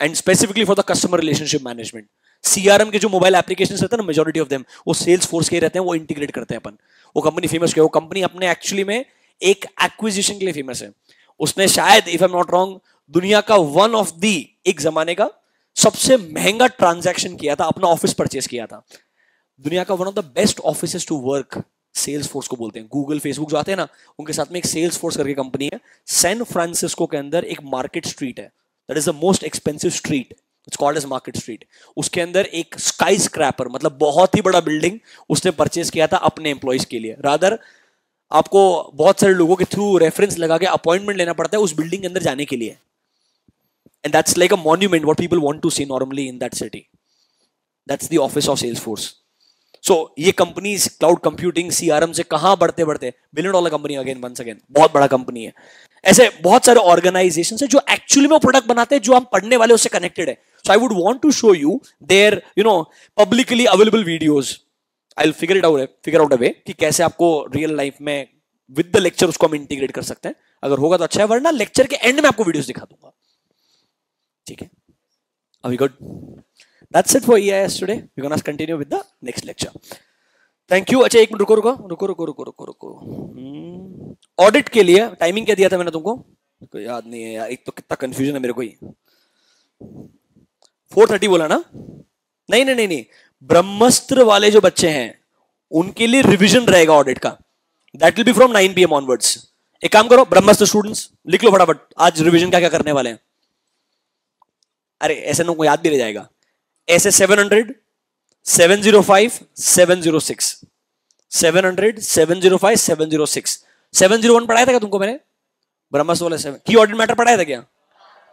and specifically for the customer relationship management. CRM के जो मोबाइल एप्लीकेशन रहते हैं ना, मेजॉरिटी ऑफ देम वो सेल्स फोर्स के रहते हैं, वो इंटीग्रेट करते हैं अपन। वो कंपनी फेमस क्यों? वो कंपनी अपने एक्चुअली में एक एक्विजिशन के लिए फेमस है। उसने शायद if I am not wrong दुनिया का वन ऑफ द एक जमाने का सबसे महंगा ट्रांजैक्शन किया था, अपना ऑफिस परचेस किया था। दुनिया का one of the best offices to work Salesforce को बोलते हैं। गूगल फेसबुक जो आते हैं ना, उनके साथ में एक सेल्स फोर्स करके कंपनी है। सैन फ्रांसिस्को के अंदर एक मार्केट स्ट्रीट है, that is the most expensive street, it's called as Market Street. उसके अंदर एक स्काई स्क्रैपर, मतलब बहुत ही बड़ा बिल्डिंग उसने परचेस किया था अपने एम्प्लॉइज के लिए। रादर आपको बहुत सारे लोगों के थ्रू रेफरेंस लगा के अपॉइंटमेंट लेना पड़ता है उस बिल्डिंग के अंदर जाने के लिए, and that's like a monument what people want to see normally in that city. That's the office of Salesforce. So ये कंपनीज क्लाउड कंप्यूटिंग CRM से कहां बढ़ते बढ़ते $1 billion company again once again, बहुत बड़ा कंपनी है। ऐसे बहुत सारे ऑर्गेनाइजेशन है जो एक्चुअली में वो प्रोडक्ट बनाते हैं जो हम पढ़ने वाले उससे कनेक्टेड है। So I would want to show you there publicly available videos. I'll figure out a way कि कैसे आपको रियल लाइफ में विद द लेक्चर उसको हम इंटीग्रेट कर सकते हैं। अगर होगा तो अच्छा है, वरना लेक्चर के एंड में आपको वीडियोस दिखा दूंगा, ठीक है? अभी good, that's it for EIS today. We gonna continue with the next lecture. Thank you. अच्छा एक मिनट रुको। ऑडिट के लिए टाइमिंग क्या दिया था मैंने तुमको? तो याद नहीं है यार, एक तो कितना कंफ्यूजन है मेरे को ही। 4:30 बोला ना? नहीं, ब्रह्मस्त्र वाले जो बच्चे हैं उनके लिए रिवीजन रहेगा ऑडिट का, that will be from 9 PM onwards. एक काम करो ब्रह्मस्त्र स्टूडेंट्स, लिख लो फटाफट आज रिवीजन क्या क्या करने वाले हैं। अरे ऐसे लोगों को याद भी रह जाएगा। ऐसे 700, 705, 706, 700, 705, 706, 701 पढ़ाया था क्या तुमको मैंने? ब्रह्मस्त्र वाले 7 की ऑडिट मैटर पढ़ाया था क्या?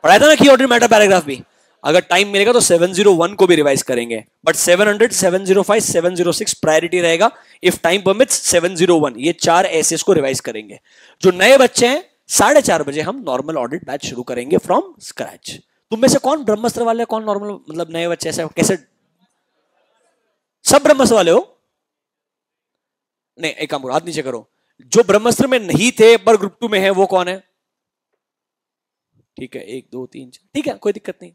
पढ़ाया था ना की ऑडिट मैटर पैराग्राफ भी। अगर टाइम मिलेगा तो 701 को भी रिवाइज करेंगे, बट 700, 705, 706 प्रायोरिटी रहेगा। इफ टाइम परमिट्स 701, ये 4 एसेस को रिवाइज करेंगे। जो नए बच्चे हैं 4:30 बजे हम नॉर्मल ऑडिट बैच शुरू करेंगे फ्रॉम स्क्रैच। तुम में से कौन ब्रह्मास्त्र वाले, कौन नॉर्मल, मतलब नए बच्चे ऐसे कैसे? सब ब्रह्मास्त्र वाले हो? नहीं, एक काम करो, हाथ नीचे करो। जो ब्रह्मास्त्र में नहीं थे पर ग्रुप 2 में है वो कौन है? ठीक है, 1 2 3 4, ठीक है, कोई दिक्कत नहीं।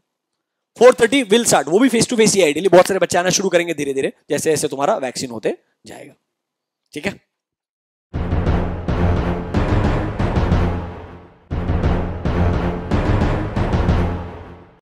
4:30 विल स्टार्ट, वो भी फेस टू फेस ही आइडियली। बहुत सारे बच्चे आना शुरू करेंगे धीरे धीरे, जैसे जैसे तुम्हारा वैक्सीन होते जाएगा। ठीक है।